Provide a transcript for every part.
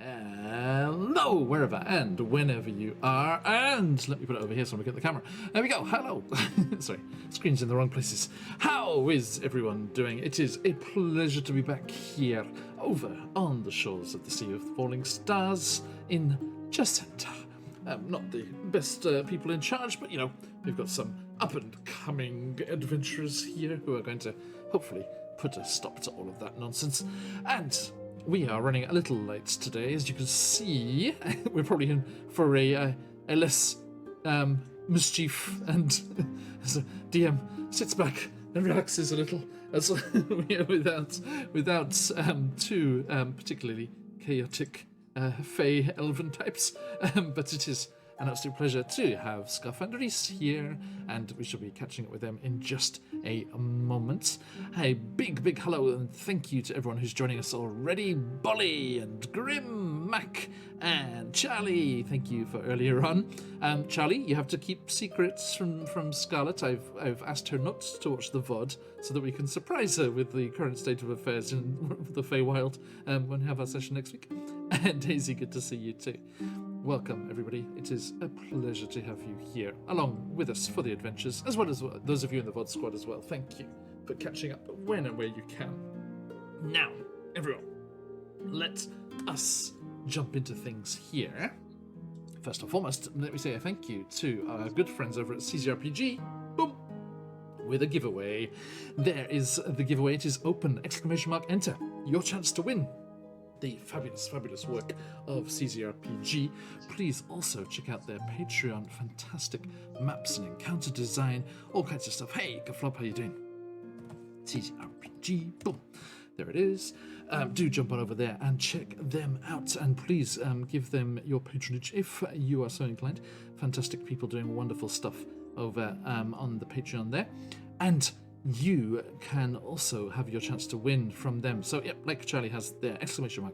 Hello, wherever and whenever you are, and let me put it over here so we get the camera. There we go. Hello. Sorry, screen's in the wrong places. How is everyone doing? It is a pleasure to be back here over on the shores of the Sea of Falling Stars in Chessenta. Not the best people in charge, but you know, we've got some up-and-coming adventurers here who are going to hopefully put a stop to all of that nonsense. And we are running a little late today, as you can see. We're probably in for a less mischief, and as a DM sits back and relaxes a little, as without too particularly chaotic fey elven types. But it is an absolute pleasure to have Scuff and Reese here, and we shall be catching up with them in just a moment. A big hello and thank you to everyone who's joining us already. Bolly and Grim, Mac and Charlie, thank you for earlier on. Charlie, you have to keep secrets from Scarlet. I've asked her not to watch the VOD so that we can surprise her with the current state of affairs in the Feywild when we have our session next week. And Daisy, good to see you too. Welcome, everybody. It is a pleasure to have you here, along with us for the adventures, as well as those of you in the VOD squad as well. Thank you for catching up when and where you can. Now, everyone, let us jump into things here. First and foremost, let me say a thank you to our good friends over at CZRPG. Boom! With a giveaway. There is the giveaway. It is open! Enter. Your chance to win the fabulous work of CZRPG. Please also check out their Patreon. Fantastic maps and encounter design, all kinds of stuff. Hey, Gaflop, how you doing? CZRPG, boom. There it is. Do jump on over there and check them out, and please give them your patronage if you are so inclined. Fantastic people doing wonderful stuff over on the Patreon there. And you can also have your chance to win from them. So, yep, like Charlie has there,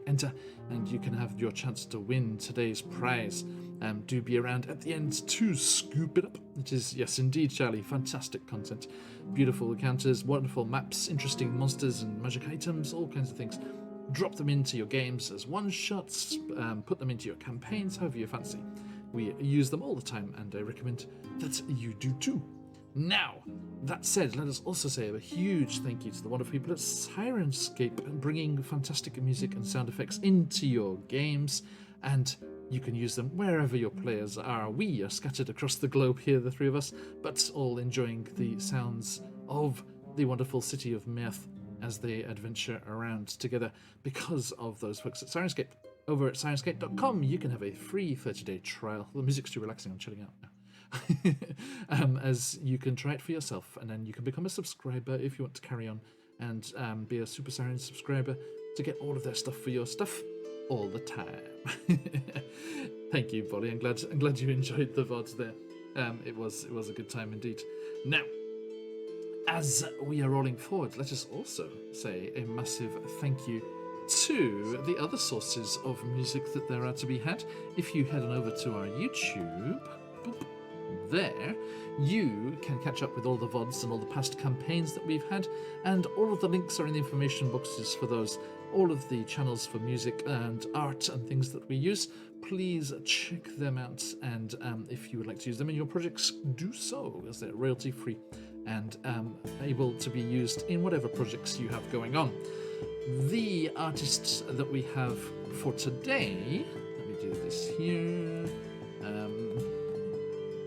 enter, and you can have your chance to win today's prize. Do be around at the end to scoop it up. It is, yes, indeed, Charlie, fantastic content. Beautiful encounters, wonderful maps, interesting monsters and magic items, all kinds of things. Drop them into your games as one-shots, put them into your campaigns, however you fancy. We use them all the time, and I recommend that you do too. Now, that said, let us also say a huge thank you to the wonderful people at Sirenscape, bringing fantastic music and sound effects into your games, and you can use them wherever your players are. We are scattered across the globe here, the three of us, but all enjoying the sounds of the wonderful city of Mirth as they adventure around together because of those folks at Sirenscape. Over at sirenscape.com, you can have a free 30-day trial. The music's too relaxing, I'm chilling out now. As you can try it for yourself, and then you can become a subscriber if you want to carry on and be a Super Siren subscriber to get all of their stuff for your stuff all the time. Thank you, Bolly. I'm glad you enjoyed the VODs there. It was a good time indeed. Now, as we are rolling forward, let us also say a massive thank you to the other sources of music that there are to be had. If you head on over to our YouTube, boop, there, you can catch up with all the VODs and all the past campaigns that we've had, and all of the links are in the information boxes for those, all of the channels for music and art and things that we use. Please check them out, and if you would like to use them in your projects, do so, as they're royalty free and able to be used in whatever projects you have going on. The artists that we have for today, let me do this here.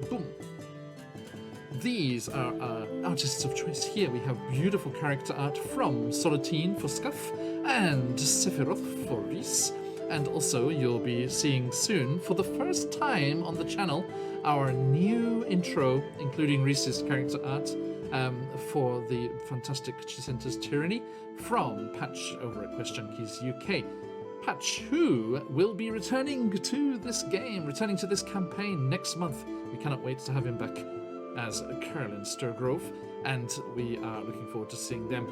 Boom. These are our artists of choice here. We have beautiful character art from Soletine for Scuff and Sephiroth for Reese. And also you'll be seeing soon, for the first time on the channel, our new intro, including Reese's character art for the fantastic Chessenta's Tyranny from Patch over at QuestJunkiesUK. Patch, who will be returning to this game, returning to this campaign next month. We cannot wait to have him back as Carolyn Sturgrove, and we are looking forward to seeing them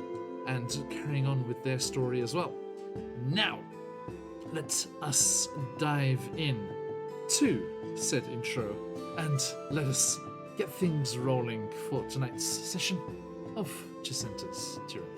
and carrying on with their story as well. Now, let us dive in to said intro and let us get things rolling for tonight's session of Chessenta's Tyranny.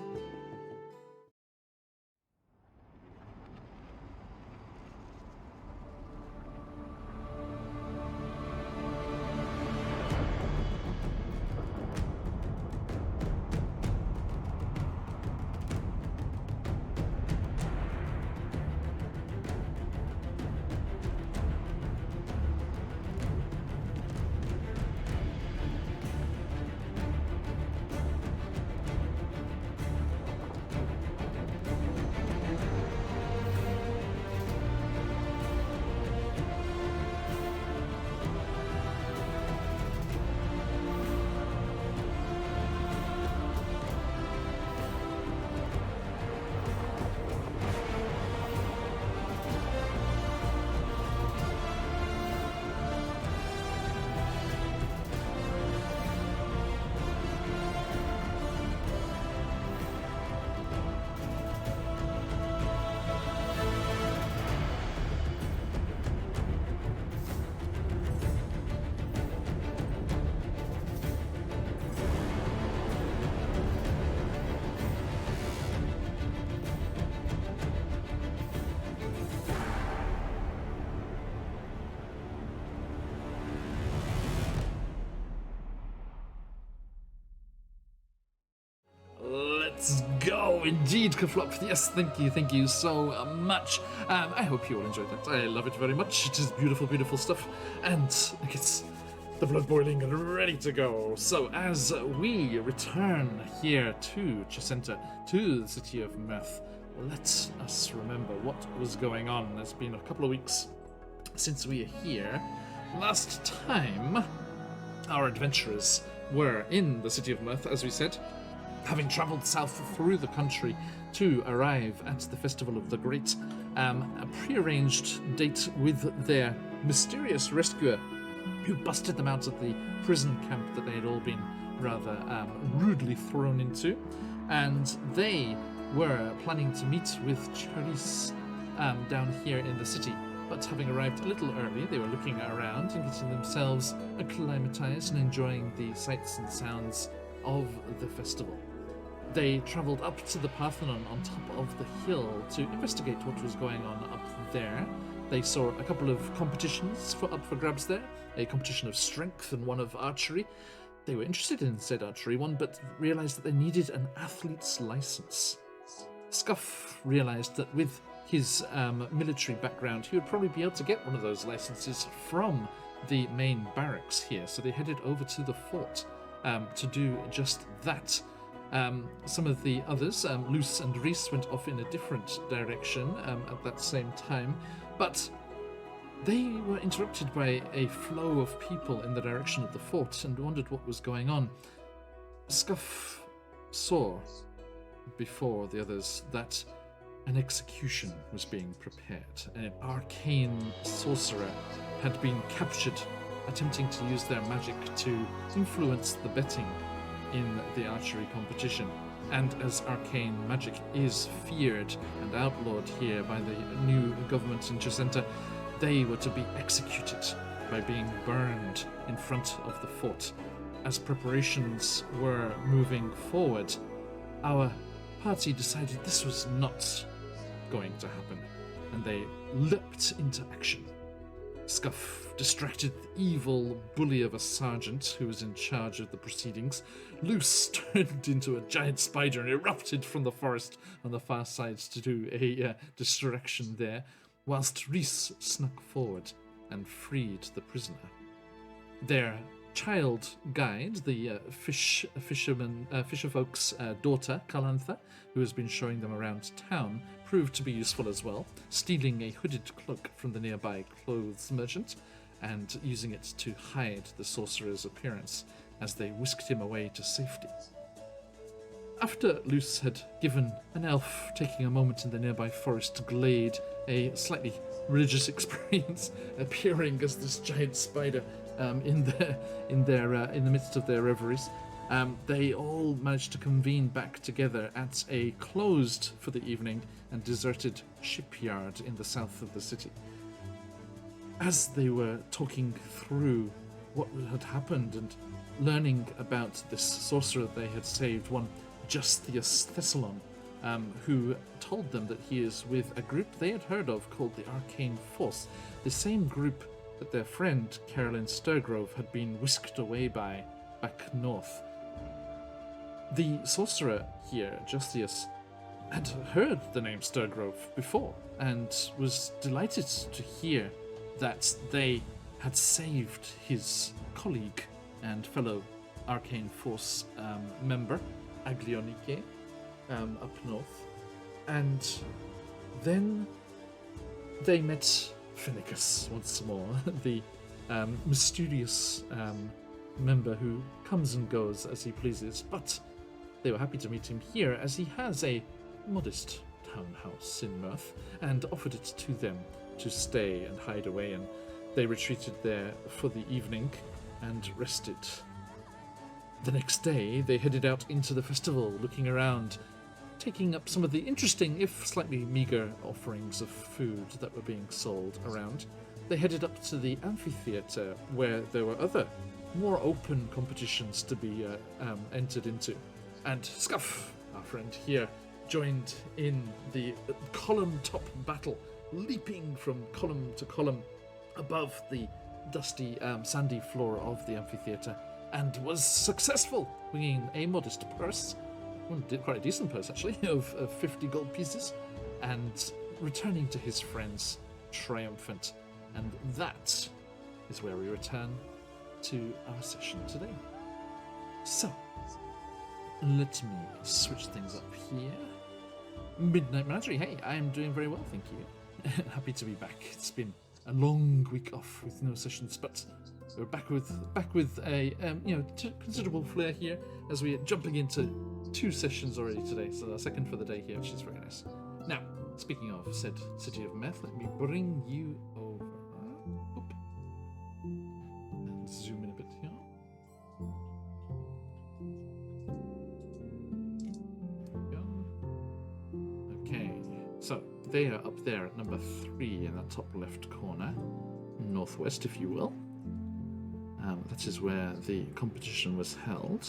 Oh, indeed, Kaflop. Yes, thank you so much. I hope you all enjoyed that. I love it very much. It is beautiful, beautiful stuff. And it gets the blood boiling and ready to go. So as we return here to Chessenta, to the city of Mirth, let us remember what was going on. It's been a couple of weeks since we are here. Last time, our adventurers were in the city of Mirth, as we said, having travelled south through the country to arrive at the Festival of the Great, a prearranged date with their mysterious rescuer who busted them out of the prison camp that they had all been rather rudely thrown into. And they were planning to meet with Charisse down here in the city. But having arrived a little early, they were looking around and getting themselves acclimatized and enjoying the sights and sounds of the festival. They travelled up to the Parthenon on top of the hill to investigate what was going on up there. They saw a couple of competitions up for grabs there, a competition of strength and one of archery. They were interested in said archery one, but realised that they needed an athlete's licence. Scuff realised that with his military background, he would probably be able to get one of those licenses from the main barracks here, so they headed over to the fort to do just that. Some of the others, Luce and Reese, went off in a different direction at that same time, but they were interrupted by a flow of people in the direction of the fort and wondered what was going on. Scuff saw, before the others, that an execution was being prepared. An arcane sorcerer had been captured, attempting to use their magic to influence the betting in the archery competition. And as arcane magic is feared and outlawed here by the new government in Chessenta, they were to be executed by being burned in front of the fort. As preparations were moving forward, our party decided this was not going to happen, and they leapt into action. Scuff distracted the evil bully of a sergeant who was in charge of the proceedings. Luce turned into a giant spider and erupted from the forest on the far side to do a distraction there, whilst Reese snuck forward and freed the prisoner. Their child guide, the fisherfolk's daughter, Calantha, who has been showing them around town, proved to be useful as well, stealing a hooded cloak from the nearby clothes merchant and using it to hide the sorcerer's appearance as they whisked him away to safety. After Luce had given an elf taking a moment in the nearby forest glade a slightly religious experience, appearing as this giant spider in the midst of their reveries, they all managed to convene back together at a closed for the evening and deserted shipyard in the south of the city. As they were talking through what had happened and learning about this sorcerer they had saved, one Justius Thessalon, who told them that he is with a group they had heard of called the Arcane Force, the same group that their friend Carolyn Sturgrove had been whisked away by back north. The sorcerer here, Justius, had heard the name Sturgrove before and was delighted to hear that they had saved his colleague and fellow Arcane Force member, Aglionike, up north. And then they met Finicus once more, the mysterious member who comes and goes as he pleases, but they were happy to meet him here as he has a modest townhouse in Mirth and offered it to them to stay and hide away, and they retreated there for the evening and rested. The next day they headed out into the festival, looking around, taking up some of the interesting, if slightly meagre, offerings of food that were being sold around. They headed up to the amphitheatre, where there were other, more open competitions to be entered into. And Scuff, our friend here, joined in the column-top battle, leaping from column to column above the dusty, sandy floor of the amphitheatre, and was successful, winning a modest purse, quite a decent purse actually, of 50 gold pieces, and returning to his friends triumphant. And that is where we return to our session today. So, let me switch things up here. Midnight Menagerie, hey, I am doing very well, thank you. Happy to be back. It's been a long week off with no sessions, but we're back with a considerable flair here as we're jumping into 2 sessions already today. So our second for the day here, which is very nice. Now, speaking of said city of meth, let me bring you over. Oop. And zoom in a bit here. Okay, so they are up there at number 3 in that top left corner, northwest, if you will. That is where the competition was held.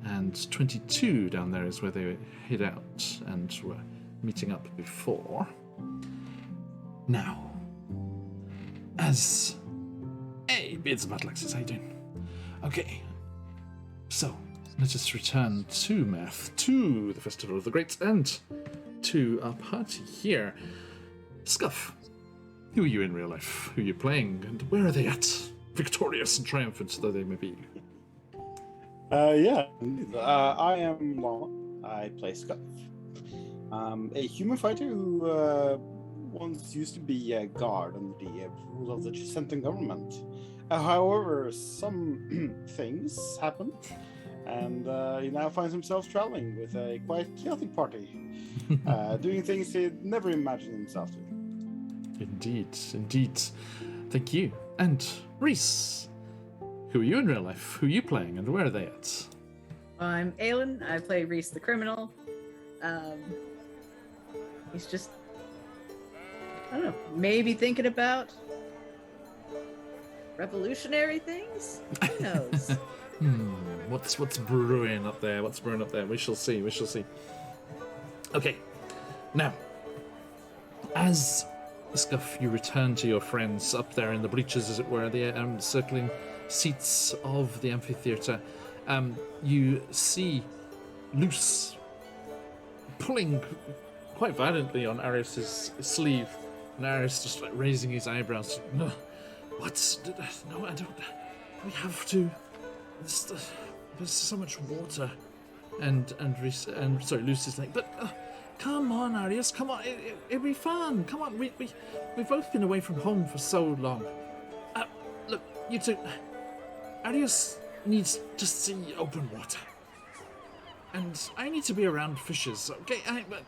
And 22 down there is where they hid out and were meeting up before. Now, as... Hey, Beards and Battleaxes, how you doing? Okay, so let us return to math, to the Festival of the Greats, and to our party here. Scuff, who are you in real life? Who are you playing? And where are they at? Victorious and triumphant though they may be. I am Llama. I play Scuff. A human fighter who once used to be a guard under the rule of the Chessenta government. However, some things happened, and he now finds himself traveling with a quite chaotic party, doing things he'd never imagined himself doing. Indeed. Thank you. And Reese, who are you in real life? Who are you playing, and where are they at? I'm Aelin. I play Reese the criminal. He's just, I don't know, maybe thinking about revolutionary things? Who knows? What's brewing up there? We shall see. Okay. Now, as Scuff, you return to your friends up there in the breaches, as it were, the circling seats of the amphitheatre. You see Luce pulling quite violently on Arius's sleeve, and Arius just like raising his eyebrows. No, what? No, I don't. We have to. There's so much water, and Luce is like, but. Come on, Arius, come on, it'll be fun. Come on, we've both been away from home for so long. Look, you two, Arius needs to see open water. And I need to be around fishes, okay?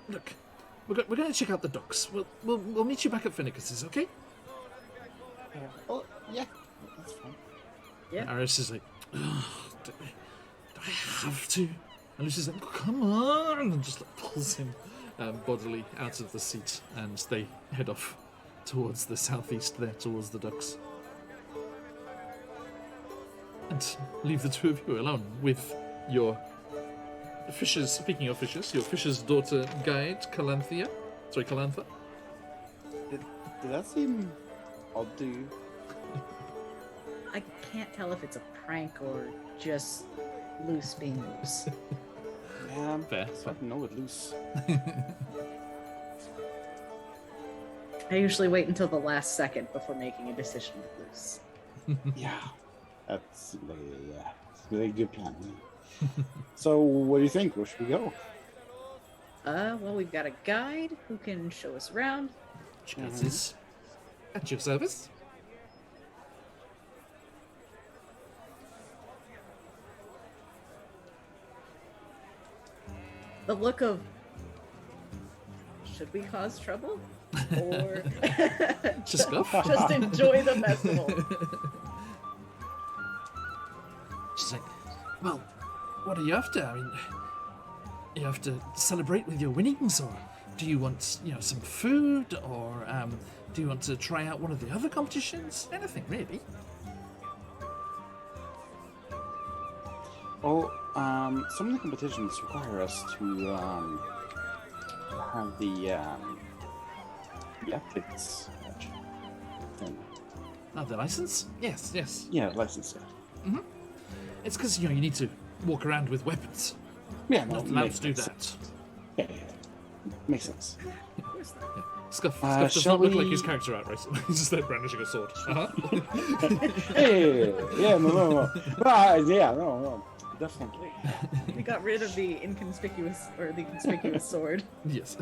Look, we're going to check out the docks. We'll meet you back at Finicus's, okay? Yeah, that's fine. Yeah. And Arius is like, do I have to? And Lucy's like, come on, and just like pulls him bodily out of the seat, and they head off towards the southeast there, towards the docks. And leave the two of you alone with your fishes, speaking of fishes, your fisher's daughter guide, Calantha. Did that seem odd to you? I can't tell if it's a prank or just loose being loose. Yeah, Fair. I know it loose. I usually wait until the last second before making a decision with loose. Yeah, that's a really good plan. So, what do you think? Where should we go? Well, we've got a guide who can show us around. Chances at your service. The look of, should we cause trouble? Or Just go. just enjoy the festival. She's like, well, what are you after? I mean, you have to celebrate with your winnings, or do you want, some food, or do you want to try out one of the other competitions? Anything, really. Well, some of the competitions require us to have the ethics thing. Oh, the license? Yes. Yeah, license. Yeah. It's because, you need to walk around with weapons. Yeah, no, Not allowed makes to do sense. that. Yeah. Makes sense. Of course not. Yeah. Scuff does shall not look like we- his character out, right? He's just there brandishing a sword. Yeah, no. Well, yeah, no, definitely. We got rid of the inconspicuous or the conspicuous sword. Yes.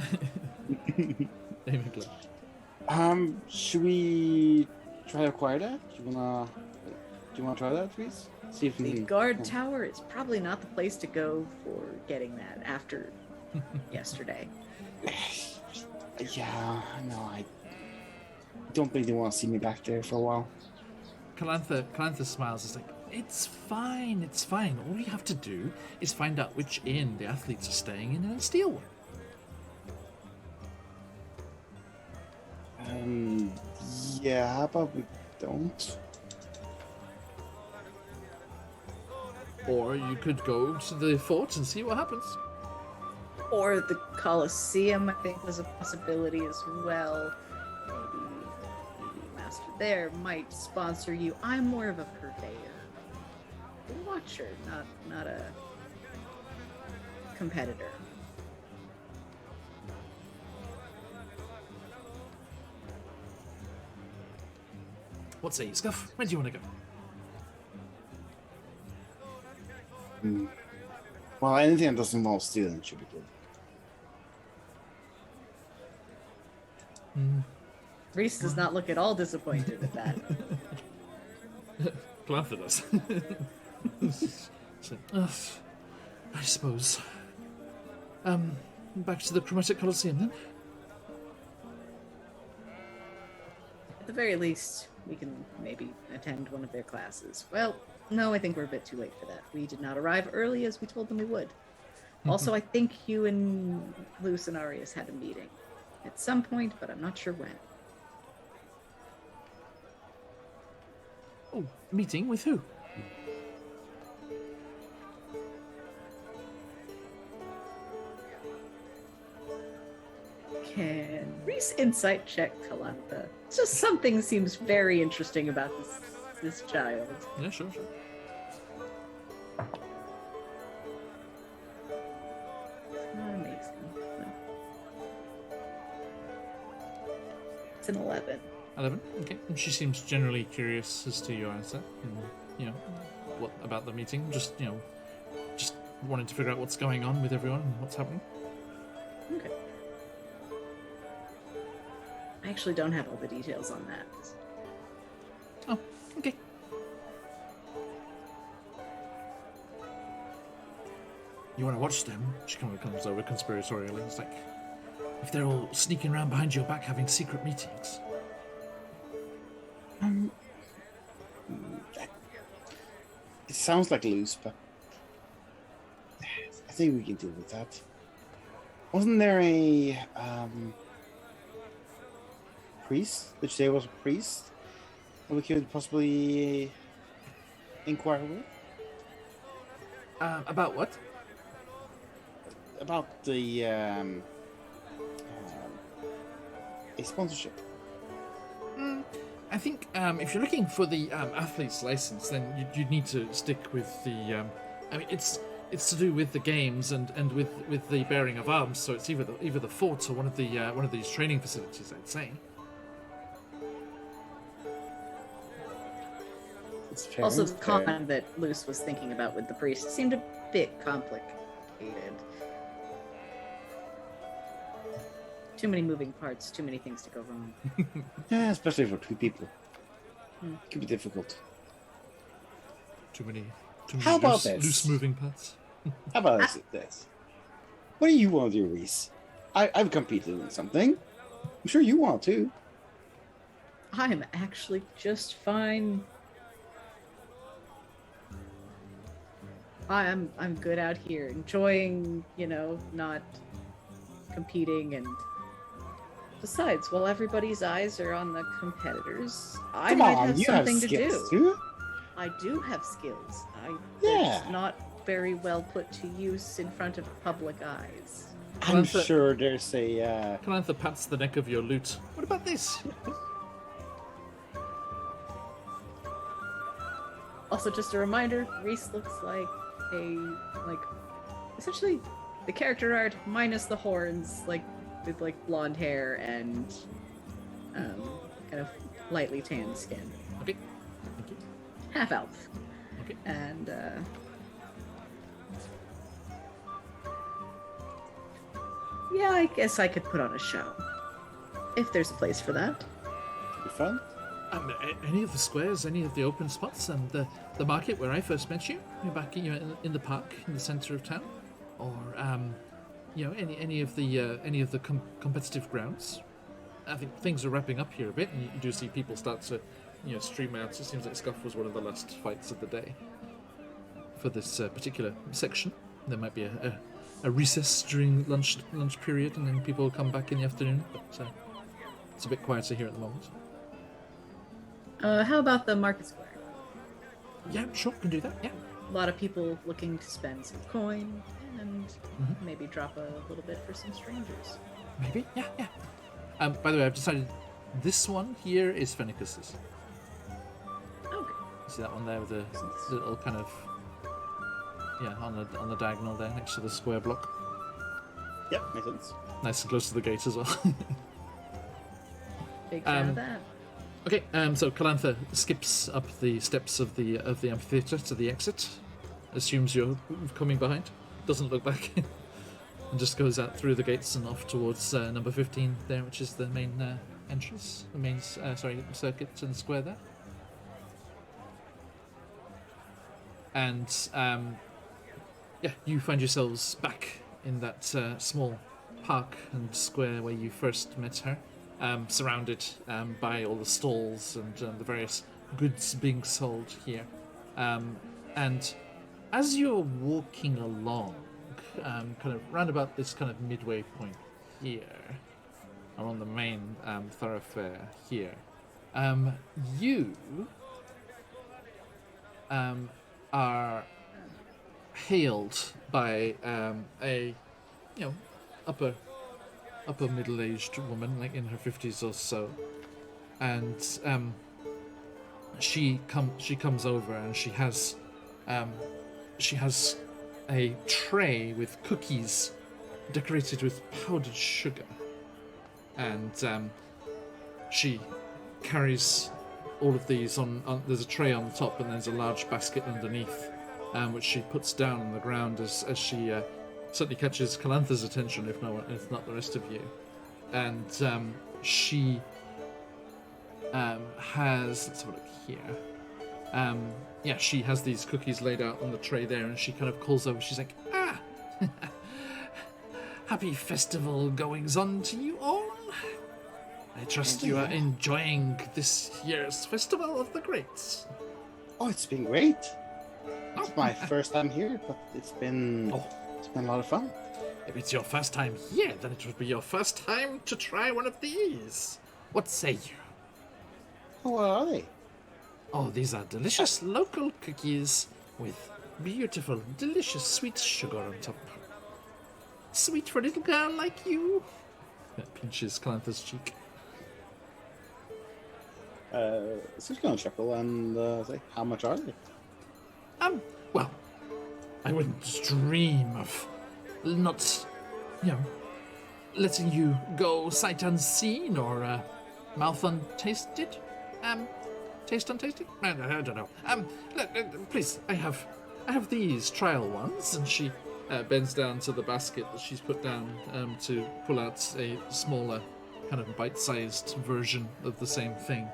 Aiming glove. Should we try to acquire that? Do you wanna try that, please? See if we The can- guard tower is probably not the place to go for getting that after yesterday. Yeah, no, I don't think they want to see me back there for a while. Calantha smiles. It's like, it's fine. All you have to do is find out which inn the athletes are staying in and then steal one. Yeah, how about we don't? Or you could go to the fort and see what happens. Or the Colosseum, I think, was a possibility as well. Maybe the master there might sponsor you. I'm more of a purveyor, a watcher, not a competitor. What say you, Scuff? Where do you want to go? Well, anything that doesn't involve stealing should be good. Reese does not look at all disappointed at that. Calantha does. So, I suppose. Back to the Chromatic Colosseum then. At the very least, we can maybe attend one of their classes. Well, no, I think we're a bit too late for that. We did not arrive early as we told them we would. Also, I think you and Luce and Arius had a meeting at some point, but I'm not sure when. Oh, meeting with who? Can Reese insight check Kalantha? Just something seems very interesting about this child. Yeah, sure. It's not amazing. No. It's an 11. 11. Okay. And she seems generally curious as to your answer. And, what about the meeting? Just wanting to figure out what's going on with everyone and what's happening. Okay. I actually don't have all the details on that. Oh, okay. You want to watch them? She kind of comes over conspiratorially. It's like, if they're all sneaking around behind your back having secret meetings. It sounds like loose, but I think we can deal with that. Wasn't there a priest? Did you say it was a priest that we could possibly inquire with? About what? About the a sponsorship. I think if you're looking for the athlete's license, then you'd need to stick with the. I mean, it's to do with the games and with the bearing of arms. So it's either the fort or one of these training facilities, I'd say. It's fair, Also, it's the fair. comment that Luce was thinking about with the priest seemed a bit complicated. Too many moving parts, too many things to go wrong. Yeah, especially for two people. It could be difficult. Too many How about this? loose moving parts. How about this? What do you want to do, Reese? I've competed in something. I'm sure you want to. I'm actually just fine. I'm good out here, enjoying, not competing, and besides, while everybody's eyes are on the competitors, I Come might on, have you have something to skills do. too. I do have skills. Yeah. They're just not very well put to use in front of public eyes. I'm Calantha- sure there's a. Calantha pats the neck of your lute. What about this? Also, just a reminder, Reese looks like a essentially the character art minus the horns, like with like blonde hair and kind of lightly tanned skin. Okay. Thank you. Half elf. Okay. And yeah, I guess I could put on a show. If there's a place for that. Could be fun. Any of the squares, any of the open spots, and the market where I first met you, back in the park in the center of town, or any of the competitive grounds. I think things are wrapping up here a bit, and you do see people start to stream out. It seems like Scuff was one of the last fights of the day for this particular section. There might be a recess during lunch period, and then people will come back in the afternoon. But it's a bit quieter here at the moment. How about the market square? Yeah, sure, can do that. Yeah. A lot of people looking to spend some coin and maybe drop a little bit for some strangers. Maybe. Yeah. By the way, I've decided this one here is Fenicus's. Okay. See that one there with the little kind of on the diagonal there next to the square block. Yep, makes sense. Nice and close to the gate as well. Big fan of that. Okay, so Calantha skips up the steps of the amphitheater to the exit, assumes you're coming behind, doesn't look back, and just goes out through the gates and off towards number 15 there, which is the main entrance, the main circuit and square there. And you find yourselves back in that small park and square where you first met her. Surrounded by all the stalls and the various goods being sold here. And as you're walking along, kind of round about this kind of midway point here, or on the main thoroughfare here, you are hailed by a upper middle-aged woman, like in her 50s or so, and she comes over and she has a tray with cookies decorated with powdered sugar, and she carries all of these on. There's a tray on the top, and there's a large basket underneath, which she puts down on the ground as she. Certainly catches Calantha's attention, if not the rest of you. And she has... Let's have a look here. She has these cookies laid out on the tray there, and she kind of calls over. She's like, happy festival goings-on to you all. I trust you are enjoying this year's Festival of the Greats. Oh, it's been great. It's my first time here, but it's been... It's been a lot of fun. If it's your first time here, then it would be your first time to try one of these. What say you? Oh, what are they? Oh, these are delicious local cookies with beautiful, delicious sweet sugar on top. Sweet for a little girl like you. That pinches Calantha's cheek. So she's gonna chuckle and say, how much are they? Well, I wouldn't dream of not, letting you go sight unseen or mouth untasted. Taste untasted? I don't know. Look, please, I have these trial ones, and she bends down to the basket that she's put down to pull out a smaller, kind of bite-sized version of the same thing.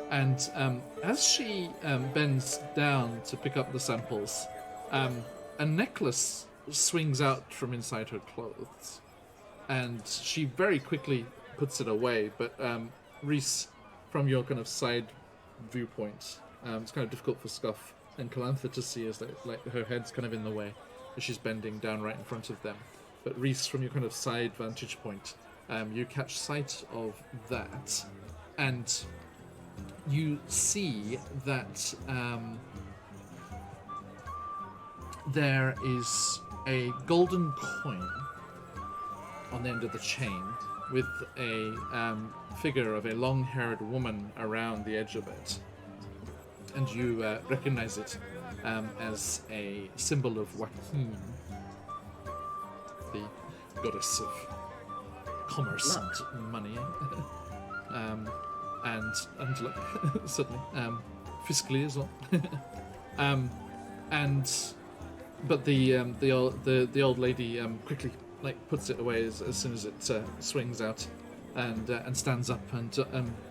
And as she bends down to pick up the samples, a necklace swings out from inside her clothes, and she very quickly puts it away. But Reese, from your kind of side viewpoint, it's kind of difficult for Scuff and Calantha to see as like her head's kind of in the way as she's bending down right in front of them. But Reese, from your kind of side vantage point, you catch sight of that, and you see that there is a golden coin on the end of the chain with a figure of a long-haired woman around the edge of it. And you recognize it as a symbol of Joaquin. goddess of commerce Luck. and money, and luck, certainly, fiscally as well. But the old lady quickly puts it away as soon as it swings out, and stands up, and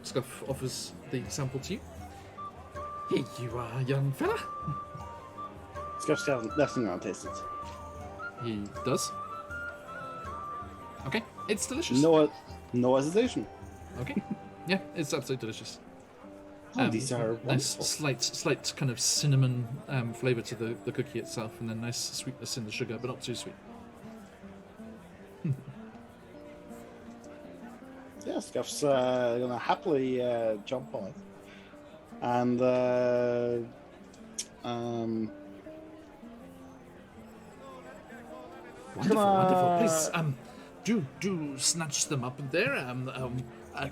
Scuff offers the sample to you. Here you are, young fella. Scuff's definitely gonna taste it. He does. Okay, it's delicious. No hesitation. Okay, yeah, it's absolutely delicious. These are nice, wonderful. slight kind of cinnamon flavour to the cookie itself, and then nice sweetness in the sugar, but not too sweet. Yeah, Scuff's gonna happily jump on it. And Wonderful. Please, do snatch them up there.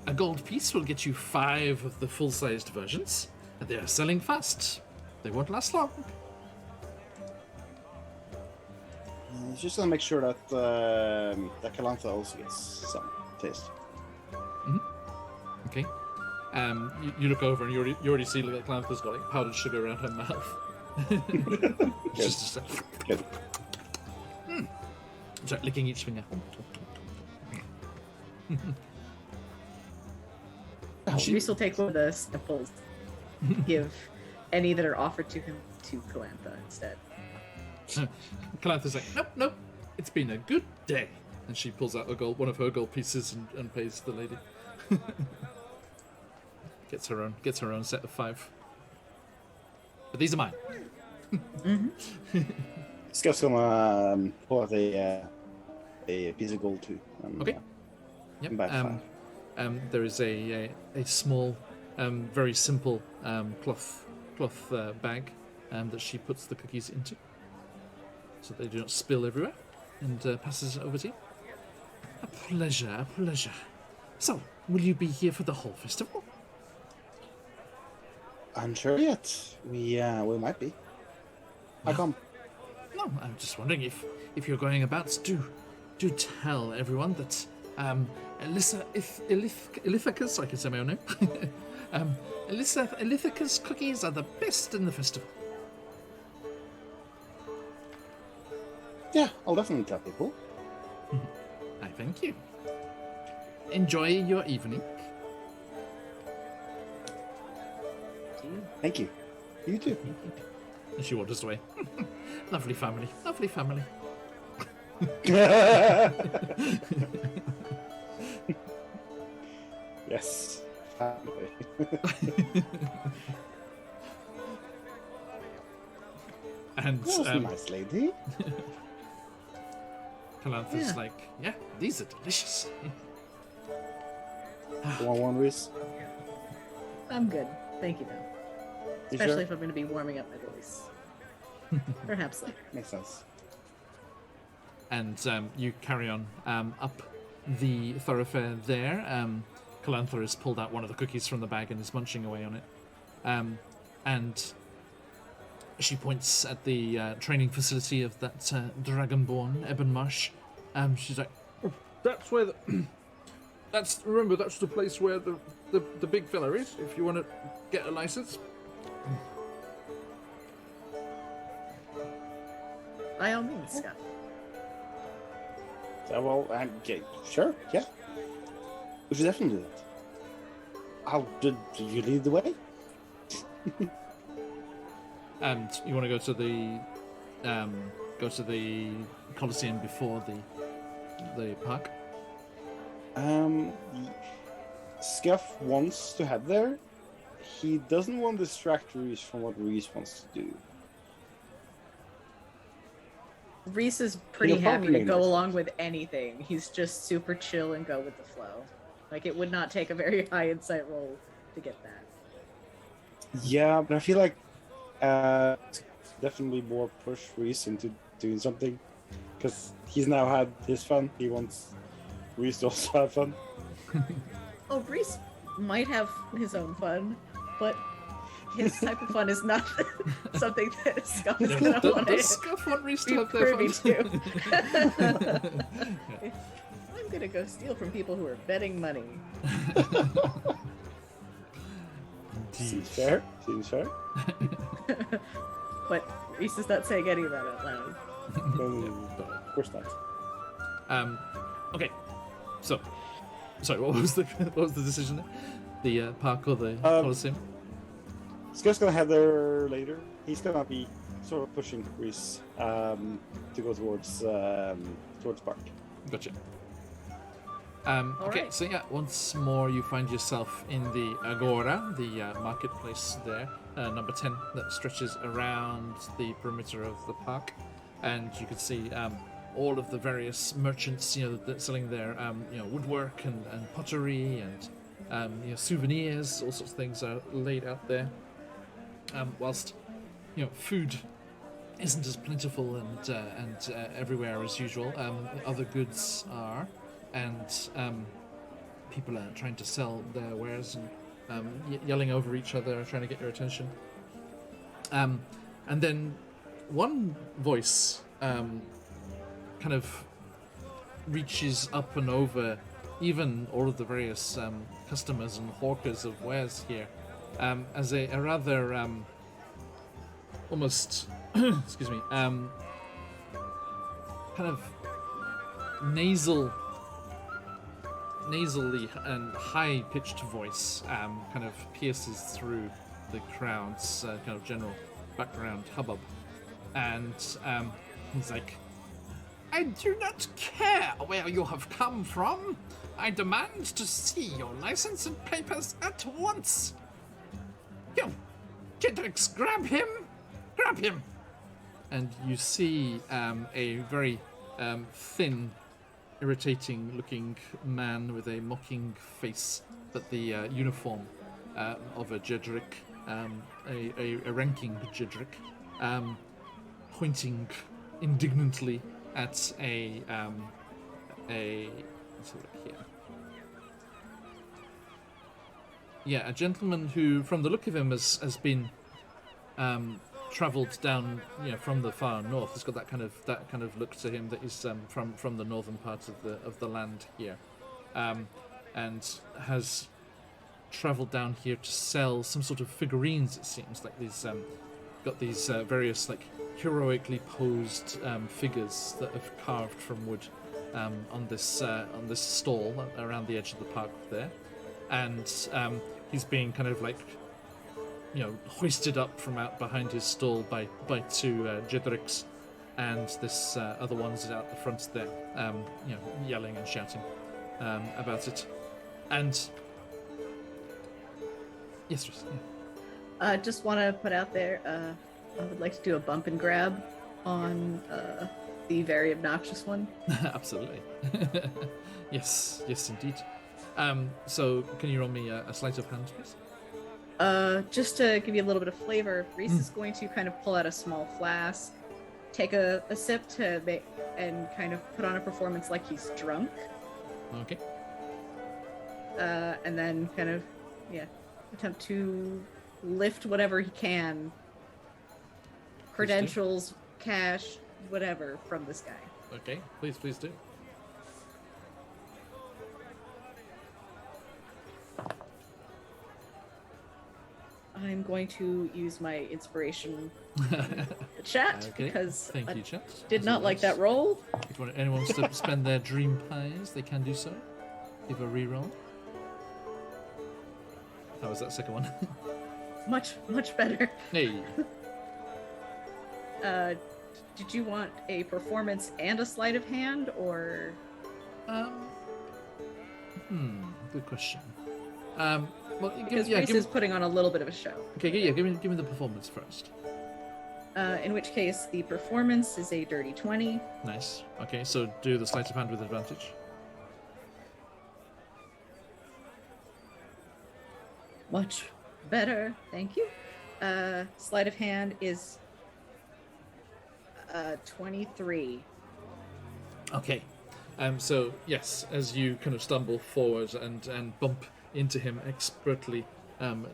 A gold piece will get you 5 of the full-sized versions. They are selling fast. They won't last long. just gonna make sure that that Chessenta also gets some taste. Okay. You look over and you already see that Chessenta's got like powdered sugar around her mouth. Just Good. Start licking each finger. Reese will take one of the samples, give any that are offered to him to Chessenta instead. Chessenta's like, nope, it's been a good day. And she pulls out one of her gold pieces and pays the lady. Gets her own set of 5. But these are mine. Scuff's gonna pull out a piece of gold too. And, Okay. Yep. back 5. There is a small, very simple cloth bag that she puts the cookies into, so they do not spill everywhere, and passes it over to you. A pleasure. So, will you be here for the whole festival? I'm sure yet. We might be. How come? No, I'm just wondering if you're going about, do tell everyone that Elithika's, I can say my own name. Elithika's cookies are the best in the festival. Yeah, I'll definitely tell people. I thank you. Enjoy your evening. Thank you. You too. And she wanders away. Lovely family. Yes. And That was a nice lady. Chessenta's Yeah. like, yeah, these are delicious. You want one, Reese? I'm good. Thank you, though. You Especially sure? if I'm going to be warming up my voice. Perhaps later. Makes sense. And you carry on up the thoroughfare there. Chessenta has pulled out one of the cookies from the bag and is munching away on it. And she points at the training facility of that Dragonborn, Ebonmarsh. She's like, oh, that's where that's the place where the big fella is, if you want to get a license. By all means, Scott. Well, okay, sure, yeah. We should definitely do that. How did you lead the way? And you want to go to the Colosseum before the park? Scuff wants to head there. He doesn't want to distract Reese from what Reese wants to do. Reese is pretty He'll happy to probably go miss it. along with anything. He's just super chill and go with the flow. Like, it would not take a very high insight roll to get that. Yeah, but I feel like definitely more push Reese into doing something, because he's now had his fun. He wants Reese to also have fun. Oh, Reese might have his own fun, but his type of fun is not something that Scuff is No, going to want does to Scuff want Reese to be have their privy fun? to. I'm going to go steal from people who are betting money. Seems fair. Seems fair. But Reese is not saying any of that out loud. Of course not. Okay. So, sorry, what was the decision there? The park or the Coliseum? Scuff's gonna head there later. He's gonna be sort of pushing Reese to go towards park. Gotcha. All Okay, right. so yeah, once more you find yourself in the Agora, the marketplace there, number 10, that stretches around the perimeter of the park, and you can see all of the various merchants, that selling their, woodwork and pottery and souvenirs, all sorts of things are laid out there. Whilst food isn't as plentiful and everywhere as usual, other goods are. And people are trying to sell their wares and yelling over each other, trying to get your attention. And then one voice kind of reaches up and over even all of the various customers and hawkers of wares here, as a rather almost excuse me, kind of nasally and high-pitched voice kind of pierces through the crowd's kind of general background hubbub, and he's like, "I do not care where you have come from. I demand to see your license and papers at once. You, Jedrix, grab him! Grab him!" And you see a very thin, irritating-looking man with a mocking face, but the uniform of a Jedrick, a ranking Jedrick, pointing indignantly at a let's have a look here. Yeah, a gentleman who, from the look of him, has been travelled down, from the far north. He's got that kind of look to him that he's from the northern part of the land here, and has travelled down here to sell some sort of figurines. It seems like these got these various heroically posed figures that have carved from wood on this stall around the edge of the park there, and he's being kind of hoisted up from out behind his stall by two Jedricks, and this other one's out the front there, yelling and shouting about it. And yes, yeah. Just want to put out there, I would like to do a bump and grab on the very obnoxious one. Absolutely. Yes, indeed. So can you roll me a sleight of hand, please? Just to give you a little bit of flavor, Reese is going to kind of pull out a small flask, take a sip and kind of put on a performance like he's drunk. Okay. And then kind of, attempt to lift whatever he can. Credentials, cash, whatever, from this guy. Okay, please do. I'm going to use my inspiration chat Okay, because thank I you, chat. did As not like that always. roll. If anyone wants to spend their dream pies, they can do so. Give a reroll. How was that second one? Much better. Hey. Did you want a performance and a sleight of hand, or? Good question. Well, Because Reese is putting on a little bit of a show. Okay, yeah, give me the performance first. In which case, the performance is a dirty 20. Nice. Okay, so do the sleight of hand with advantage. Much better, thank you. Sleight of hand is 23. Okay. So yes, as you kind of stumble forward and bump into him expertly,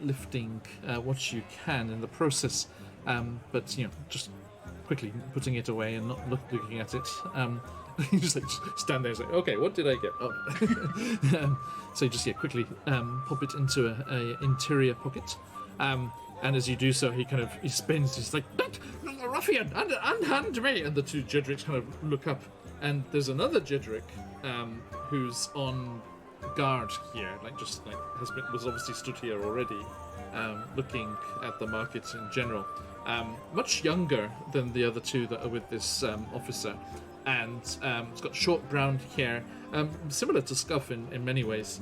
lifting what you can in the process, but just quickly putting it away and not looking at it. You just stand there and say, okay, what did I get? Oh. So you just quickly pop it into a interior pocket. And as you do so, he spins. He's like, ruffian, unhand me! And the two Jedricks kind of look up, and there's another Jedrick who's on guard here, was obviously stood here already, looking at the market in general. Much younger than the other two that are with this officer, and he's got short brown hair, similar to Scuff in many ways,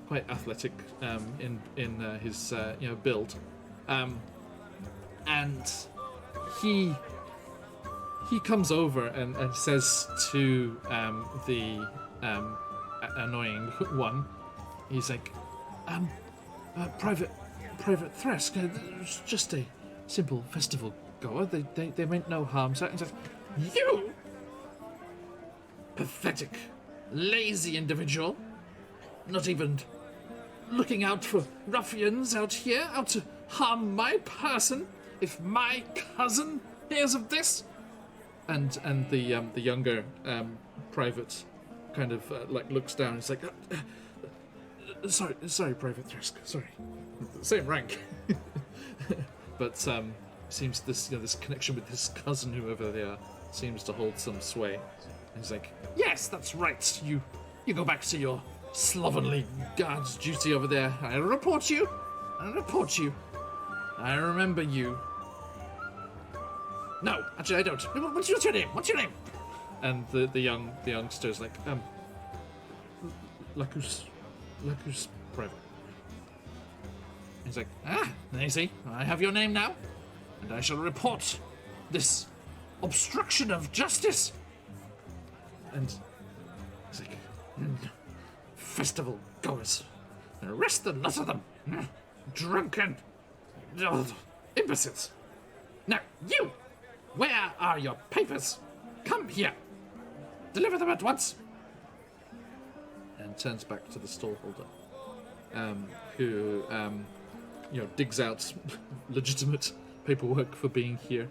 quite athletic in his build, and he comes over and says to the annoying one, he's like, Private Thresk, it's just a simple festival goer. They meant no harm. So, you pathetic, lazy individual, not even looking out for ruffians out here, out to harm my person. If my cousin hears of this, and the younger private kind of looks down. He's like, sorry, Private Thresk. Sorry, same rank, but seems this connection with his cousin, whoever they are, seems to hold some sway. And he's like, yes, that's right. You go back to your slovenly guard's duty over there. I report you. I remember you. No, actually, I don't. What's your name? And the youngster's like, Lacus Private. He's like, I see. I have your name now, and I shall report this obstruction of justice. And he's like, festival goers, arrest the lot of them, drunken imbeciles. Now, you, where are your papers? Come here. Deliver them at once. And turns back to the stallholder, who digs out legitimate paperwork for being here,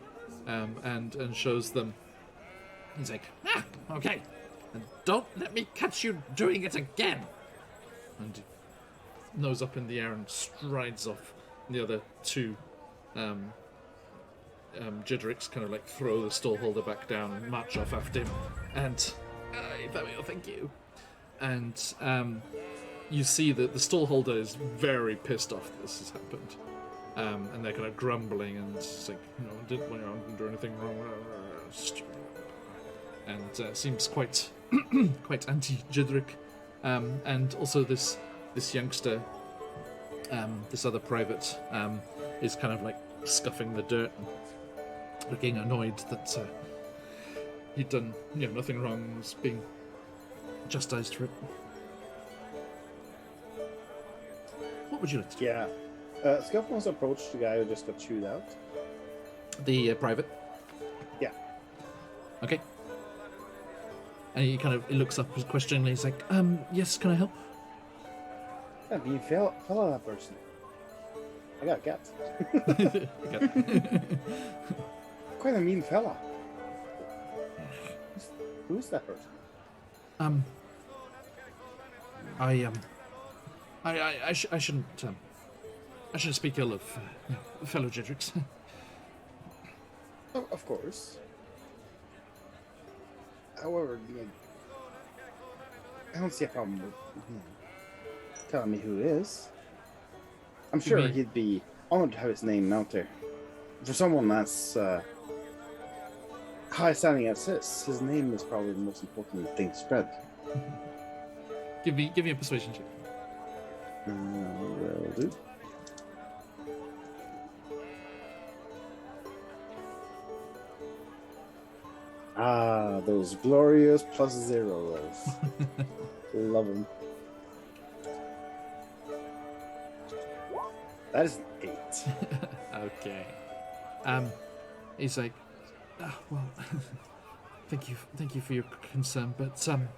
and shows them. He's like, okay, and don't let me catch you doing it again. And he nose up in the air and strides off. And the other two Jedricks kind of throw the stallholder back down and march off after him. And thank you. And you see that the stallholder is very pissed off that this has happened. And they're kind of grumbling and it's like, I didn't do anything wrong. And seems quite anti-Jedrick. And also this youngster, this other private, is kind of scuffing the dirt and looking annoyed that he'd done nothing wrong and was being chastised for it. What would you like to do? Yeah. Scuff wants to approach the guy who just got chewed out. The private? Yeah. Okay. And he looks up questioningly. He's like, yes, can I help? That mean fella, that person. I got a cat. Quite a mean fella. Who's that person? I shouldn't speak ill of fellow Jedricks. Oh, of course. However, I don't see a problem with telling me who it is. I'm sure he'd be honored to have his name out there. For someone that's high standing as his name is probably the most important thing to spread. Give me a persuasion check. Will do. Those glorious +0 rolls. Love them. That is an 8. Okay. He's like, well, thank you for your concern, but I'm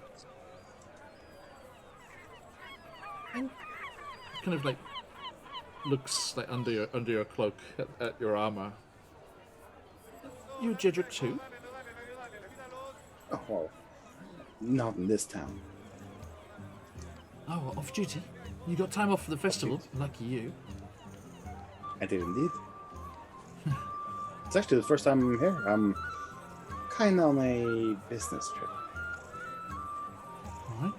kind of looks like under your cloak at your armor. You a Jedrick too? Oh, well, not in this town. Oh, off duty. You got time off for the festival. Lucky you. I did indeed. It's actually the first time I'm here. I'm kind of on a business trip. All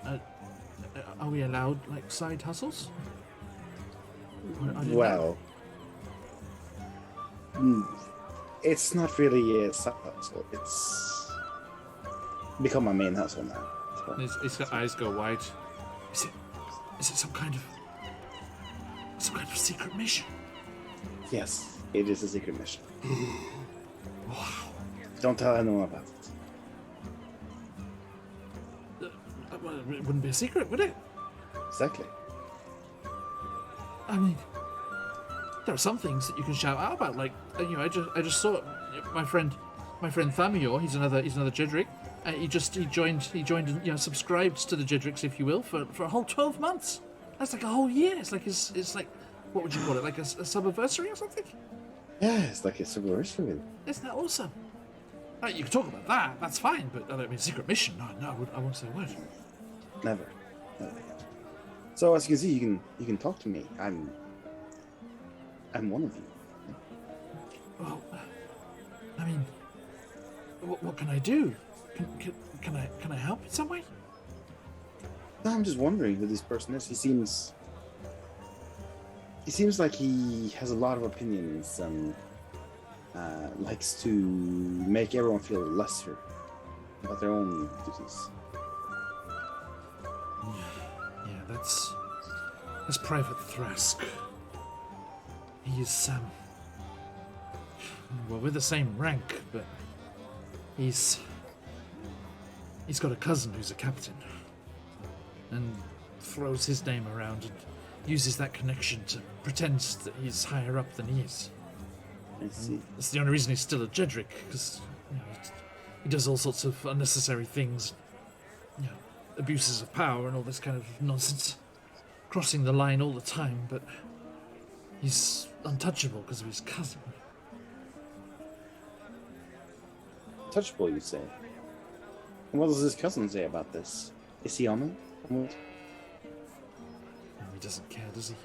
right. Are we allowed like side hustles? Are you allowed? Well, it's not really a side hustle. It's become my main hustle now. So. His eyes go wide. Is it some kind of secret mission? Yes, it is a secret mission. Wow. Don't tell anyone about it. Well, it wouldn't be a secret, would it? Exactly. I mean, there are some things that you can shout out about. Like, I just saw my friend Thamior. He's another Jedrick. He joined and subscribed to the Jedricks, if you will, for a whole 12 months. That's like a whole year. It's like what would you call it? Like a subiversary or something? Yeah, it's like a subversive. Isn't that awesome? You can talk about that. That's fine, but I don't mean secret mission. No, I won't say a word. Never. So as you can see, you can talk to me. I'm one of you. Well, I mean, what can I do? Can I help in some way? No, I'm just wondering who this person is. He seems like he has a lot of opinions and likes to make everyone feel lesser about their own duties. Yeah, that's Private Thrask. He's well, we're the same rank, but he's got a cousin who's a captain, and throws his name around and uses that connection to pretend that he's higher up than he is. I see. That's the only reason he's still a Jedrick, because he does all sorts of unnecessary things, abuses of power and all this kind of nonsense, crossing the line all the time, but he's untouchable because of his cousin. Touchable, you say? And what does his cousin say about this? Is he on it? He doesn't care, does he?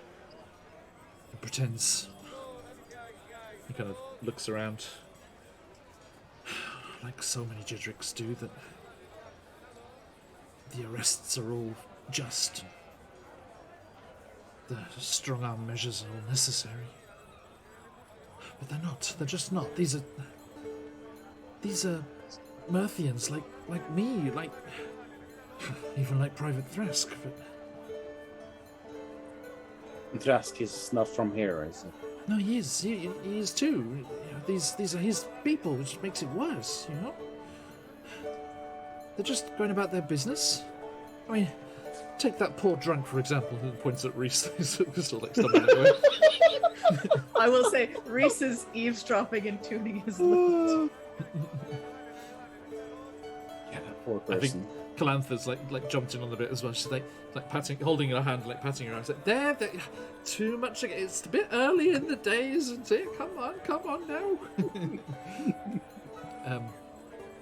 He pretends. He kind of looks around, like so many Jedricks do, that the arrests are all just. The strong-arm measures are all necessary. But they're not. They're just not. These are Merthians like me, like even like Private Thrask. But Thrask is not from here, is he? no, he is. He is too. These are his people, which makes it worse. They're just going about their business. I mean, take that poor drunk, for example, who points at Reese. He's still like stumbling away. I will say, Reese is eavesdropping and tuning his lute. Yeah, that poor I think person. Calantha's like jumped in on the bit as well. She's like patting, holding her hand, like patting her eyes. Like, there, too much. It's a bit early in the day, isn't it? Come on now.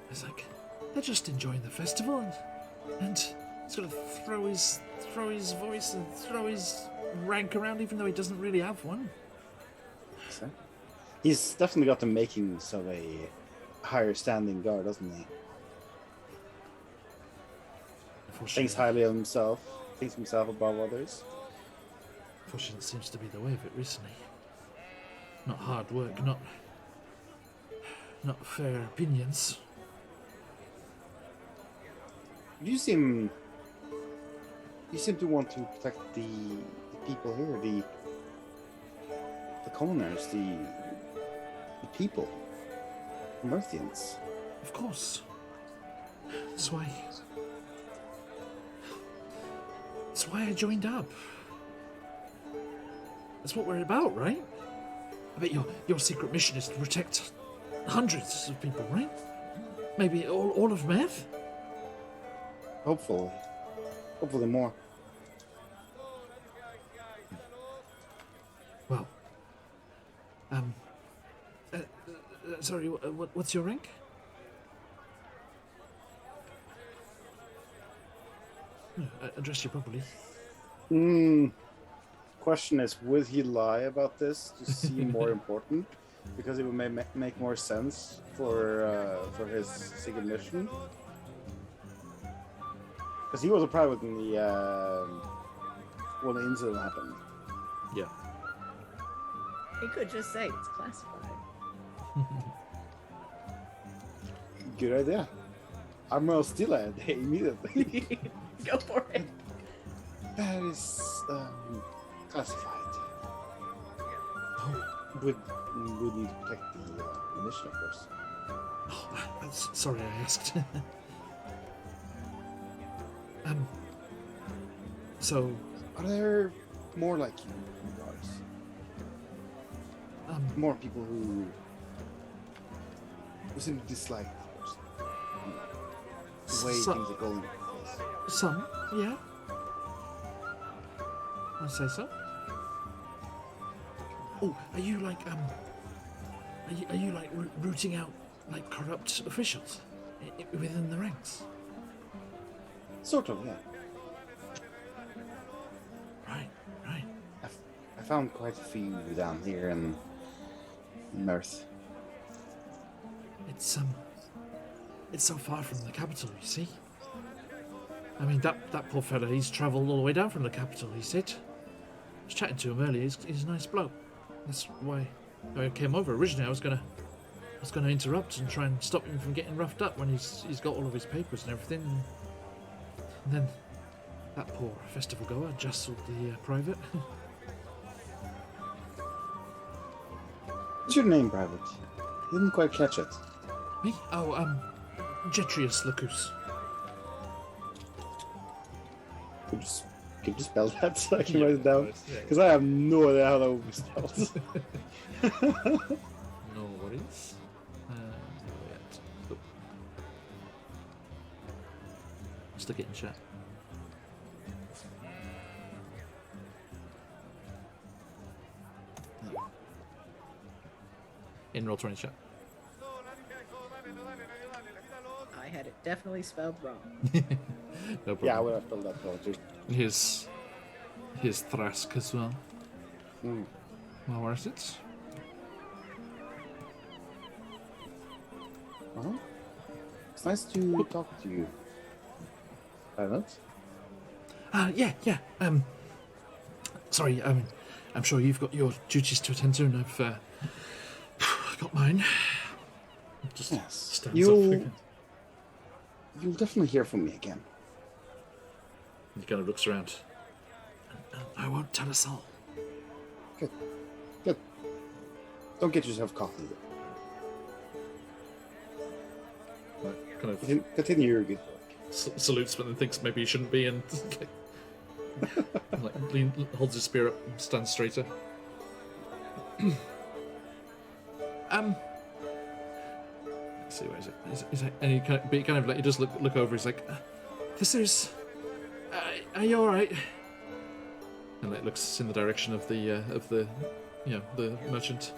It's like they're just enjoying the festival, and sort of throw his voice and throw his rank around, even though he doesn't really have one. So, he's definitely got the makings of a higher standing guard, doesn't he? Thinks highly of himself, thinks himself above others. Unfortunately, it seems to be the way of it recently. Not hard work, not fair opinions. You seem to want to protect the people here, the commoners, the people, the Merthians. Of course. That's why I joined up. That's what we're about, right? I bet your secret mission is to protect hundreds of people, right? Maybe all of Meth? Hopefully more. Sorry, what's your rank? Address you properly. Question is, would he lie about this to seem more important? Because it would make more sense for his secret mission. Because he was a private when the incident happened. Yeah. He could just say it's classified. Good idea. I'm gonna steal it immediately. Go for it. That is classified. Would need to protect the mission, of course. Oh, sorry, I asked. So, Are there more like you guards? More people who seem to dislike others. The way So- things are going. some, yeah. I'd say so. Oh, are you like are you like rooting out like corrupt officials within the ranks? Sort of, yeah. Right. I found quite a few down here in Mirth. It's so far from the capital, you see. I mean, that poor fella, he's travelled all the way down from the capital, he said. I was chatting to him earlier, he's a nice bloke. That's why I came over. Originally, I was gonna interrupt and try and stop him from getting roughed up when he's got all of his papers and everything. And then that poor festival goer jostled the private. What's your name, Private? Didn't quite catch it. Me? Oh, Jetrius Lacus. Could you spell that so I can write it down? Yeah. Because I have no idea how that would be spelled. No worries. Stick it in chat. In Roll20 chat. I had it definitely spelled wrong. No problem. Yeah, I would have spelled that wrong too. His Thrask as well. Mm. Well, where is it? Uh-huh. It's nice to talk to you. Private? Yeah. Sorry, I'm sure you've got your duties to attend to, and I've got mine. Just Yes. stands up again. You'll definitely hear from me again. He kind of looks around. I won't tell us all. Good. Don't get yourself caught either. Kind of Continue your good work. salutes, but then thinks maybe he shouldn't be, and holds his spear up and stands straighter. Let's see, where is it? Is it and he kind of like, he does look over. He's like, "There's, are you all right?" And like looks in the direction of the the merchant.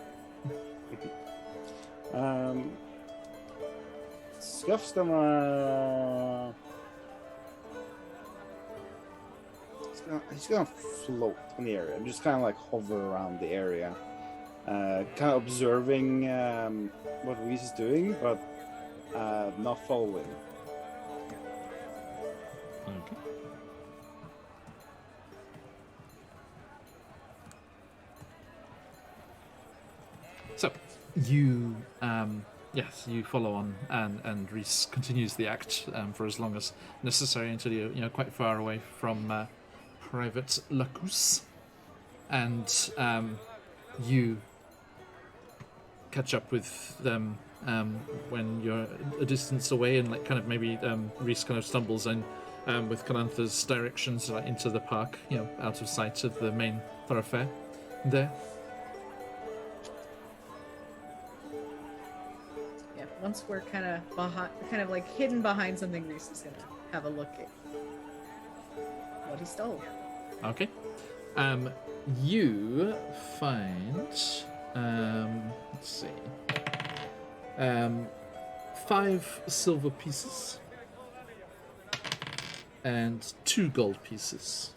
Scuff's gonna he's gonna float in the area and just kind of like hover around the area, kind of observing what Reese is doing, but not following. Okay. So you yes, you follow on, and Reese continues the act for as long as necessary until you're quite far away from Private Lacus, and you catch up with them when you're a distance away, and like kind of maybe Reese kind of stumbles in with Calantha's directions like into the park, out of sight of the main thoroughfare there. Yeah, once we're kind of like hidden behind something, Reese is gonna have a look at what he stole. Okay. You find let's see. 5 silver pieces and 2 gold pieces,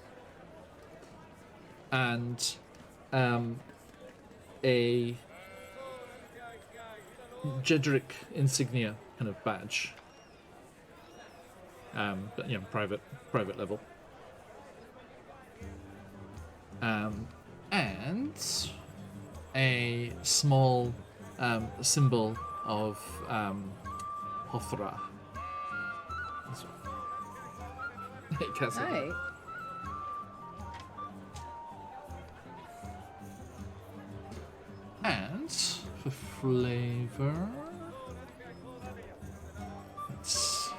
and a Jedrick insignia kind of badge, but private level, and a small symbol of Hothra. Right. And for flavor, let's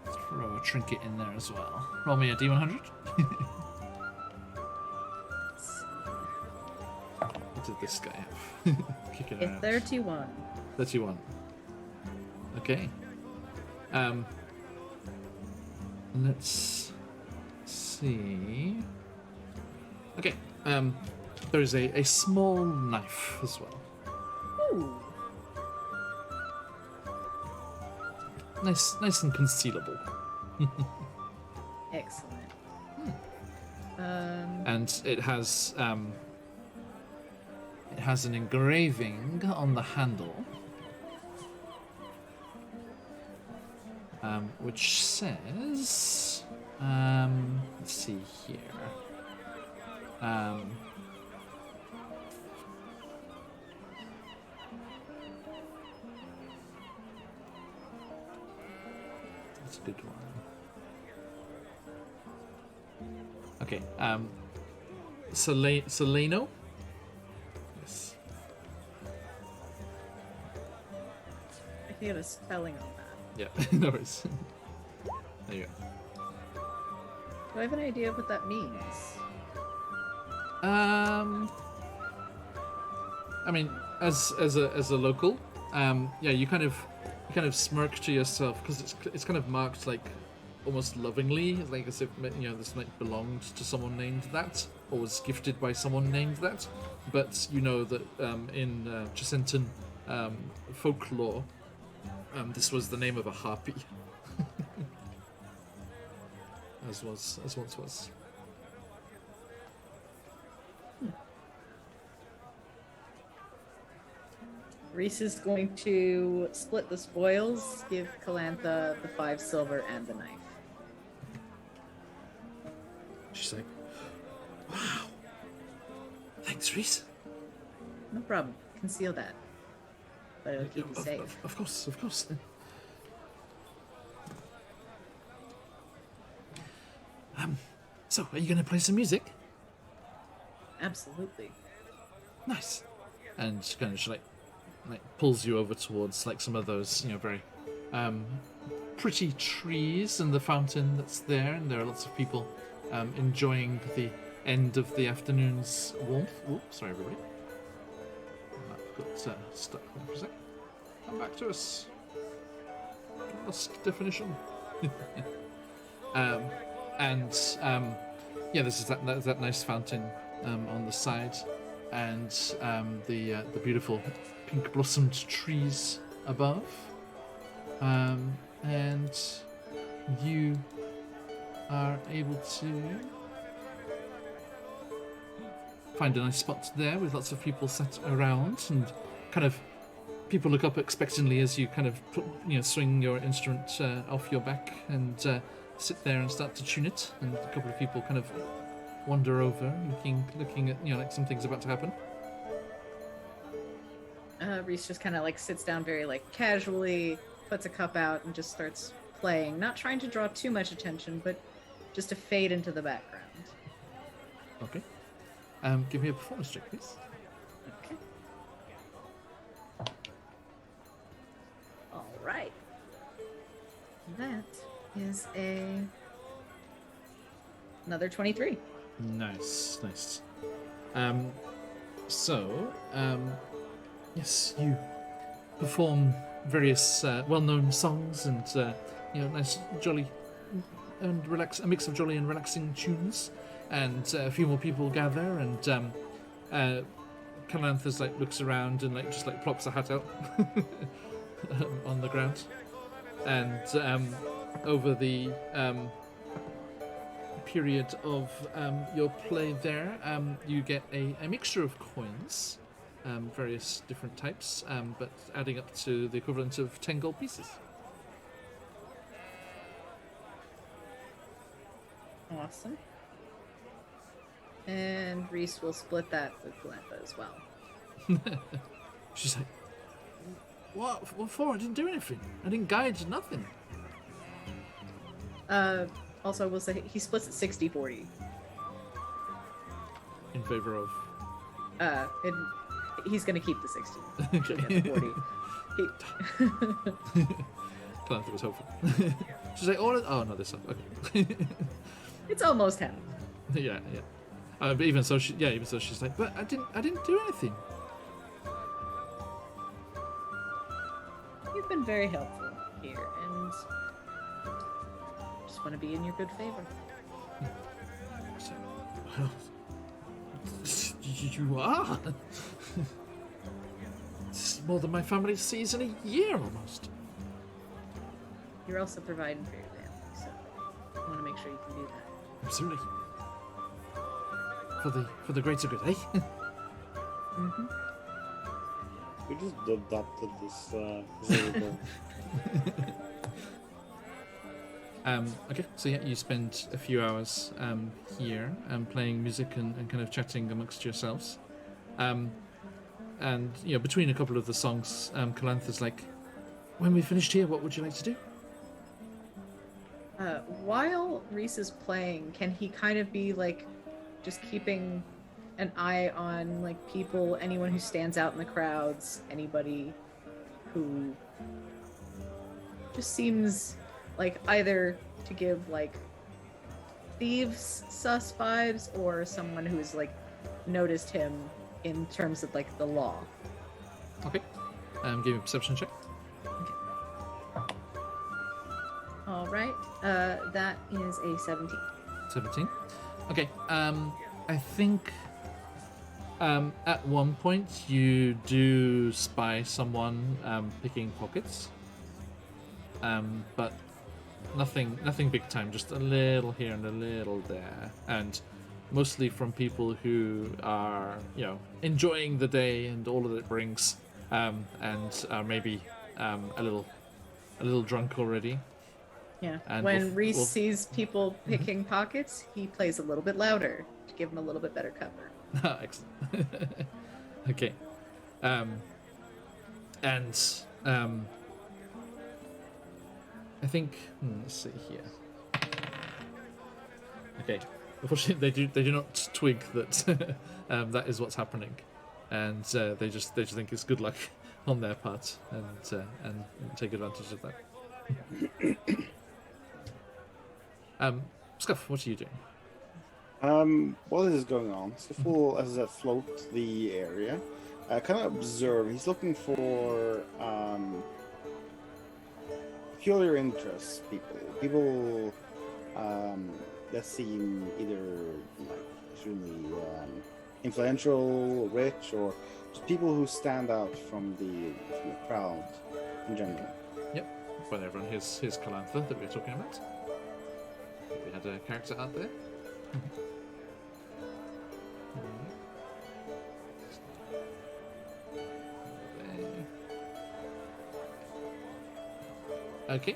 throw a trinket in there as well. Roll me a D100. What did this guy have? Kicking A around. 31. 31. Okay. Let's see. Okay. There is a small knife as well. Ooh. Nice and concealable. Excellent. And it has an engraving on the handle, which says, let's see here. That's a good one. Okay, Soleno? Yes. I can get a spelling on that. Yeah, no worries. There you go. Do I have an idea of what that means? I mean, as a local, yeah, you kind of smirk to yourself because it's kind of marked like almost lovingly, like as if this like belonged to someone named that, or was gifted by someone named that. But you know that in Chessentan folklore, this was the name of a harpy, as once was. Reese is going to split the spoils, give Calantha the 5 silver and the knife. She's like, wow, thanks, Reese. No problem. Conceal that. But it'll keep you safe. Of course. So, are you going to play some music? Absolutely. Nice. And she kind of like pulls you over towards like some of those, very pretty trees and the fountain that's there, and there are lots of people enjoying the end of the afternoon's warmth. Oops, sorry everybody. I've got stuck there for a sec. Come back to us. Lost definition. Yeah, this is that nice fountain on the side, and the beautiful pink blossomed trees above, and you are able to find a nice spot there with lots of people sat around, and kind of people look up expectantly as you kind of swing your instrument off your back and sit there and start to tune it, and a couple of people kind of wander over, looking at like something's about to happen. Reese just kind of like sits down very like casually, puts a cup out, and just starts playing, not trying to draw too much attention, but just to fade into the background. Okay. Give me a performance check, please. Okay. All right. That is another 23. Nice. Yes, you perform various well-known songs and nice, jolly, and a mix of jolly and relaxing tunes, and a few more people gather, and Calanthus like looks around and like just like plops a hat out on the ground, and over the period of your play there, you get a mixture of coins, various different types, but adding up to the equivalent of 10 gold pieces. Awesome. And Reese will split that with Calantha as well. She's like, what for? I didn't do anything. I didn't guide nothing. Also, I will say he splits it 60-40. In favor of... He's going to keep the 60. She'll get the 40. Calantha was hopeful. She's like, oh no, this one. Okay. It's almost half. Yeah. But even so, she's like, but I didn't do anything. You've been very helpful here, and just want to be in your good favor. So, well, you are. It's more than my family sees in a year, almost. You're also providing for your family, so I want to make sure you can do that. Absolutely. For the greater good, eh? Mm-hmm. We just adopted this variable. Okay, so yeah, you spend a few hours here playing music and kind of chatting amongst yourselves. And, between a couple of the songs, Calantha's like, when we finished here, what would you like to do? While Reese is playing, can he kind of be like just keeping an eye on like people, anyone who stands out in the crowds, anybody who just seems like either to give like thieves sus vibes or someone who's like noticed him in terms of like the law? Okay. Give me a perception check. All right. That is a 17. 17. Okay. I think at one point you do spy someone picking pockets, but nothing big time. Just a little here and a little there, and mostly from people who are enjoying the day and all that it brings, and are maybe a little drunk already. Yeah. And when Reese sees people picking pockets, he plays a little bit louder to give him a little bit better cover. Excellent. Okay. I think let's see here. Okay. Unfortunately, they do not twig that that is what's happening, and they just think it's good luck on their part, and take advantage of that. Scuff, what are you doing? While this is going on, Scuff will, as I said, float the area. Kind of observe. He's looking for peculiar interests, people that seem either like extremely influential, rich, or just people who stand out from the crowd in general. Yep. Well, everyone, here's Calantha that we were talking about. We had a character out there. Okay.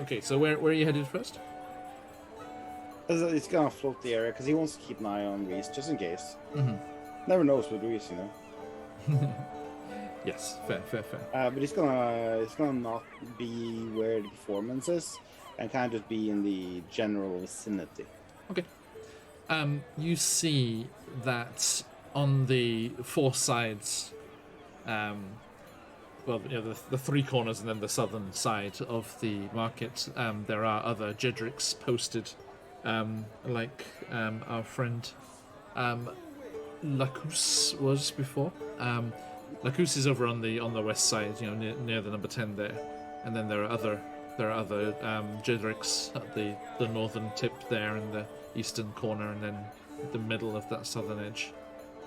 Okay, so where are you headed first? He's gonna float the area because he wants to keep an eye on Reese just in case. Mm-hmm. Never knows with Reese, Yes, fair. But he's gonna not be where the performance is, and kind of just be in the general vicinity. Okay. You see that on the four sides, the three corners and then the southern side of the market, there are other Jedricks posted, like our friend Lacus was before. Lacus is over on the west side, near the number 10 there, and then there are other there are other Jedricks at the northern tip there, in the eastern corner, and then the middle of that southern edge.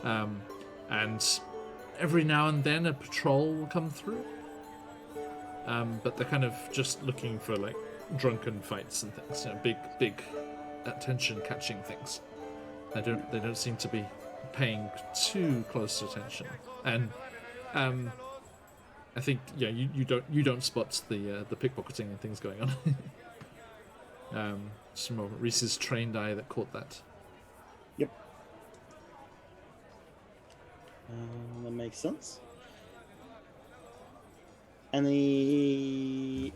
And every now and then a patrol will come through. But they're kind of just looking for like drunken fights and things, big attention-catching things. They don't seem to be paying too close attention. And I think you don't spot the pickpocketing and things going on. It's more Reese's trained eye that caught that. Yep. That makes sense. Any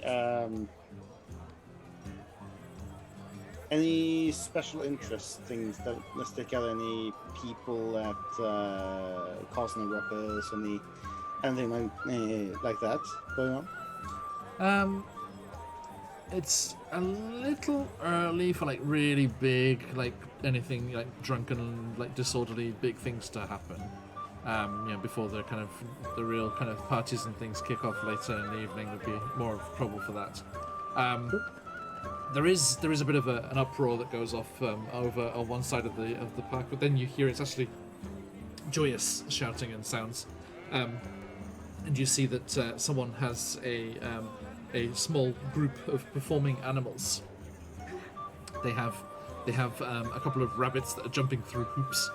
special interest things that stick out? Any people that causing a ruckus? Anything like that going on? It's a little early for like really big, like anything like drunken, like disorderly big things to happen. Before the real kind of parties and things kick off later in the evening would be more of trouble for that. There is a bit of an uproar that goes off over on one side of the park, but then you hear it's actually joyous shouting and sounds, and you see that someone has a small group of performing animals. They have a couple of rabbits that are jumping through hoops,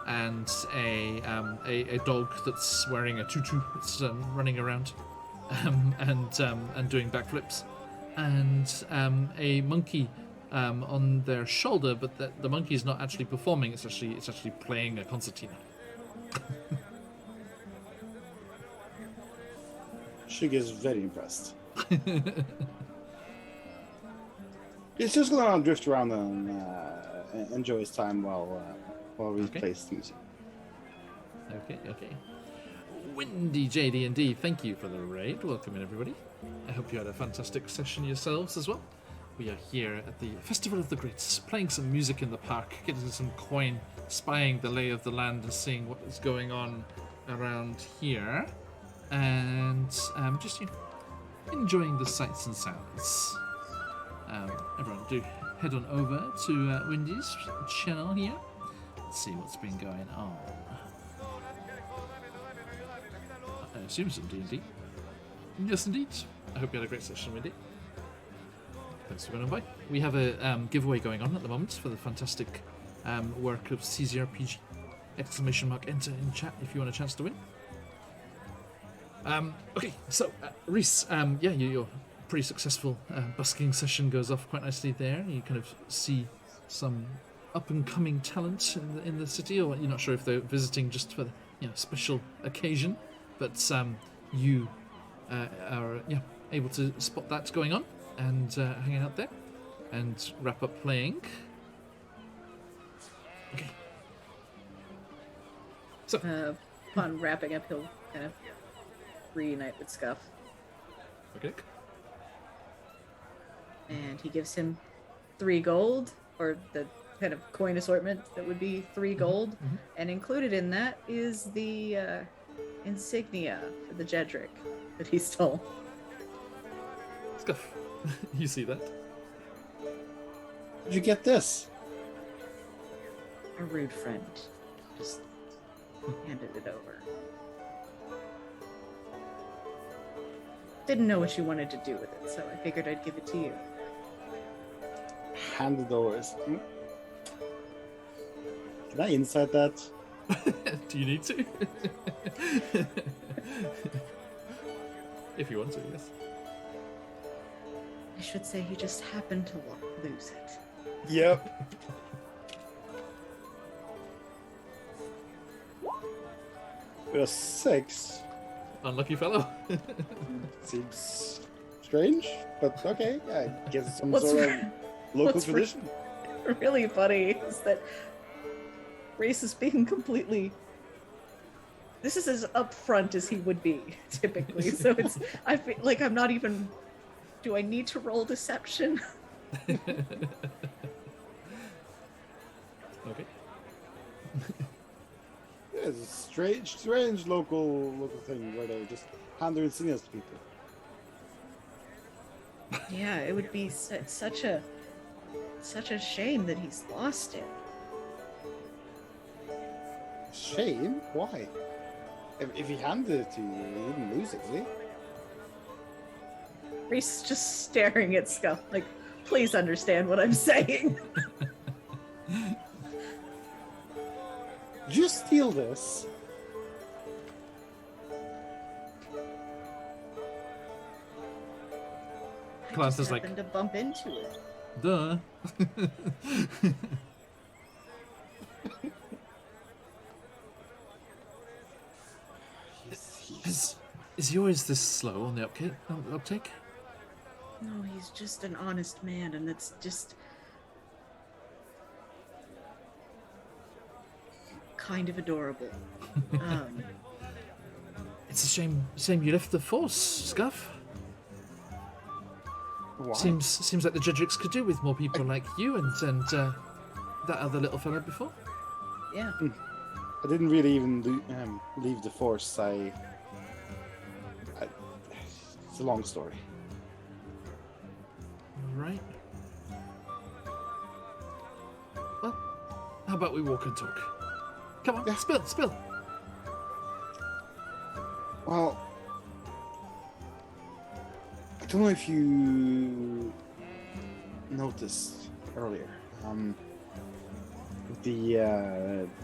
and a dog that's wearing a tutu that's running around and doing backflips, and a monkey on their shoulder, but the monkey is not actually performing. It's actually playing a concertina. She gets very impressed. He's just gonna drift around and enjoy his time while we play the music. Okay. Windy JD&D, thank you for the raid. Welcome in, everybody. I hope you had a fantastic session yourselves as well. We are here at the Festival of the Greats, playing some music in the park, getting some coin, spying the lay of the land and seeing what is going on around here, and just enjoying the sights and sounds. Everyone do head on over to Windy's channel here. Let's see what's been going on. I assume some D&D. Yes, indeed. I hope you had a great session, Windy. Thanks for coming by. We have a giveaway going on at the moment for the fantastic work of CZRPG. ! Enter in chat if you want a chance to win. Okay, so Reese, your pretty successful busking session goes off quite nicely there. You kind of see some up-and-coming talent in the city, or you're not sure if they're visiting just for special occasion, but you are able to spot that going on and hanging out there and wrap up playing. Okay. So upon wrapping up, he'll kind of reunite with Scuff. Okay. And he gives him 3 gold, or the kind of coin assortment that would be 3 gold, Mm-hmm. and included in that is the insignia for the Jedrick that he stole. Scuff, you see that? Did you get this? A rude friend just handed it over. Didn't know what you wanted to do with it, so I figured I'd give it to you. Hand it over. Can I insight that? Do you need to? If you want to, yes. I should say you just happened to lose it. Yep. With a 6. Unlucky fellow. Seems strange, but okay. I guess it's some What's sort of local what's tradition. Really funny is that Race is being completely... This is as upfront as he would be, typically. So it's... I feel like I'm not even... Do I need to roll deception? Okay. Yeah, it's a strange local thing where they just hand their insignias to people. Yeah, it would be such a shame that he's lost it. Shame? Why? If he handed it to you, he didn't lose it, did he? Reese is just staring at Scuff, like, please understand what I'm saying. Did you steal this? I Class just is like, happened to bump into it. duh. Is yours this slow on the uptake? No, he's just an honest man, and it's just kind of adorable. It's a shame you left the force, Scuff. Why? Seems like the Jedricks could do with more people like you and that other little fella before. Yeah. I didn't really even leave the force. It's a long story. Right. Well, how about we walk and talk? Come on, Yeah. spill. Well, I don't know if you noticed earlier, with the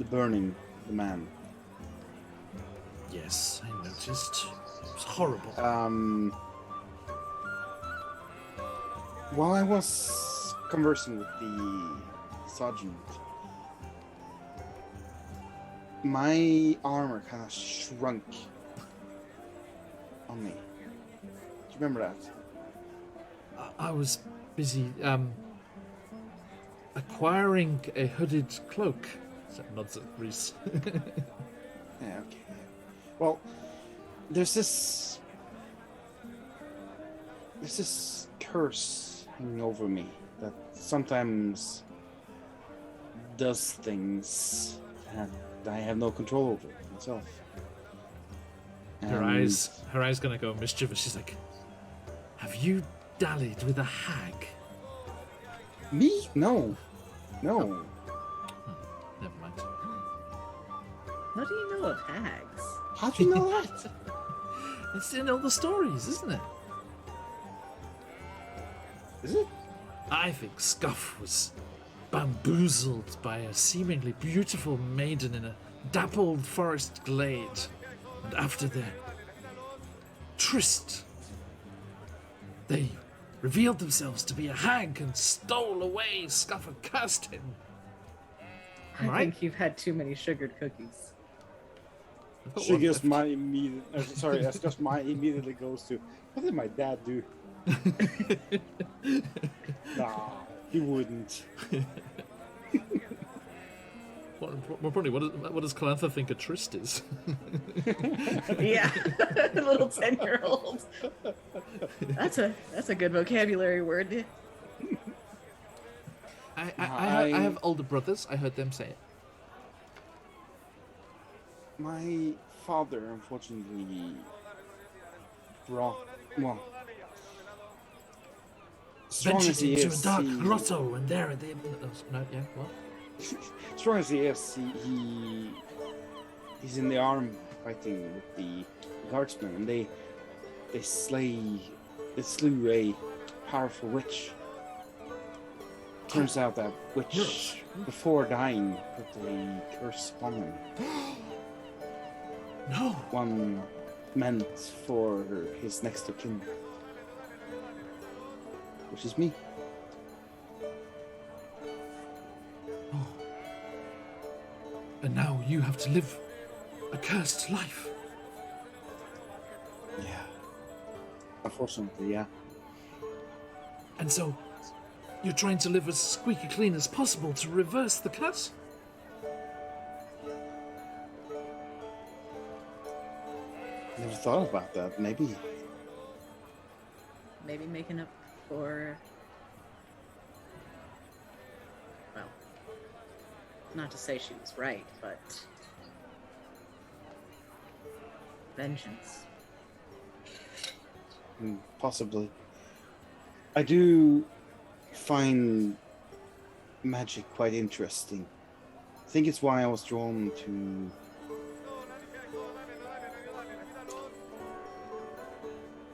burning the man. Yes, I noticed. It was horrible. While I was conversing with the sergeant, my armor kind of shrunk on me. Do you remember that? I was busy acquiring a hooded cloak. So nods at Reese. Yeah, okay. Well, there's this curse hanging over me that sometimes does things that I have no control over myself. Her eyes gonna go mischievous. She's like, "Have you dallied with a hag?" Me? No. Never mind. What do you know of hags? How do you know that? It's in all the stories, isn't it? Is it? I think Scuff was bamboozled by a seemingly beautiful maiden in a dappled forest glade, and after their tryst, they revealed themselves to be a hag and stole away Scuff and cursed him. Am I I right? think you've had too many sugared cookies. I've got She one gives left. my immediate. That's just my immediately goes to. What did my dad do? Nah, he wouldn't. More probably, what does Calantha think a tryst is? Yeah, little 10-year-old. That's a good vocabulary word. I have older brothers. I heard them say it. My father, unfortunately, strong as Ventured he into is, a dark he- grotto, and there at the end. No, yeah, what? strong as he is, he's in the arm fighting with the guardsmen, and they slew a powerful witch. Turns out that witch, before dying, put a curse upon him. No. One meant for his next of kin, which is me. Oh. And now you have to live a cursed life. Yeah. Unfortunately, yeah. And so, you're trying to live as squeaky clean as possible to reverse the curse? Never thought about that. Maybe. Maybe making up for, well, not to say she was right, but vengeance. Possibly. I do find magic quite interesting. I think it's why I was drawn to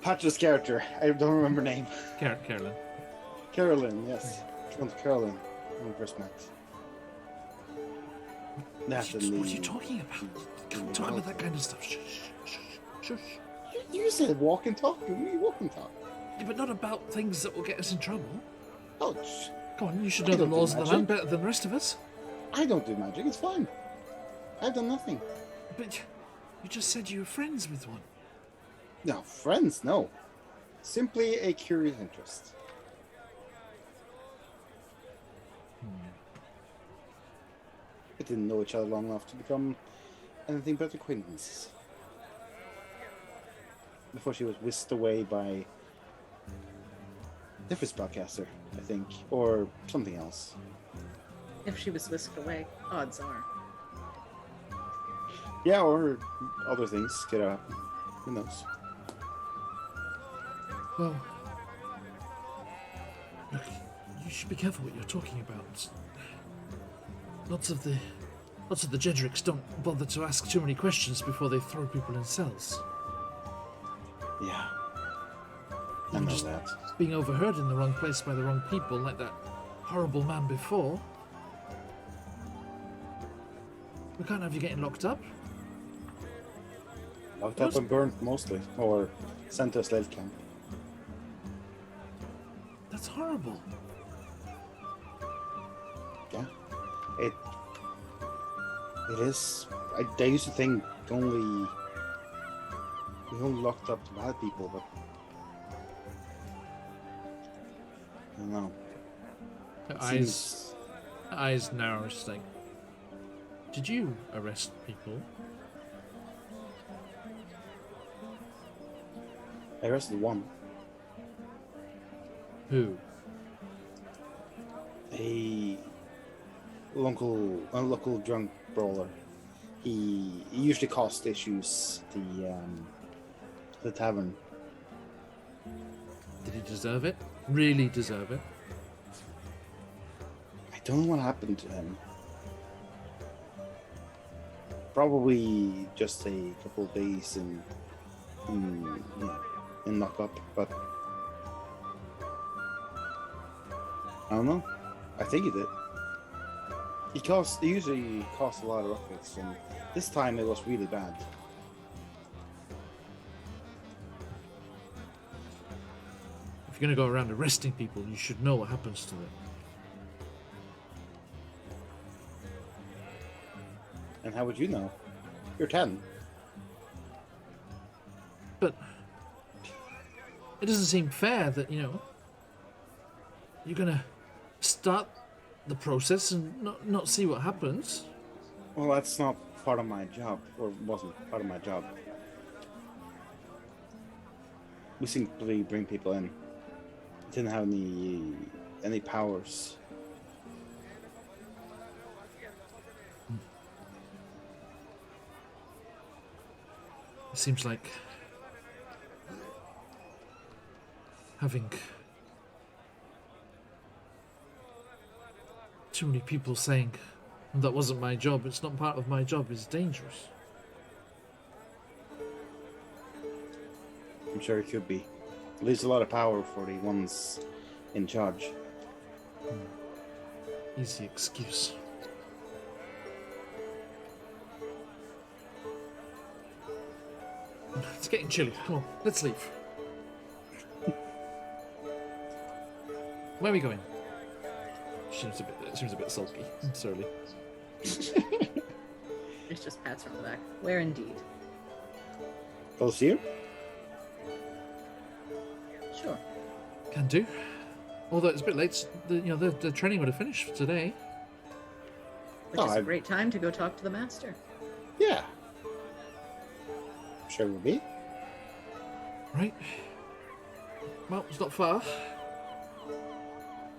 Patrick's character. I don't remember her name. Carolyn. Carolyn, yes. Drawn to Carolyn when we first met. What are you talking about? Can't talk about that kind of stuff. Shush, shush, shush. You said walk and talk. We walk and talk. Yeah, but not about things that will get us in trouble. Oh, Come on, you should know the laws of the land better than the rest of us. I don't do magic. It's fine. I've done nothing. But you just said you were friends with one. No, friends, no. Simply a curious interest. We didn't know each other long enough to become anything but acquaintances. Before she was whisked away by a different spellcaster, I think, or something else. If she was whisked away, odds are. Yeah, or other things could happen. Who knows? Well, look, you should be careful what you're talking about. Lots of the Jedricks don't bother to ask too many questions before they throw people in cells. Yeah. I know that. Being overheard in the wrong place by the wrong people, like that horrible man before. We can't have you getting locked up. Locked up and burnt mostly, or sent to a slave camp. That's horrible. Yeah. It is. I used to think we only locked up the bad people, but I don't know. Her eyes narrow, just like, did you arrest people? I arrested one. Who? A local drunk brawler. He usually caused issues at the tavern. Did he deserve it? Really deserve it? I don't know what happened to him. Probably just a couple of days in lockup, but I don't know. I think he did. He usually caused a lot of ruckus, and this time it was really bad. If you're going to go around arresting people, you should know what happens to them. And how would you know? You're 10. But it doesn't seem fair that, you're going to start the process and not see what happens. Well, that's not part of my job, or wasn't part of my job. We simply bring people in. Didn't have any powers. It seems like having too many people saying that wasn't my job, it's not part of my job, is dangerous. I'm sure it could be. It leaves a lot of power for the ones in charge. Easy excuse. It's getting chilly. Come on, let's leave. Where are we going? Seems a bit sulky. It's early. It's just pats her on the back. Where indeed? Close here? Sure. Can do. Although it's a bit late, the training would have finished for today. Which is a great time to go talk to the master. Yeah. Sure will be. Right. Well, it's not far.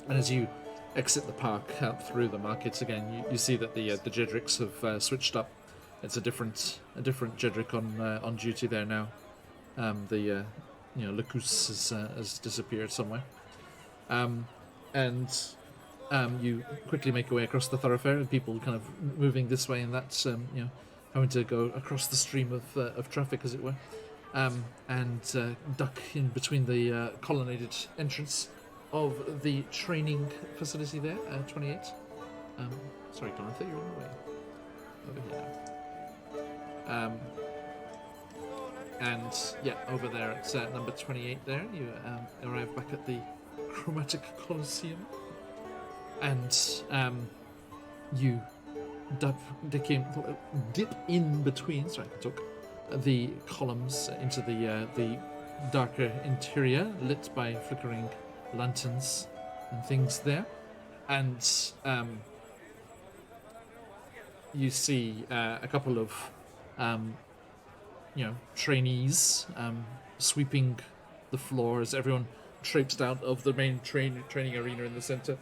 And as you exit the park out through the markets again, you see that the Jedricks have switched up. It's a different Jedrick on duty there now. The Lacus has disappeared somewhere. And you quickly make your way across the thoroughfare, and people kind of moving this way and that, having to go across the stream of traffic, as it were, and duck in between the colonnaded entrance of the training facility there, 28. Sorry, Don, I thought you were in the way. Over here now. And yeah, over there at number 28 there, you arrive back at the Chromatic Colosseum. And you dip in between, sorry, I can talk, the columns into the darker interior, lit by flickering lanterns and things there. And you see a couple of trainees sweeping the floor as everyone traipsed out of the main training arena in the center.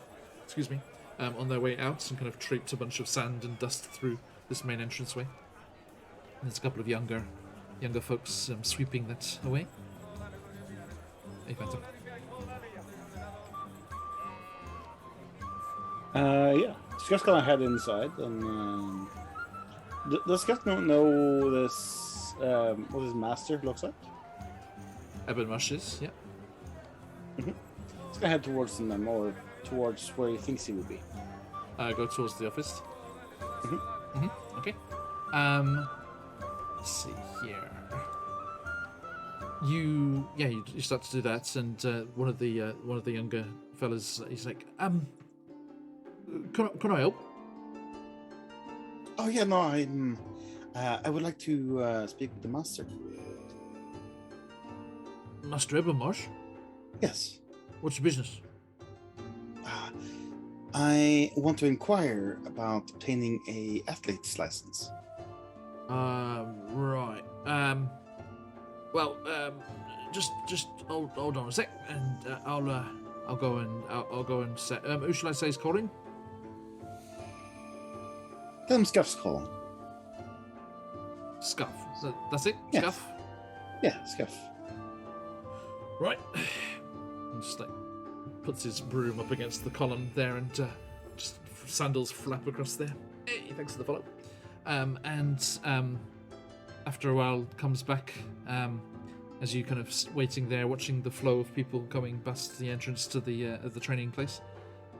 Excuse me. On their way out, and kind of traipsed a bunch of sand and dust through this main entranceway. And there's a couple of younger folks sweeping that away. Hey, Phantom. Yeah. Scuff's gonna head inside, and does Scuff not know this? What his master looks like? Eben Rushes, yeah. He's gonna head towards them, or towards where he thinks he would be. Go towards the office. Okay. Let's see here. You start to do that, and one of the younger fellas, he's like, can I help? Oh yeah, no, I would like to speak with the master. Master Ebermarsh? Yes. What's your business? I want to inquire about obtaining a athlete's license. Right. Well, just hold on a sec, and I'll go and say. Who shall I say is calling? Tell him Scuff's calling. Scuff. That's it. Yes. Scuff. Yeah, Scuff. Right. And just puts his broom up against the column there, and just sandals flap across there. Hey, thanks for the follow. And after a while, comes back as you kind of waiting there, watching the flow of people coming past the entrance to the training place,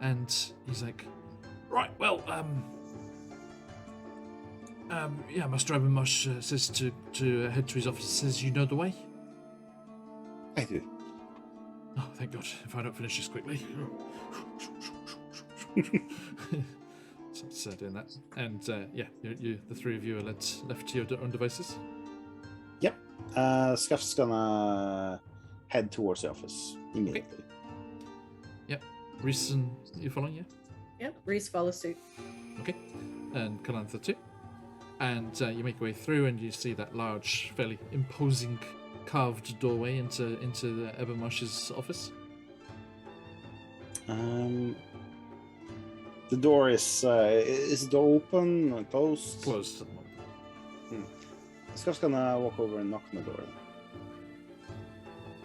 and he's like, "Right, well, yeah, Master Ebermarsh says to head to his office. Says you know the way." I do. Oh, thank God! If I don't finish this quickly. So doing that, and yeah, you the three of you are left to your own devices. Yep. Scuff's gonna head towards the office immediately. Okay. Yep. Reese, you following? Yeah. Yep, Reese follows suit. Okay. And Kalantha too. And you make your way through, and you see that large, fairly imposing, carved doorway into the Ebermarsh's office. The door is the door open or closed? Closed at the moment. Scuff's gonna walk over and knock on the door.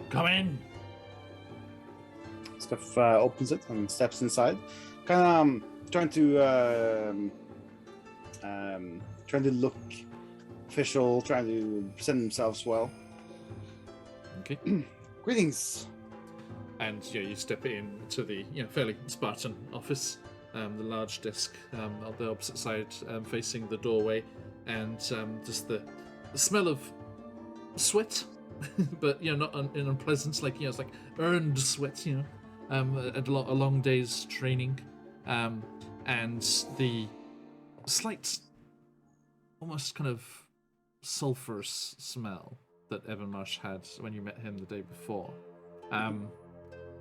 Come in. Scuff opens it and steps inside, kind of trying to look official, trying to present themselves well. Okay. Greetings. And yeah, you step into the fairly Spartan office. The large desk on the opposite side, facing the doorway, and just the smell of sweat, but not unpleasant. Like it's like earned sweat. A long day's training, and the slight, almost kind of sulphurous smell that Ebermarsh had when you met him the day before.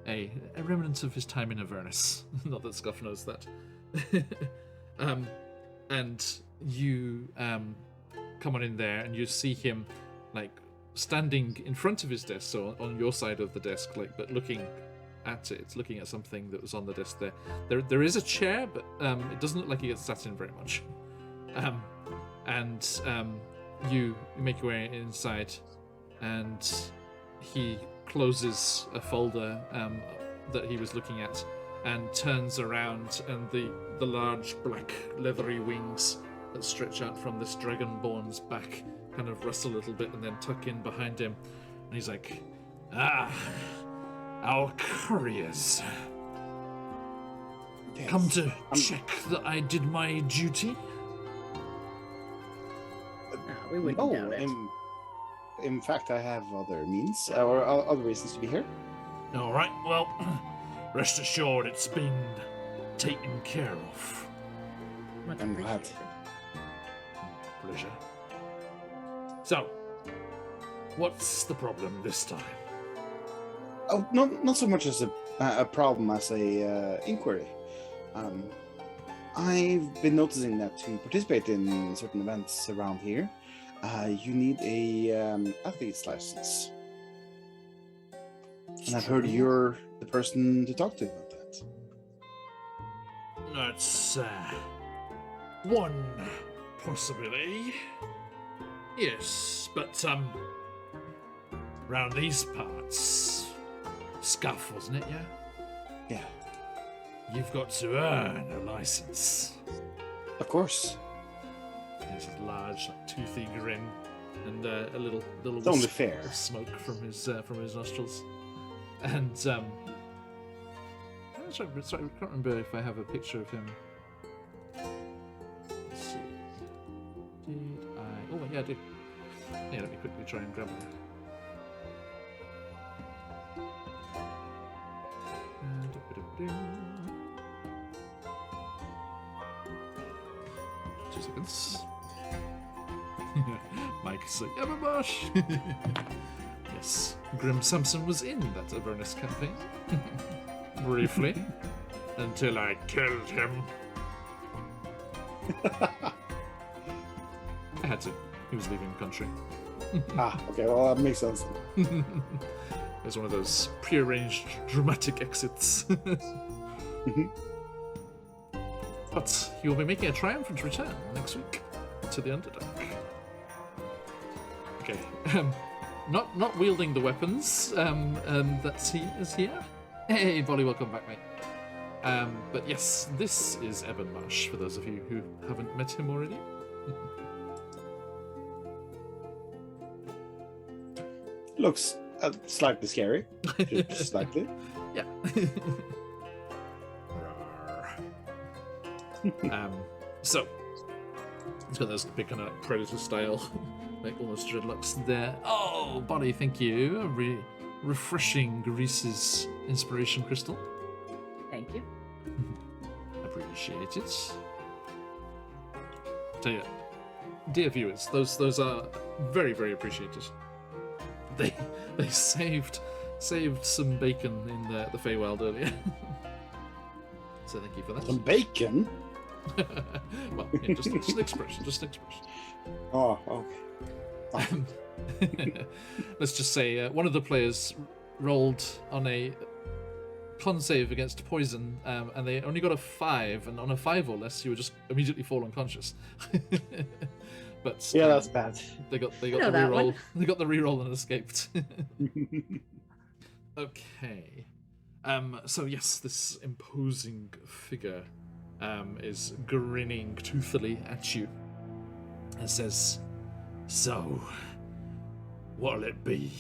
A remnant of his time in Avernus. Not that Scuff knows that. And you come on in there, and you see him like standing in front of his desk, so on your side of the desk, but looking at it, looking at something that was on the desk there. There is a chair, but it doesn't look like he gets sat in very much. And you make your way inside, and he closes a folder that he was looking at and turns around, and the large black leathery wings that stretch out from this dragonborn's back kind of rustle a little bit and then tuck in behind him. And he's like, our couriers. Yes. Come to check that I did my duty? No, we wouldn't No, doubt it. in fact, I have other means or other reasons to be here. All right, well, rest assured it's been taken care of. Much I'm glad. appreciated. Pleasure. So, what's the problem this time? Oh, not so much as a problem as a inquiry. I've been noticing that to participate in certain events around here, you need a athlete's license. And I've heard you're the person to talk to about that. That's one possibility. Yes, but round these parts, Scuff, wasn't it? Yeah. Yeah, You've got to earn a license. of course. There's a large, toothy grin and a little It's only wisp fair. of smoke from his nostrils. And I'm sorry, I can't remember if I have a picture of him. Let's see. Oh yeah, I do. Yeah, let me quickly try and grab it. Two seconds. Mike is like, Emmabosh! Yes, Grim Samson was in that Avernus campaign. Briefly. Until I killed him. I had to. He was leaving the country. Okay, well, that makes sense. It was one of those prearranged dramatic exits. But he will be making a triumphant return next week to the Underdark. Okay. Not wielding the weapons that he is here. Hey, Bolly, welcome back, mate. But yes, this is Eben Marsh, for those of you who haven't met him already. Looks slightly scary. Just slightly. Yeah. So he's got those big kind of predator style, like almost dreadlocks there. Oh, Bonnie, thank you. A refreshing Grease's inspiration crystal. Thank you. Appreciate it. Tell you, dear viewers, those are very, very appreciated. They saved some bacon in the Feywild earlier. So thank you for that. Some bacon? Well, yeah, just an expression, Oh, okay. Let's just say one of the players rolled on a con save against poison, and they only got a 5, and on a 5 or less, you would just immediately fall unconscious. But Yeah, that's bad. they got the know that reroll. one. They got the reroll and escaped. Okay. So yes, this imposing figure is grinning toothily at you and says, "So, what'll it be?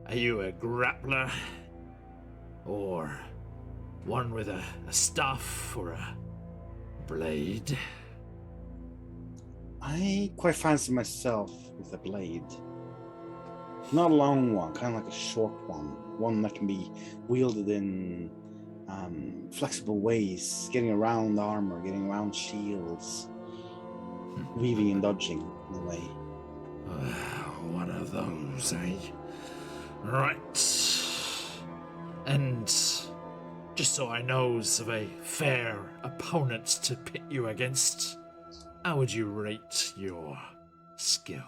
Are you a grappler? Or one with a staff or a blade?" I quite fancy myself with a blade. Not a long one, kind of like a short one. One that can be wielded in flexible ways, getting around armor, getting around shields, weaving and dodging in a way. One of those, eh? Right. And just so I knows of a fair opponent to pit you against, how would you rate your skill?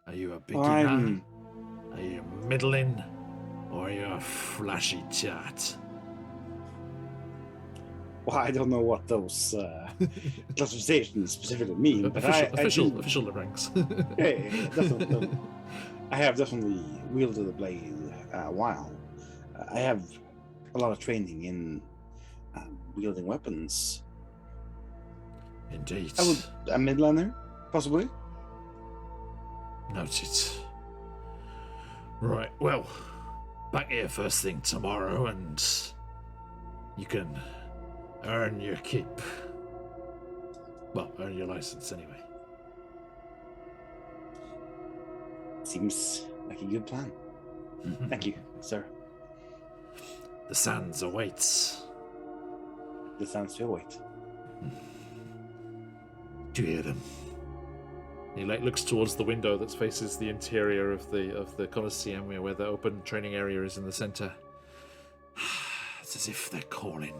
Are you a beginner? Are you middling? Or are you a flashy tart? Well, I don't know what those classifications specifically mean, but official do... ranks. Yeah, definitely. I have definitely wielded a blade a while. I have a lot of training in wielding weapons. Indeed. I would a midlaner, possibly. Noted. Right, well, back here first thing tomorrow, and you can earn your keep. Well, earn your license anyway. Seems like a good plan. Thank you, sir. The sands awaits. The sands still wait. Do you hear them? He looks towards the window that faces the interior of the Colosseum, where the open training area is in the center. It's as if they're calling.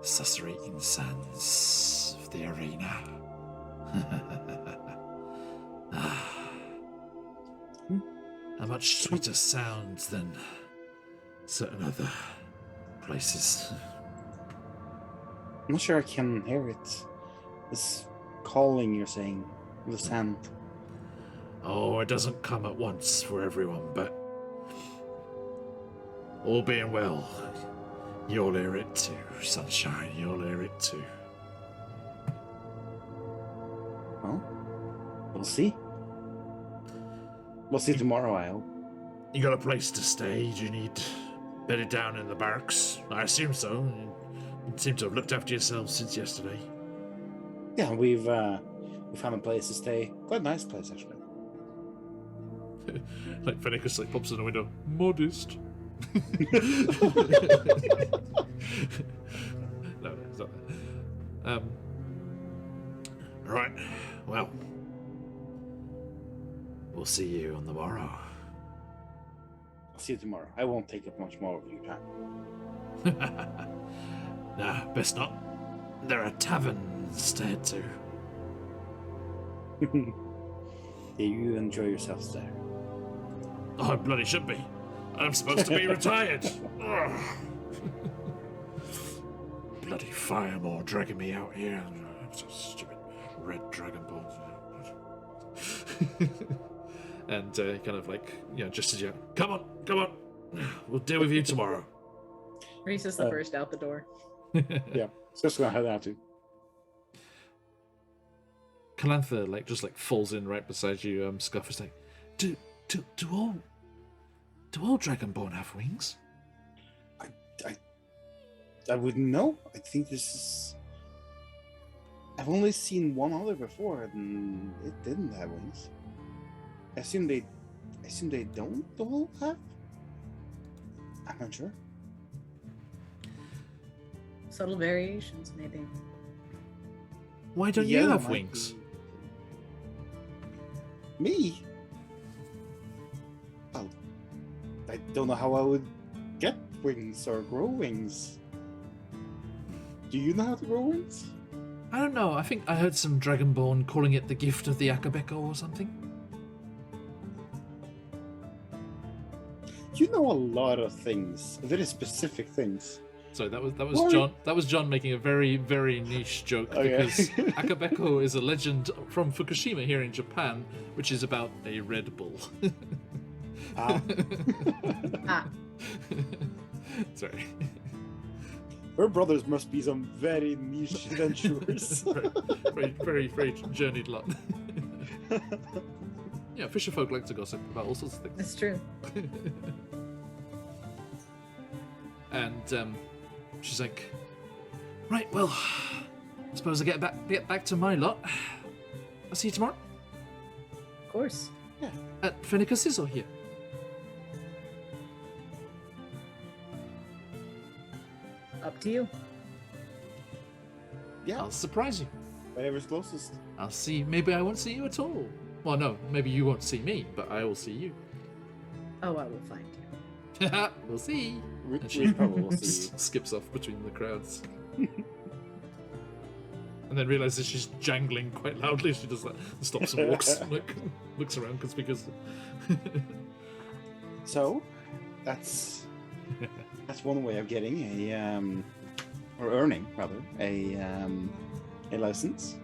The susurrating sands of the arena. A much sweeter sound than certain other places. I'm not sure I can hear it. This calling you're saying, the sand. Oh, it doesn't come at once for everyone, but all being well, you'll hear it too, sunshine. You'll hear it too. Well, we'll see. We'll see tomorrow, I hope. You got a place to stay? Do you need bedded down in the barracks? I assume so. You seem to have looked after yourselves since yesterday. Yeah, we found a place to stay. Quite a nice place, actually. Like Fennicus pops in the window. Modest. No, it's not that. Right. Well, we'll see you on the morrow. I'll see you tomorrow. I won't take up much more of your time. Nah, best not. There are taverns to head to. Yeah, you enjoy yourselves there. Oh, I bloody should be. I'm supposed to be retired. Ugh. Bloody Firemore dragging me out here. So stupid red dragonborn. And kind of just as you come on. We'll deal with you tomorrow. Reese is the first out the door. Yeah, just gonna head out too. Calantha just falls in right beside you. Scuff is like, do all dragonborn have wings? I wouldn't know. I think this is. I've only seen one other before, and it didn't have wings. I assume they don't all have. I'm not sure. Subtle variations, maybe. Why don't you have wings? Me? Well, I don't know how I would get wings or grow wings. Do you know how to grow wings? I don't know. I think I heard some dragonborn calling it the gift of the Akabeko or something. You know a lot of things, very specific things. Sorry, that was John. That was John making a very, very niche joke because Akabeko is a legend from Fukushima here in Japan, which is about a Red Bull. Sorry. Her brothers must be some very niche adventurers. very, very journeyed lot. Yeah, fisher folk like to gossip about all sorts of things. That's true. And she's like, right, well, I suppose I get back to my lot. I'll see you tomorrow. Of course. Yeah. At Fennicus's or here? Up to you. Yeah. I'll surprise you. Whatever's closest. I'll see. Maybe I won't see you at all. Well, no, maybe you won't see me, but I will see you. Oh, I will find you. We'll see. And We probably will see you. skips off between the crowds. And then realizes she's jangling quite loudly. She does that, stops and walks, looks around conspicuously. So, that's one way of getting or earning rather, a license.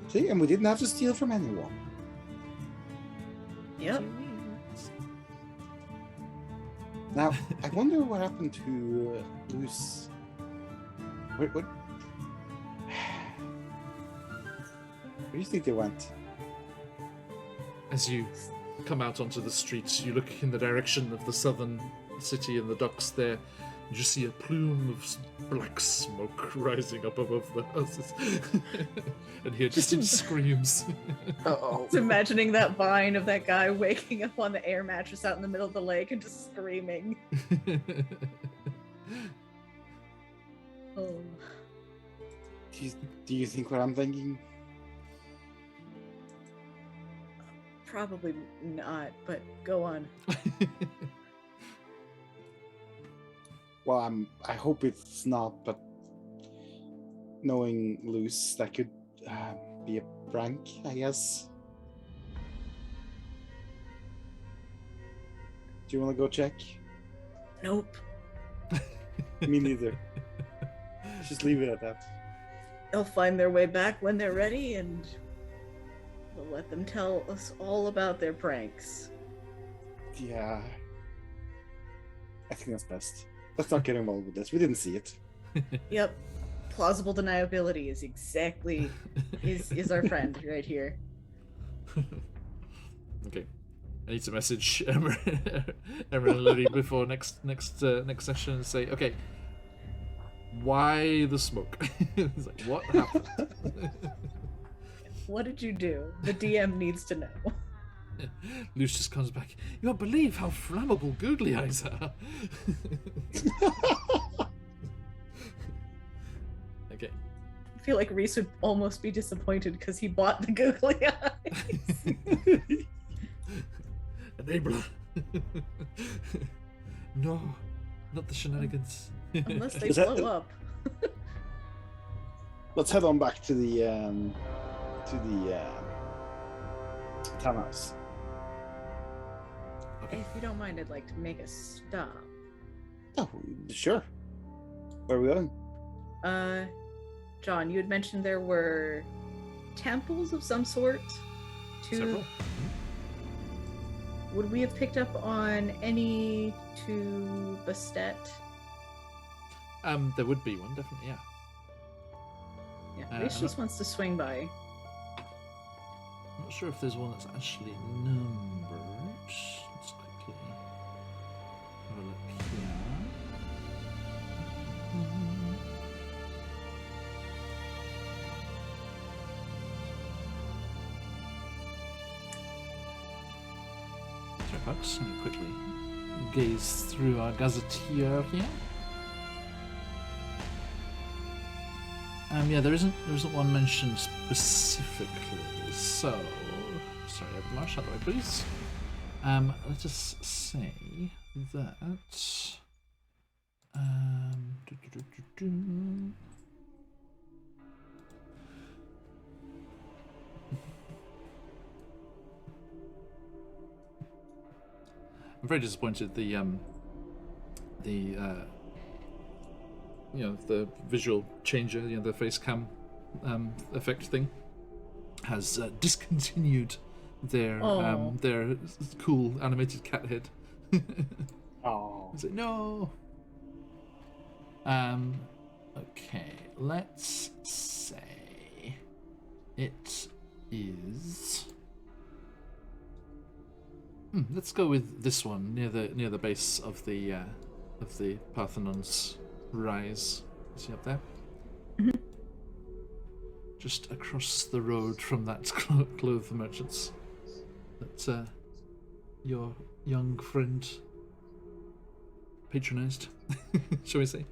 See, and we didn't have to steal from anyone. Yep. Now, I wonder what happened to Luce. What? Where do you think they went? As you come out onto the streets, you look in the direction of the southern city and the docks there, and you see a plume of black smoke rising up above the houses. And hear distant screams. Uh-oh. Just imagining that vine of that guy waking up on the air mattress out in the middle of the lake and just screaming. Oh. Do you think what I'm thinking? Probably not, but go on. Well, I hope it's not, but knowing Luce, that could be a prank, I guess. Do you want to go check? Nope. Me neither. Just leave it at that. They'll find their way back when they're ready, and we'll let them tell us all about their pranks. Yeah. I think that's best. Let's not get involved with this. We didn't see it. Yep. Plausible deniability is exactly is our friend right here. Okay. I need to message Emma and Lily before next session and say, okay, why the smoke? It's like, what happened? What did you do? The DM needs to know. Luce just comes back. You won't believe how flammable googly eyes are. Okay. I feel like Reese would almost be disappointed because he bought the googly eyes. Enabler. No, not the shenanigans. Unless they Is that- blow up. Let's head on back to the townhouse. If you don't mind, I'd like to make a stop. Oh, sure. Where are we going? John, you had mentioned there were temples of some sort. Several. Would we have picked up on any to Bastet? There would be one, definitely, yeah. Yeah, Reese just wants to swing by. I'm not sure if there's one that's actually numbered. Let's quickly have a look here. Sorry, folks, let me quickly gaze through our gazetteer here. Yeah, there isn't one mentioned specifically. So, sorry, Marsh, how do I please? Let us say that. I'm very disappointed. The visual changer, the face cam effect thing, has discontinued their cool animated cat head. Oh. Is it no? Okay, let's say it is. Let's go with this one near the base of the Parthenon's rise. See up there? Mm-hmm. Just across the road from that clothes merchants that your young friend patronized, shall we say?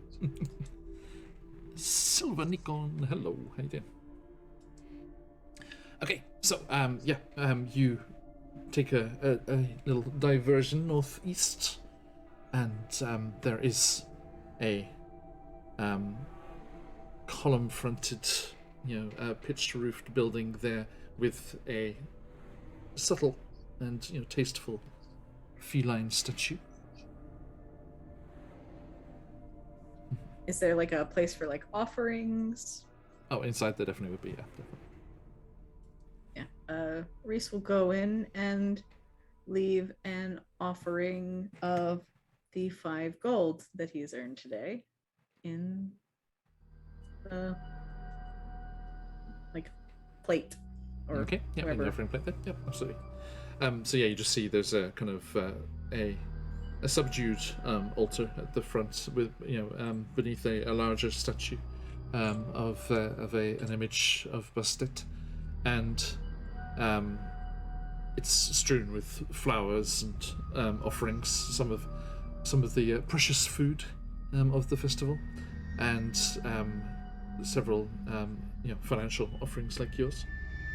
Silver Nikon, hello, how you doing? Okay, so you take a little diversion northeast, and there is a column-fronted, pitched-roofed building there with a subtle and tasteful feline statue. Is there like a place for like offerings? Oh, inside there definitely would be, yeah, definitely. Yeah. Reese will go in and leave an offering of the 5 gold that he's earned today in the plate or Okay, yeah, in wherever. the offering plate there. Yep, absolutely. So yeah, you just see there's a kind of a subdued altar at the front with beneath a larger statue of an image of Bastet, and it's strewn with flowers and offerings, some of the precious food of the festival, and several financial offerings like yours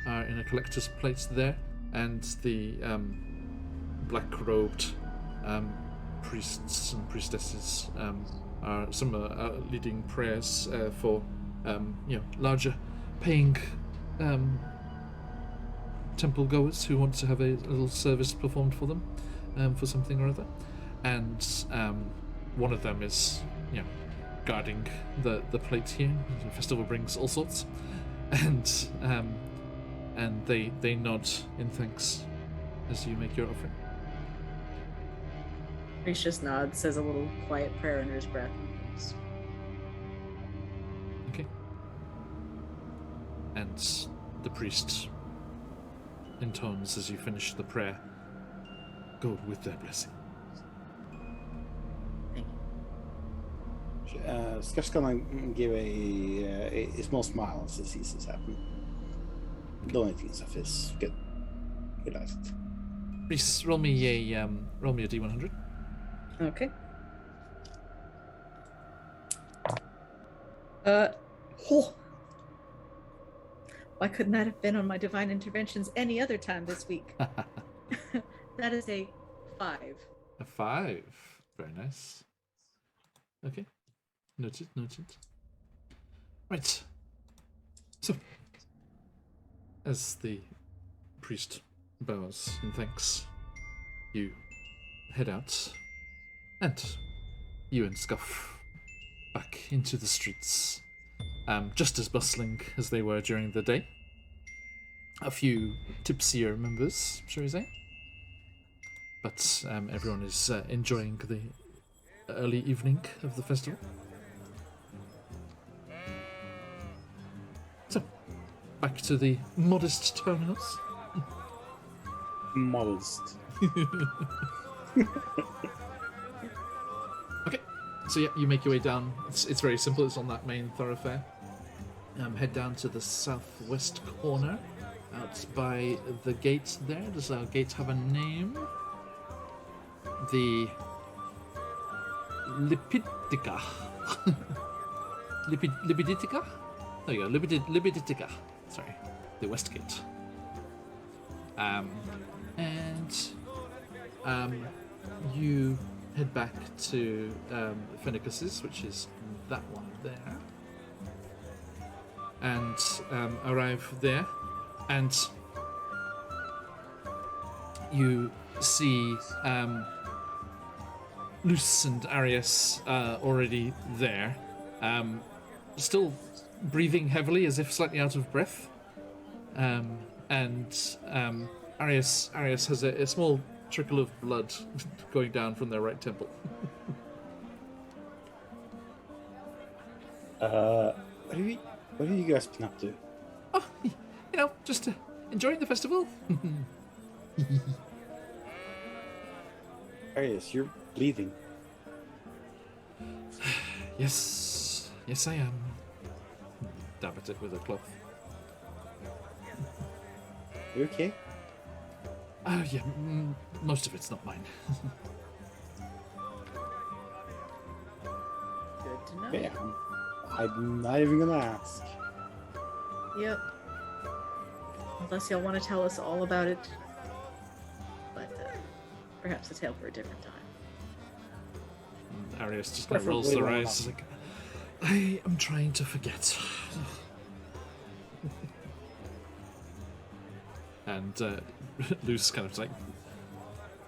are in a collector's plate there, and the black-robed priests and priestesses are leading prayers for larger paying temple goers who want to have a little service performed for them for something or other, and one of them is guarding the plate here. The festival brings all sorts, and they nod in thanks as you make your offering. Reese just nods, says a little quiet prayer under his breath, and thinks. Okay. And the priest intones as you finish the prayer, "Go with their blessing." Thank you. Scuff's gonna give a small smile as he sees this happen. Donating stuff is good. He likes it. Reese, roll me a D100. Okay. Why couldn't that have been on my divine interventions any other time this week? That is a 5. A 5. Very nice. Okay. Noted. Right. So, as the priest bows in thanks, you head out, and you and Scuff back into the streets, just as bustling as they were during the day. A few tipsier members, shall we say, but everyone is enjoying the early evening of the festival. So, back to the modest townhouse. Modest. Okay, so yeah, you make your way down. It's very simple. It's on that main thoroughfare. Head down to the southwest corner, out by the gate there. Does our gate have a name? The Lipidica. Lipiditica? There you go, Lipiditica. Sorry, the west gate. You head back to Fennicus's, which is that one there, and arrive there, and you see Luce and Arius already there, still breathing heavily as if slightly out of breath, and Arius has a small trickle of blood going down from their right temple. What have you guys been up to? Oh, just enjoying the festival. Arius, you're bleeding. Yes, I am. Dab at it with a cloth. You okay? Yeah, most of it's not mine. Good to know. Yeah. I'm not even gonna ask. Yep. Unless y'all want to tell us all about it. But perhaps a tale for a different time. And Arius just kind of rolls their Preferably eyes like, I am trying to forget. And Luce kind of like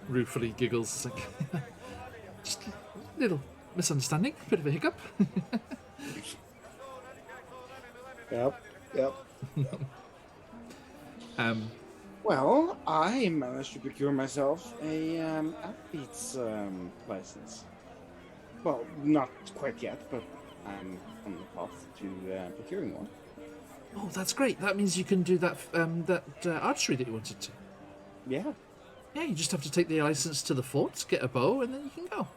ruefully giggles, like, just a little misunderstanding, bit of a hiccup. Yep. Well, I managed to procure myself a athlete's license. Well, not quite yet, but I'm on the path to procuring one. Oh, that's great. That means you can do that archery that you wanted to. Yeah, Yeah, you just have to take the license to the fort, get a bow, and then you can go.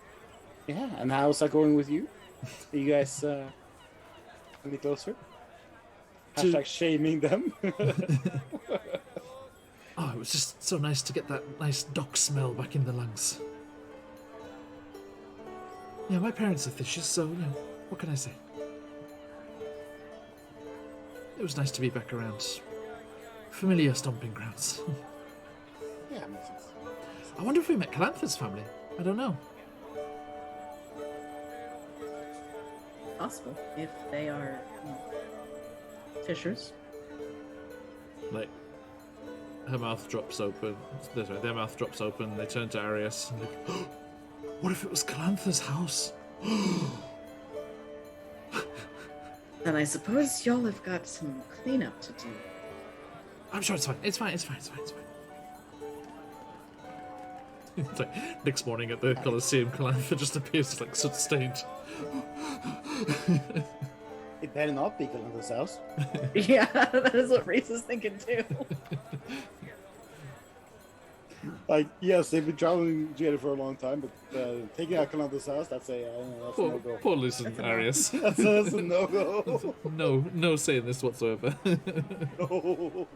yeah. And how's that going with you? Are you guys any closer? Hashtag shaming them. Oh, it was just so nice to get that nice dock smell back in the lungs. Yeah, my parents are fishers, so, what can I say? It was nice to be back around familiar stomping grounds. Yeah, makes sense. I wonder if we met Calantha's family. I don't know. Possible, if they are fishers. Like, her mouth drops open. Their mouth drops open. They turn to Arius and like, what if it was Calantha's house? Then I suppose y'all have got some cleanup to do. I'm sure it's fine. It's fine. It's like next morning at the Colosseum, Calantha just appears like soot stained. It better not be Calantha's house. Yeah, that is what Reese is thinking too. Like, yes, they've been traveling together for a long time, but taking out Calantha's house, that's a no-go. Poor Lucen Arius. That's a no-go. No say in this whatsoever. No.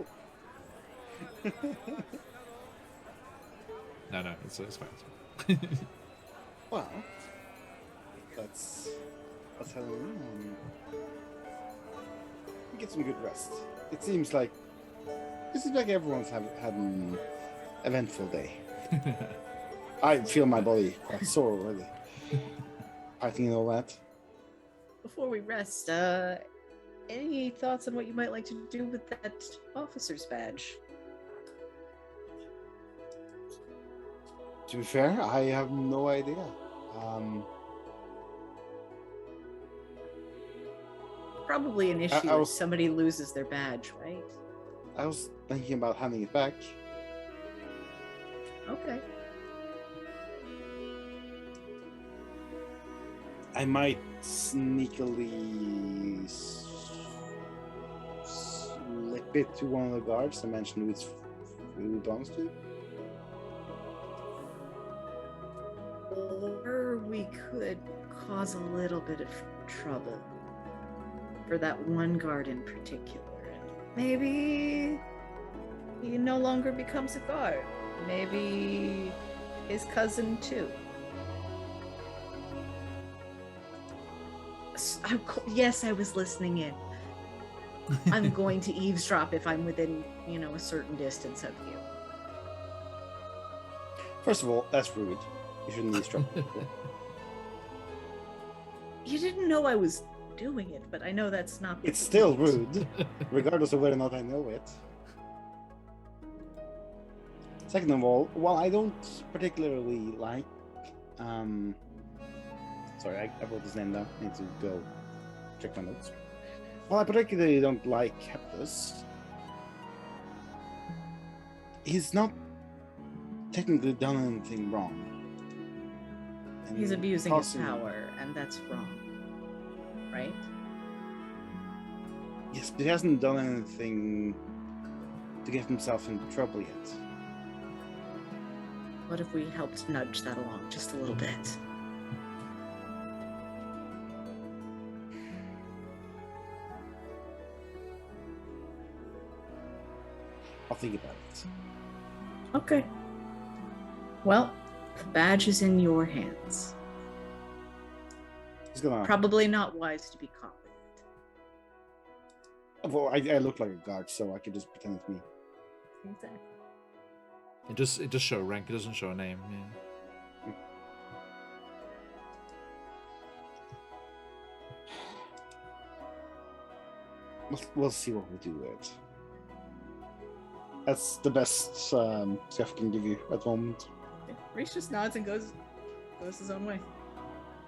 No, it's fine. Well, let's head on. Get some good rest. It seems like everyone's had an eventful day. I feel my body quite sore already. Fighting and all that. Before we rest, any thoughts on what you might like to do with that officer's badge? To be fair, I have no idea. Probably an issue I if was- somebody loses their badge, right? I was thinking about handing it back. Okay. I might sneakily slip it to one of the guards and mention who it belongs to. Or we could cause a little bit of trouble for that one guard in particular. Maybe he no longer becomes a guard. Maybe his cousin too. Yes, I was listening in. I'm going to eavesdrop if I'm within, a certain distance of you. First of all, that's rude. You shouldn't eavesdrop people. You didn't know I was doing it, but I know that's not the It's still point. rude, regardless of whether or not I know it. Second of all, while I don't particularly like, sorry, I wrote his name down. I need to go check my notes. While I particularly don't like Heptus, he's not technically done anything wrong. And He's abusing his causing- power, and that's wrong. Right? Yes, but he hasn't done anything to get himself into trouble yet. What if we helped nudge that along just a little bit? I'll think about it. Okay. Well, the badge is in your hands. He's gonna. Probably not wise to be caught with it. Well, I look like a guard, so I could just pretend it's me. Exactly. It just show a rank. It doesn't show a name. Yeah. We'll see what we do with it. That's the best Jeff can give you at the moment. Reese just nods and goes his own way.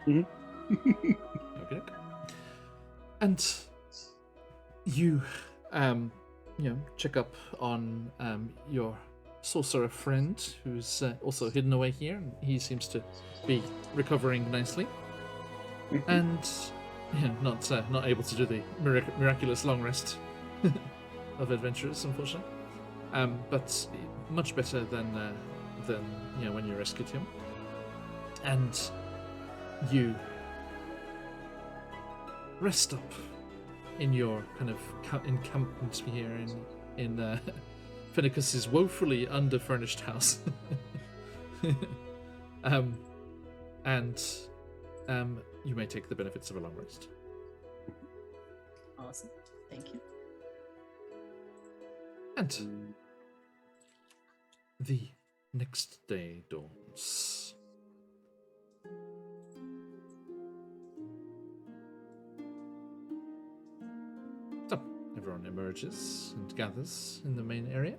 Okay. And you check up on your sorcerer friend, who's also hidden away here, and he seems to be recovering nicely, and not able to do the miraculous long rest of adventurers, unfortunately, but much better than when you rescued him, and you rest up in your kind of encampment here in Finicus's woefully underfurnished house. And you may take the benefits of a long rest. Awesome. Thank you. And the next day dawns. So, everyone emerges and gathers in the main area.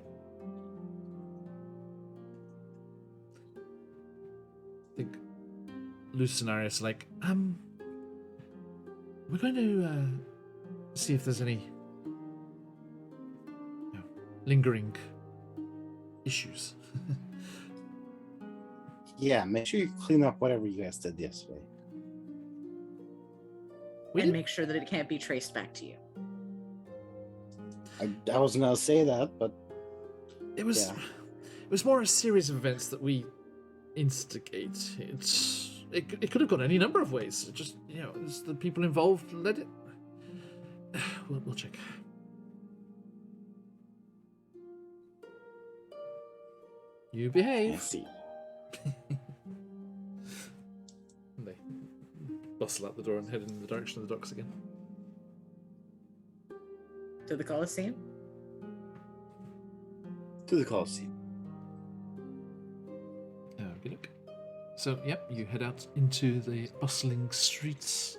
I think Lucinarius like, we're going to see if there's any lingering issues. Yeah, make sure you clean up whatever you guys did yesterday. And make sure that it can't be traced back to you. I wasn't gonna say that, but it was more a series of events that we instigate. It could have gone any number of ways. It just it's the people involved let it. We'll check. You behave. I see. And they bustle out the door and head in the direction of the docks again. To the Colosseum? To the Colosseum. Okay, look. So, yep, you head out into the bustling streets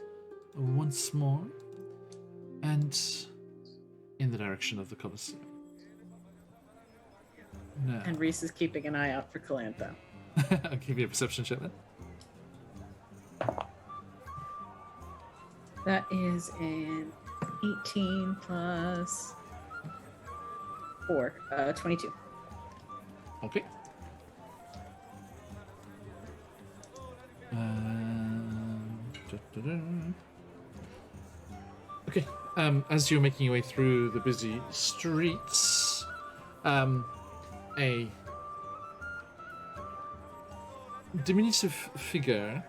once more, and in the direction of the Colosseum. Now, And Reese is keeping an eye out for Calantha. I'll give you a perception check then. That is an 18 plus 4, 22. Okay. Okay. As you're making your way through the busy streets, a diminutive figure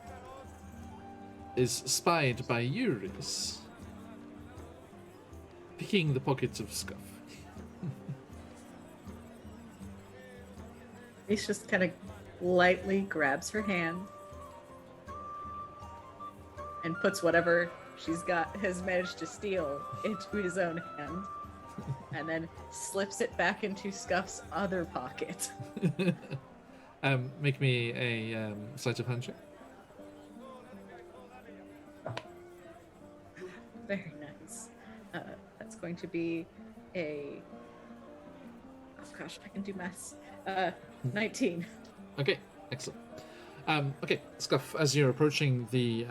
is spied by Euris, picking the pockets of Scuff. Reese just kind of lightly grabs her hand and puts whatever has managed to steal into his own hand, and then slips it back into Scuff's other pocket. Make me a sleight of hand check. Very nice. That's going to be a... Oh gosh, I can do maths. 19. Okay, excellent. Okay, Scuff, as you're approaching the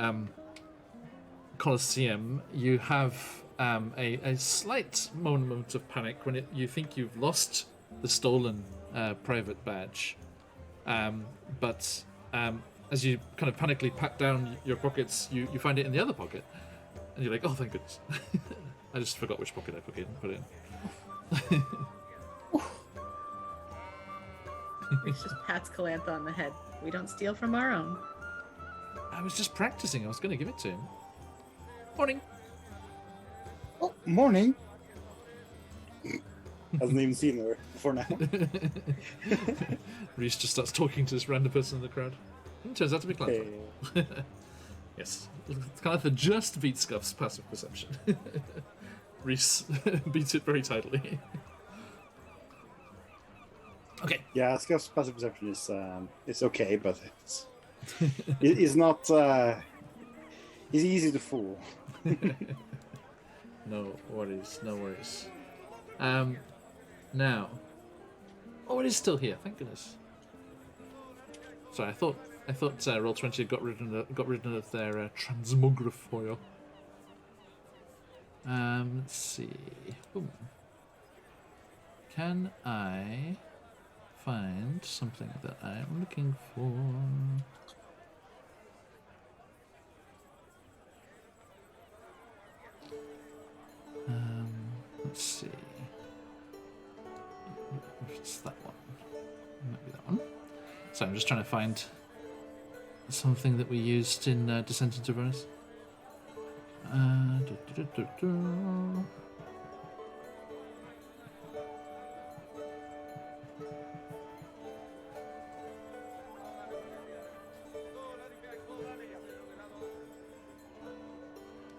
Colosseum, you have a slight moment of panic when you think you've lost the stolen private badge. But as you kind of panically pat down your pockets, you find it in the other pocket. And you're like, oh, thank goodness. I just forgot which pocket I put it in. Reese just pats Calantha on the head. We don't steal from our own. I was just practicing. I was going to give it to him. Morning. Oh, morning. Hasn't even seen her before now. Reese just starts talking to this random person in the crowd. Turns out to be Clancy. Hey. Yes. Clancy just beats Scuff's passive perception. Reese beats it very tidily. Okay. Yeah, Scuff's passive perception is okay, but it's not. He's easy to fool. No worries, no worries. Now. Oh, it is still here. Thank goodness. Sorry, I thought Roll20 had got rid of their transmogrifoil. Let's see. Boom. can I find something that I am looking for? Let's see. If it's that one. It might be that one. So I'm just trying to find something that we used in Descent into Avernus.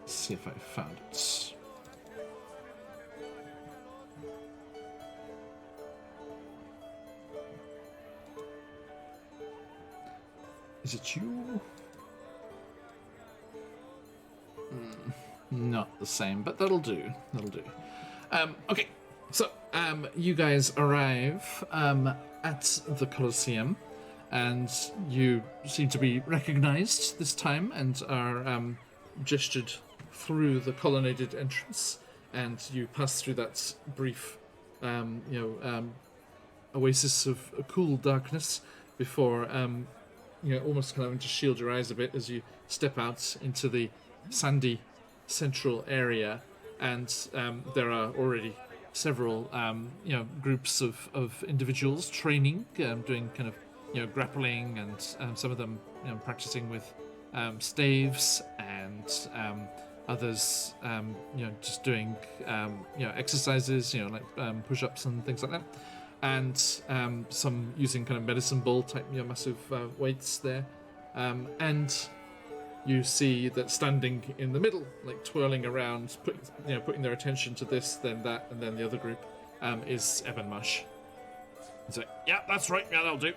Let's see if I found it. Is it you? Not the same, but that'll do. That'll do. Okay, so you guys arrive at the Colosseum, and you seem to be recognized this time, and are gestured through the colonnaded entrance, and you pass through that brief, oasis of cool darkness before, almost kind of having to shield your eyes a bit as you step out into the sandy central area, and there are already several, groups of individuals training, doing kind of, grappling, and some of them, practicing with staves, and others, just doing, exercises, like push-ups and things like that, and some using kind of medicine ball type, massive weights there, and you see that standing in the middle, like twirling around, putting their attention to this, then that, and then the other group, is Ebenmash. He's like, yeah, that's right, yeah, that'll do.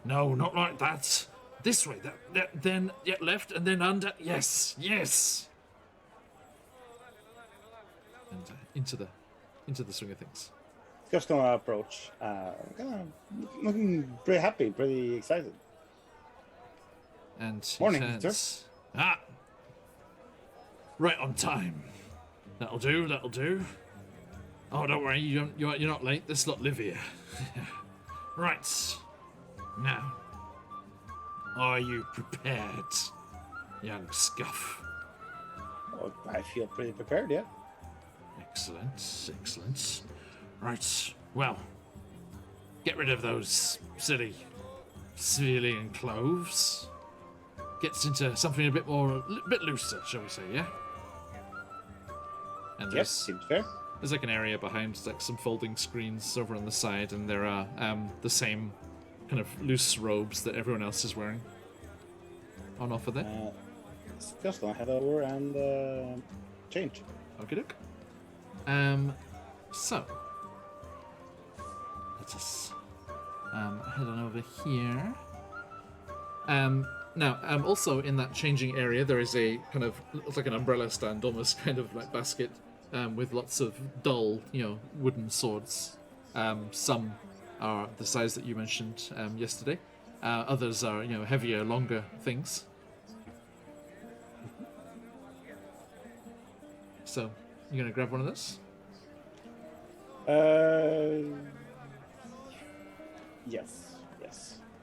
No, not like that. This way, then left, and then under. Yes. And into the swing of things. Just gonna approach. Looking pretty happy, pretty excited. And he Morning, says, right on time. That'll do. Oh, don't worry, you're not late. This lot live here. Right. Now, are you prepared, young scuff? Oh, I feel pretty prepared, yeah. Excellent. Right, well, get rid of those silly civilian clothes. Gets into something a bit looser, shall we say, yeah? And Yes, seems fair. there's like an area behind, like some folding screens over on the side, and there are the same kind of loose robes that everyone else is wearing on offer there. Just gonna head over and change. Okay, doke. So let us head on over here. Now, also in that changing area, there is a kind of, it's like an umbrella stand, almost kind of like basket, with lots of dull, wooden swords. Some are the size that you mentioned yesterday. Others are, heavier, longer things. So, you gonna grab one of those? Yes.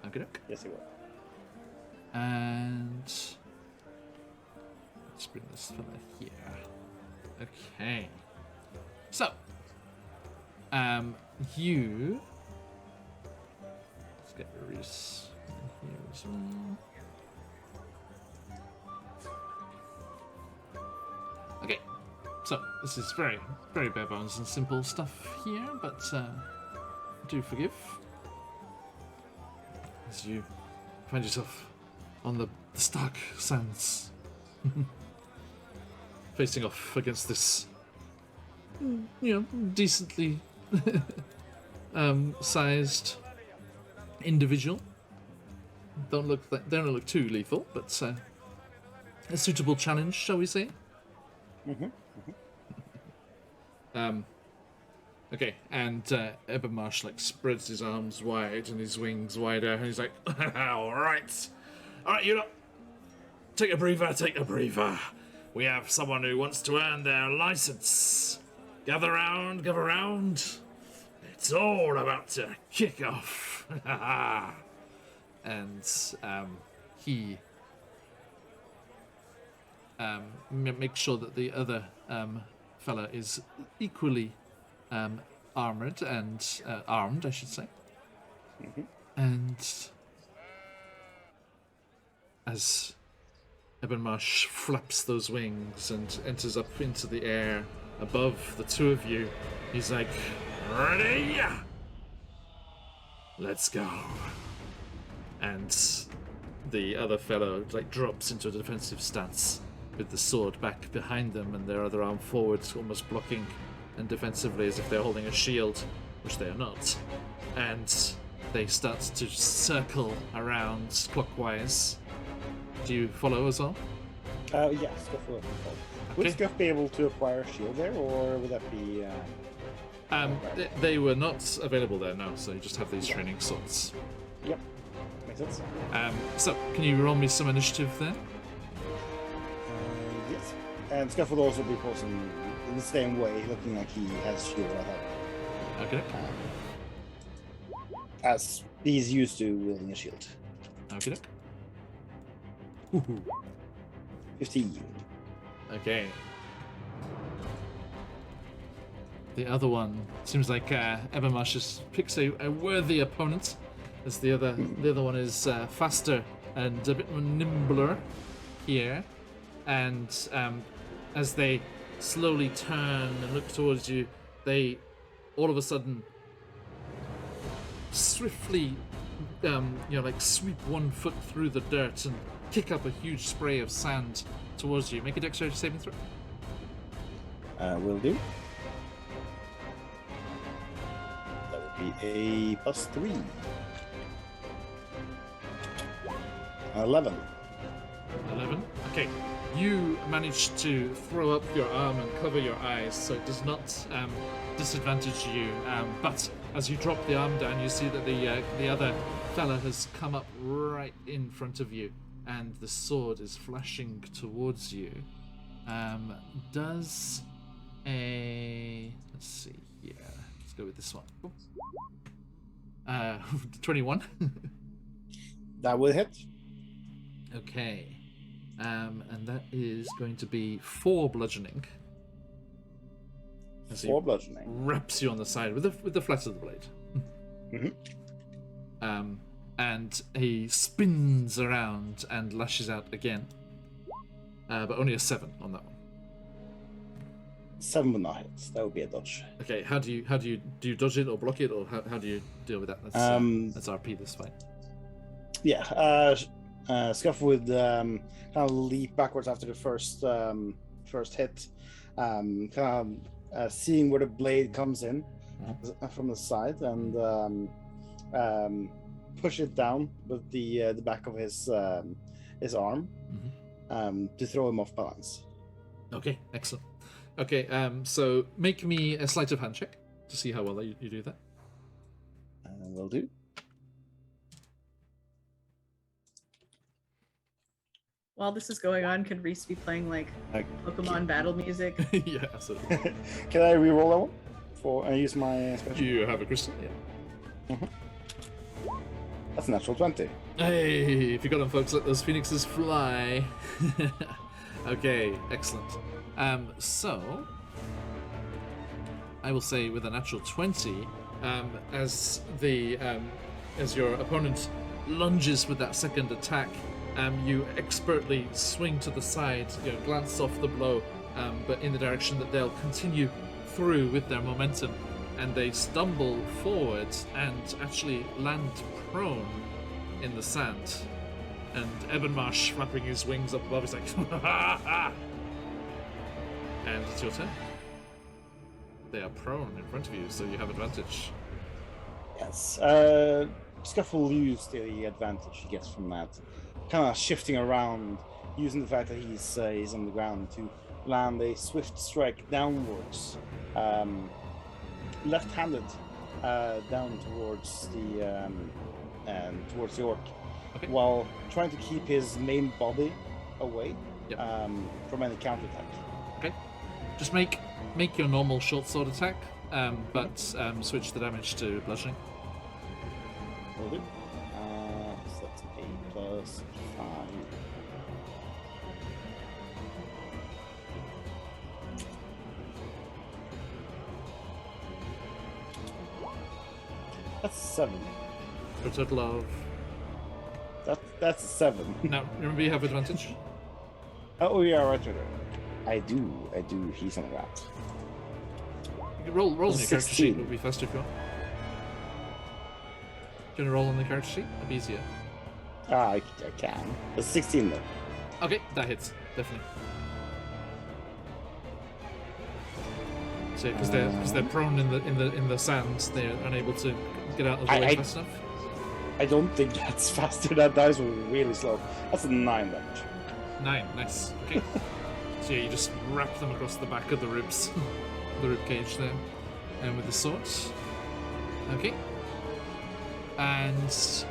Okay, doke. Yes, I will. And let's bring this fella here. Okay. So, you. Let's get Reese in here as well. Okay. So this is very, very bare bones and simple stuff here, but do forgive as you find yourself on the stark sands, facing off against this, decently sized individual. Don't look too lethal, but a suitable challenge, shall we say? Okay, and Ebermarsh spreads his arms wide and his wings wider, and he's like, all right, you lot, take a breather. We have someone who wants to earn their license. Gather round. It's all about to kick off. And he makes sure that the other fella is equally armored and armed, I should say. Mm-hmm. And as Ebonmarsh flaps those wings and enters up into the air above the two of you, he's like, "Ready? Let's go." And the other fellow drops into a defensive stance with the sword back behind them and their other arm forward, almost blocking and defensively as if they're holding a shield, which they are not. And they start to circle around clockwise. Do you follow as well? Yes, Scuff will follow. Would Okay. Scuff be able to acquire a shield there, or would that be... They were not available there, no, so you just have these training swords. Yep, makes sense. So, can you roll me some initiative then? Yes. And Scuff will also be posing in the same way, looking like he has shield right up. Okay. As he's used to wielding a shield. Okay. 15. Okay. The other one seems like Ebonmarsh just picks a worthy opponent, as the other one is faster and a bit more nimbler here, and as they slowly turn and look towards you, they all of a sudden swiftly sweep 1 foot through the dirt and kick up a huge spray of sand towards you. Make a dexterity saving throw. Will do. That would be a +3. 11. 11. Okay. You manage to throw up your arm and cover your eyes, so it does not disadvantage you. But as you drop the arm down, you see that the other fella has come up right in front of you, and the sword is flashing towards you. Does a... let's see here. Let's go with this one. 21. That will hit. Okay. And that is going to be 4 bludgeoning. As he 4 bludgeoning. Wraps you on the side with the flat of the blade. Mm-hmm. And he spins around and lashes out again. But only a 7 on that one. 7 will not hit. That would be a dodge. Okay, do you dodge it or block it, or how do you deal with that? That's RP this fight. Yeah. Scuff would kind of leap backwards after the first hit, kind of seeing where the blade comes in from the side, and push it down with the back of his arm to throw him off balance. Okay, excellent. Okay, so make me a sleight of hand check to see how well you do that. Will do. While this is going on, can Reese be playing like Pokemon battle music? Yeah, absolutely. Can I re-roll that one? For I use my special. You have a crystal, yeah. That's a natural 20. Hey, if you got them, folks, let those phoenixes fly. Okay, excellent. So I will say with a natural 20, as your opponent lunges with that second attack, you expertly swing to the side, glance off the blow, but in the direction that they'll continue through with their momentum, and they stumble forward and actually land prone in the sand. And Ebonmarsh flapping his wings up above is like, and it's your turn. They are prone in front of you, so you have advantage. Yes. Scuff will use the advantage he gets from that, kind of shifting around, using the fact that he's on the ground to land a swift strike downwards, left-handed, down towards the orc, Okay. while trying to keep his main body away Yep. from any counterattack. Okay. Just make your normal short sword attack but switch the damage to bludgeoning. Will do. So that's 8 plus 5. That's 7. For a total of... That's 7. Now, remember you have advantage? Oh yeah, right. I do. He's on that. You can roll on your character 16. sheet, would be faster if you want. Do you want to roll on the character sheet? That'd be easier. I can. It's 16 though. Okay, that hits, definitely. So, because they're prone in the sand, they're unable to get out of the way fast enough. I don't think that's faster. That dice was really slow. That's a 9 damage. 9, nice. Okay. So yeah, you just wrap them across the back of the ribs, the rib cage there, and with the sword. Okay. And let's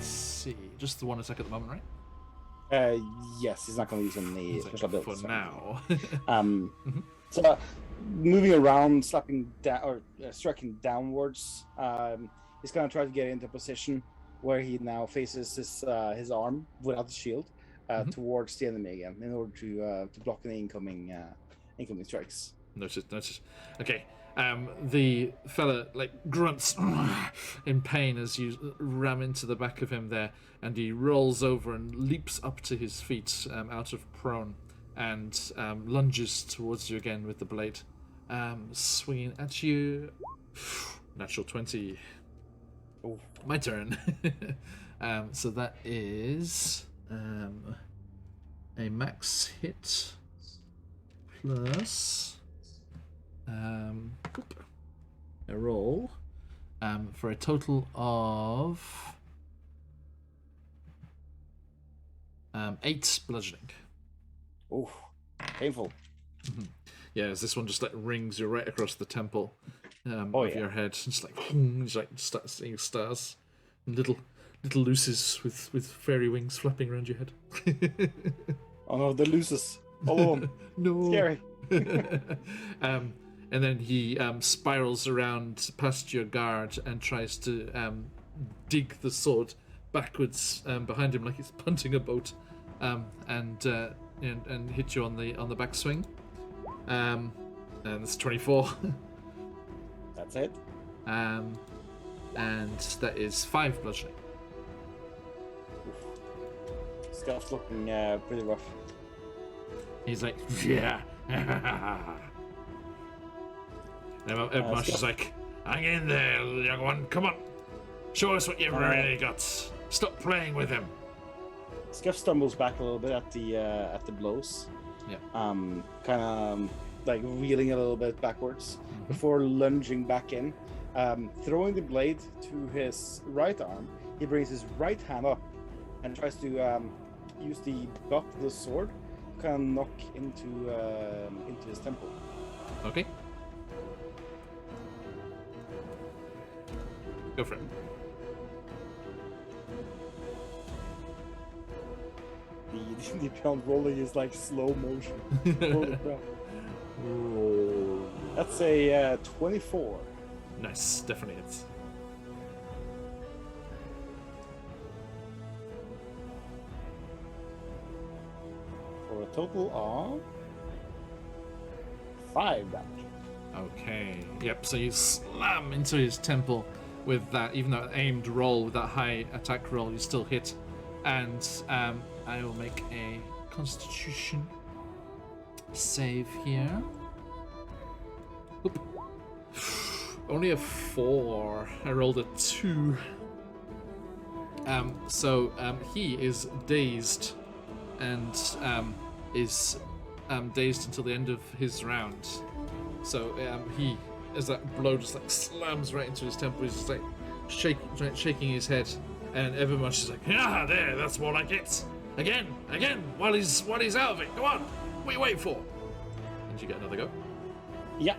see, just the one attack at the moment, right? Yes, he's not going to use any special abilities for now. So moving around, slapping down or striking downwards, he's going to try to get into a position where he now faces his arm without the shield towards the enemy again, in order to block any incoming strikes. Notice. Okay. The fella grunts in pain as you ram into the back of him there, and he rolls over and leaps up to his feet out of prone and lunges towards you again with the blade, swinging at you. Natural 20. Oh. My turn. So that is a max hit plus a roll for a total of 8 bludgeoning. Oh, painful. Yeah, as this one just rings you right across the temple of your head. Just start seeing stars, and little luces with fairy wings flapping around your head. Oh no, the luces. All of them. No. Scary. And then he spirals around past your guard and tries to dig the sword backwards behind him like he's punting a boat, and hit you on the backswing. And that's 24. That's it. And that is 5 bludgeoning. Scuff's looking pretty rough. He's like, yeah. And Marsh is like, hang in there, young one. Come on. Show us what you've really got. Stop playing with him. Scuff stumbles back a little bit at the blows. Yeah. Kind of reeling a little bit backwards before lunging back in. Throwing the blade to his right arm, he brings his right hand up and tries to use the butt of the sword to kind of knock into his temple. Okay. Go for it. The ground rolling is like slow motion. Holy crap. That's a 24. Nice, definitely hits. For a total of 5 damage. Okay. Yep. So you slam into his temple with that, even though aimed roll with that high attack roll, you still hit. And I will make a Constitution save here. Oop. Only a 4. I rolled a 2. So he is dazed and is dazed until the end of his round. So he, as that blow just slams right into his temple, he's just shaking his head, and Evermarsh is like, "Ah, there, that's more like it. Again, while he's out of it. Go on, what are you waiting for?" And you get another go. Yeah.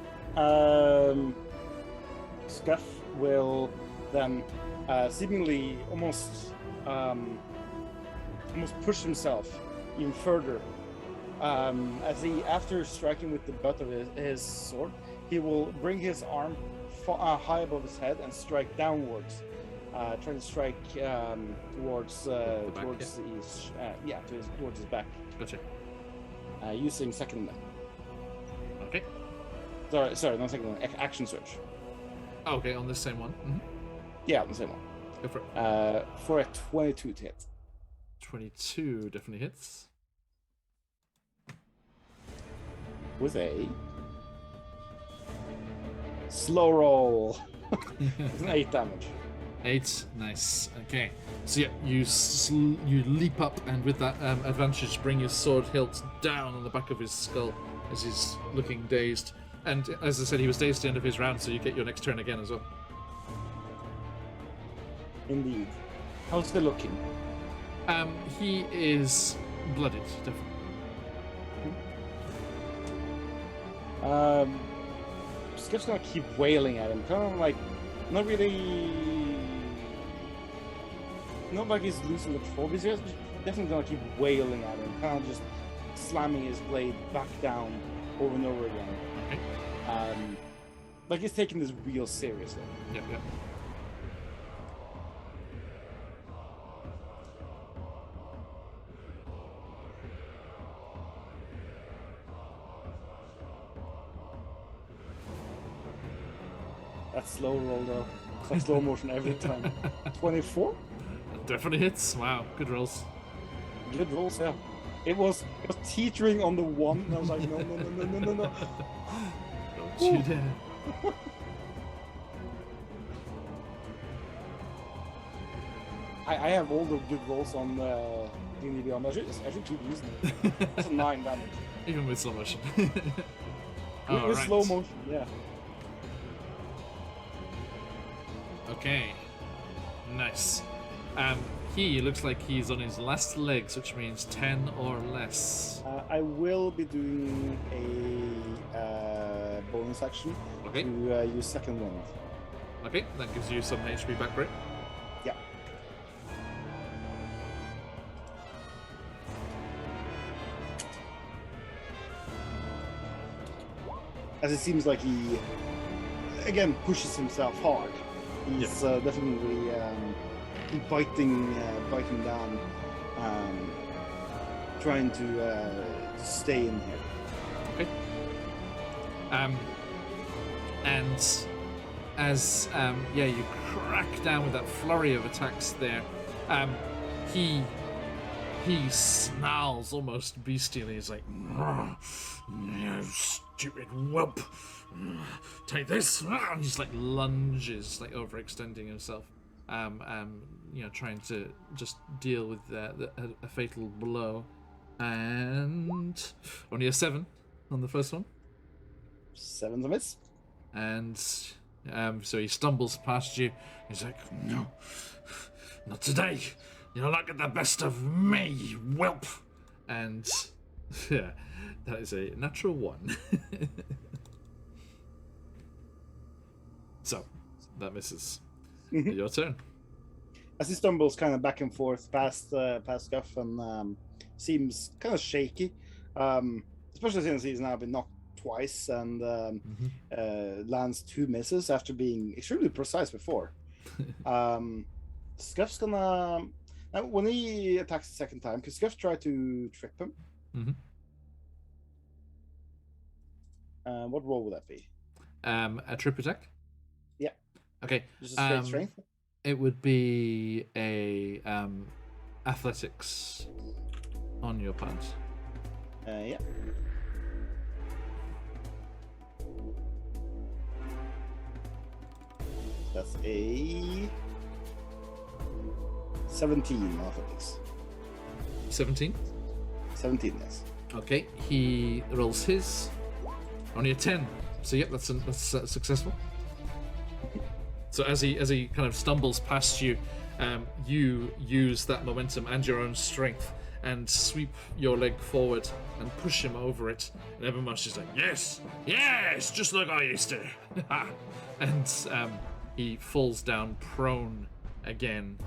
Scuff will then seemingly almost push himself even further As he, after striking with the butt of his sword, he will bring his arm high above his head and strike downwards, trying to strike towards back, towards his towards his back. Gotcha. Using second limb. Okay. Sorry, not second limb. Action search. Okay, on the same one. Mm-hmm. Yeah, on the same one. Go for it. For a 22 to hit. 22 definitely hits. With a slow roll. It's an 8 damage. 8, nice. Okay, so yeah, you leap up and with that advantage bring your sword hilt down on the back of his skull as he's looking dazed. And as I said, he was dazed at the end of his round, so you get your next turn again as well. Indeed. How's he looking? He is blooded, definitely. Skip's gonna keep wailing at him, kind of like, not like he's losing control, but he's definitely gonna keep wailing at him, kind of just slamming his blade back down over and over again. Okay. Like he's taking this real seriously. Yep. That slow roll though. That slow motion every time. 24? Definitely hits. Wow, good rolls. Good rolls, yeah. It was teetering on the 1, and I was like, no. Don't you dare. I have all the good rolls on D&D5e. I should keep using it. That's a 9 damage. Even with slow motion. With slow motion, yeah. Okay. Nice. He looks like he's on his last legs, which means 10 or less. I will be doing a bonus action to use second wind. Okay, that gives you some HP back, right? Yeah. As it seems like he, again, pushes himself hard. He's definitely biting down, trying to stay in here. Okay. And as you crack down with that flurry of attacks there, he snarls almost bestially. He's like, "You stupid whelp! Take this!" And he's like lunges, like overextending himself. Trying to just deal with a fatal blow, and only a 7 on the first one. 7's a miss. And so he stumbles past you. He's like, "No, not today. You'll not get the best of me, whelp." And yeah, that is a natural 1. So that misses. Your turn. As he stumbles kind of back and forth past Scuff and seems kind of shaky, especially since he's now been knocked twice and lands 2 misses after being extremely precise before. Scuff's gonna, when he attacks the second time, because Scuff tried to trip him. What roll would that be? A trip attack? Yeah. Okay. Just a straight strength? It would be a athletics on your part. Yeah. That's a 17 athletics. 17? 17, yes. Okay, he rolls his. Only a 10. So yep, that's successful. So as he kind of stumbles past you, you use that momentum and your own strength and sweep your leg forward and push him over it. And everyone's just like, yes, just like I used to. And he falls down prone again,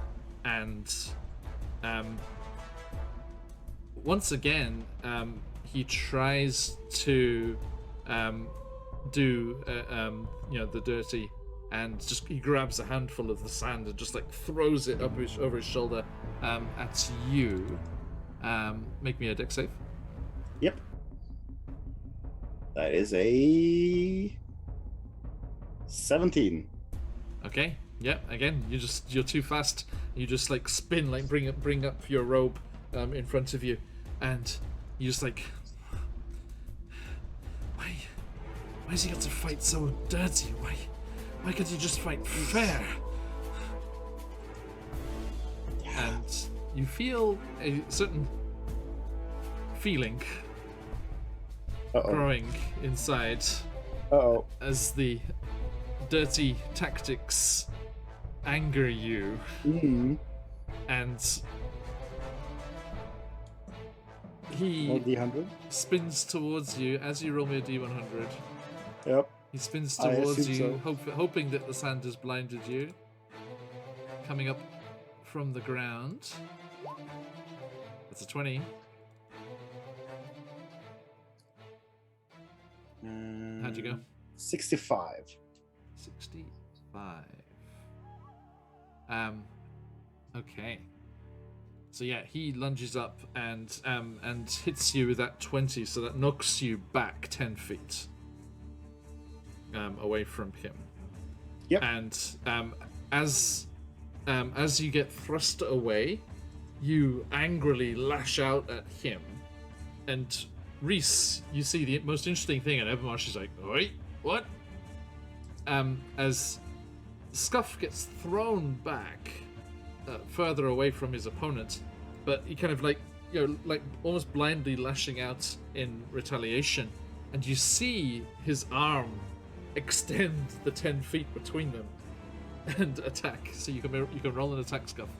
and once again he tries to do the dirty, and just he grabs a handful of the sand and just like throws it over his shoulder at you. Make me a dex save. Yep. That is a 17. Okay. Yeah. Again, you're too fast. You just like spin, like bring up your robe in front of you, and you just like, why has he got to fight so dirty? Why can't you just fight fair? And you feel a certain feeling growing inside as the dirty tactics anger you. And he D100? spins towards you as you roll me a D100. Yep. He spins towards you, so. hoping that the sand has blinded you. Coming up from the ground. That's a 20. How'd you go? 65. 65. Okay. So yeah, he lunges up and hits you with that 20, so that knocks you back 10 feet away from him. Yep. And as you get thrust away, you angrily lash out at him. And Reese, you see the most interesting thing, and Evermarsh is like, "Wait, what?" As Scuff gets thrown back further away from his opponent, but he kind of like almost blindly lashing out in retaliation, and you see his arm extend the 10 feet between them and attack. So you can roll an attack, Scuff.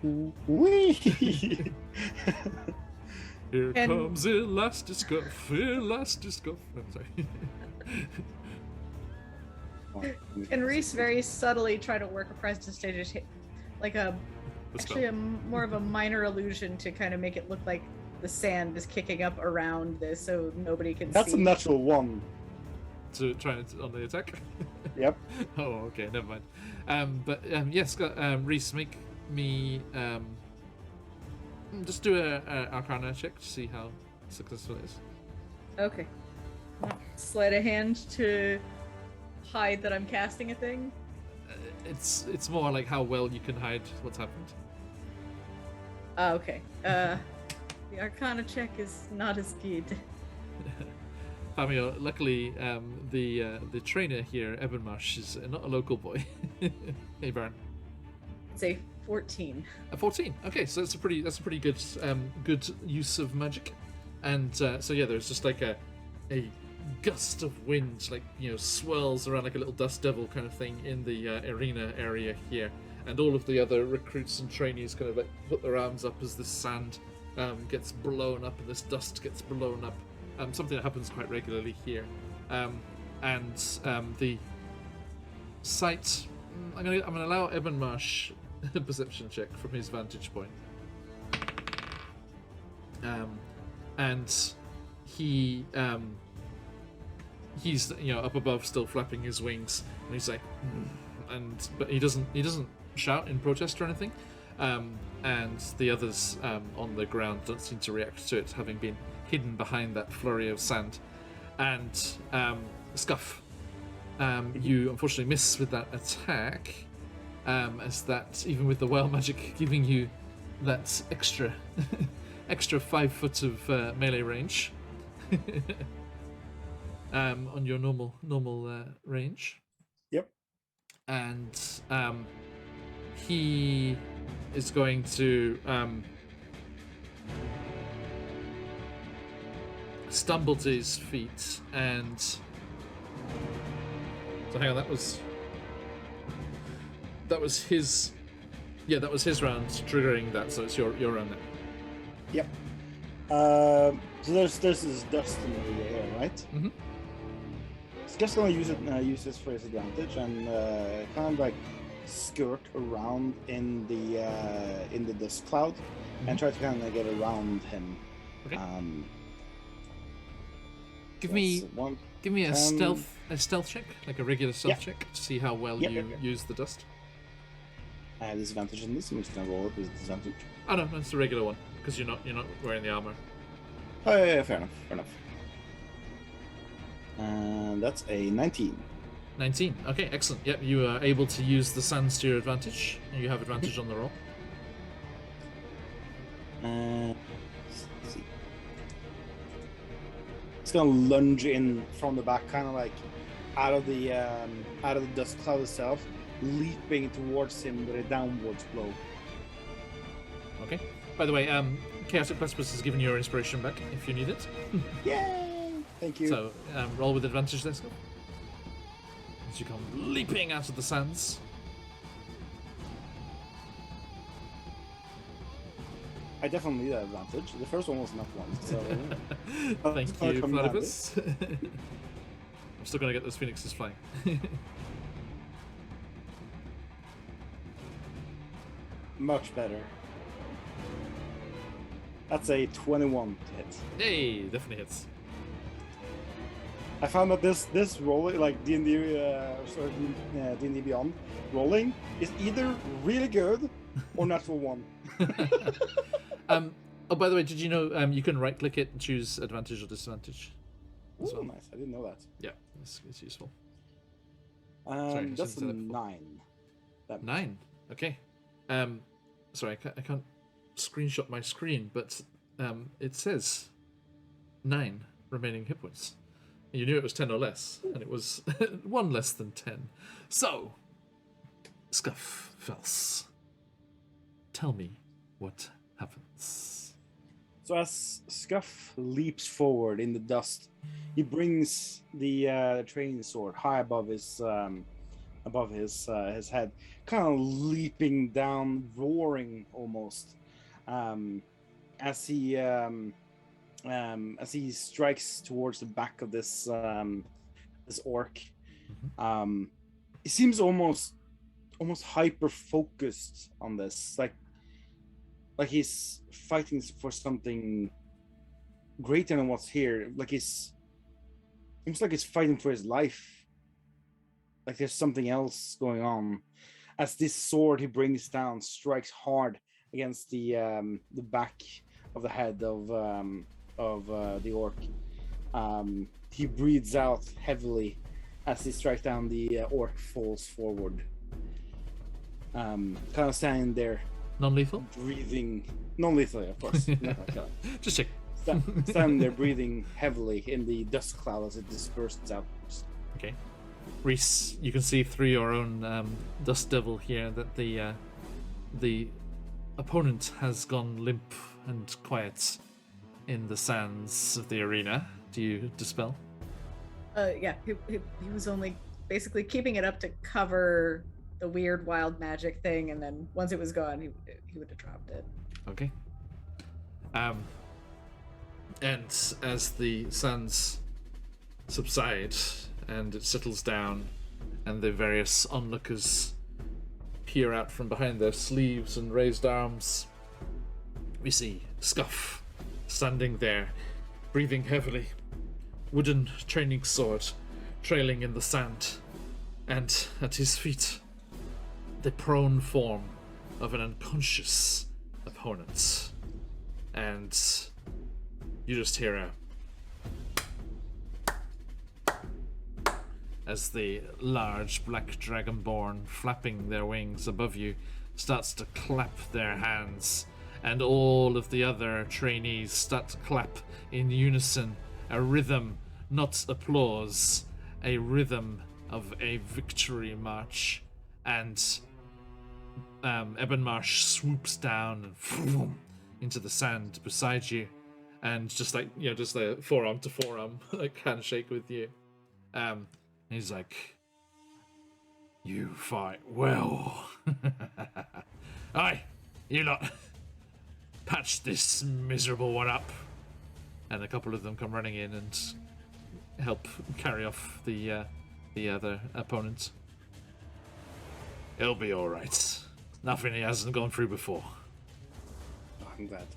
Wee! Here comes Elastiscuff. I'm sorry. And Reese very subtly try to work a prestidigitation, like more of a minor illusion to kind of make it look like the sand is kicking up around this, so nobody can see. That's a natural one. To try on the attack. Yep. Oh, okay, never mind. But yes, Reese, make me just do a Arcana check to see how successful it is. Okay. Sleight of hand to hide that I'm casting a thing. It's more like how well you can hide what's happened. Okay. The Arcana check is not as good. Famio, luckily, the trainer here, Ebenmarsh, is not a local boy. Hey, Baron. It's a 14. A 14. Okay, so that's a pretty good good use of magic. And so yeah, there's just like a gust of wind, like, swirls around like a little dust devil kind of thing in the arena area here, and all of the other recruits and trainees kind of like put their arms up as this sand gets blown up and this dust gets blown up. Something that happens quite regularly here, and the sight. I'm gonna allow Ebenmarsh a perception check from his vantage point, and he's up above, still flapping his wings, and he's like, but he doesn't shout in protest or anything, and the others on the ground don't seem to react to it, having been hidden behind that flurry of sand. And Scuff, you unfortunately miss with that attack, as that, even with the wild magic giving you that extra 5 foot of melee range on your normal range. Yep. And he is going to stumble to his feet, and so hang on, that was his round triggering that, so it's your round now. Yep. So there's this dust in the air, right? Mm-hmm. So just gonna use this for his advantage and kind of like skirt around in the dust cloud and try to kind of get around him. Okay. Give that's me a 10. stealth check, like a regular stealth check, to see how well you use the dust. I have disadvantage in this. I'm just gonna roll it with disadvantage. Oh no, that's the regular one because you're not wearing the armor. Oh yeah, fair enough. And that's a 19. 19. Okay, excellent. Yep, you are able to use the sands to your advantage. You have advantage on the roll. Let's see. It's gonna lunge in from the back, kind of like out of the dust cloud itself, leaping towards him with a downwards blow. Okay. By the way, Chaotic Platypus has given you your inspiration back if you need it. Yay! Thank you. So roll with advantage, let's go. As you come leaping out of the sands. I definitely need that advantage. The first one was not one, so... Thank you, Platypus. I'm still going to get those phoenixes flying. Much better. That's a 21 to hit. Hey, definitely hits. I found that this rolling, like D&D, D&D Beyond rolling, is either really good or natural one. Oh, by the way, did you know you can right-click it and choose advantage or disadvantage? As well. Nice. I didn't know that. Yeah, it's useful. That's a that 9. 9. Okay. Sorry, I can't screenshot my screen, but it says 9 remaining hit points. You knew it was 10 or less, and it was 1 less than 10. So, Scuff Fels, tell me what happens. So as Scuff leaps forward in the dust, he brings the training sword high above his head, kind of leaping down, roaring almost, as he strikes towards the back of this orc. He seems almost hyper focused on this, like he's fighting for something greater than what's here. Like he's fighting for his life. Like there's something else going on. As this sword he brings down strikes hard against the back of the head of the orc. He breathes out heavily as he strikes down. The orc falls forward. Kind of standing there. Non-lethal? Breathing. Non-lethal, of course. Just check. Standing there breathing heavily in the dust cloud as it disperses out. Okay. Reese, you can see through your own dust devil here that the opponent has gone limp and quiet in the sands of the arena. Do you dispel? Yeah, he was only basically keeping it up to cover the weird wild magic thing, and then once it was gone, he would have dropped it. Okay. And as the sands subside and it settles down, and the various onlookers peer out from behind their sleeves and raised arms, we see Scuff standing there, breathing heavily, wooden training sword trailing in the sand, and at his feet, the prone form of an unconscious opponent. And you just hear as the large black dragonborn flapping their wings above you starts to clap their hands, and all of the other trainees start to clap in unison, a rhythm, not applause, a rhythm of a victory march. And Ebonmarsh swoops down and into the sand beside you, and just like forearm to forearm, like handshake with you. He's like, "You fight well. Aye, you lot, patch this miserable one up." And a couple of them come running in and help carry off the other opponent. He'll be all right. Nothing he hasn't gone through before. Oh, I'm glad.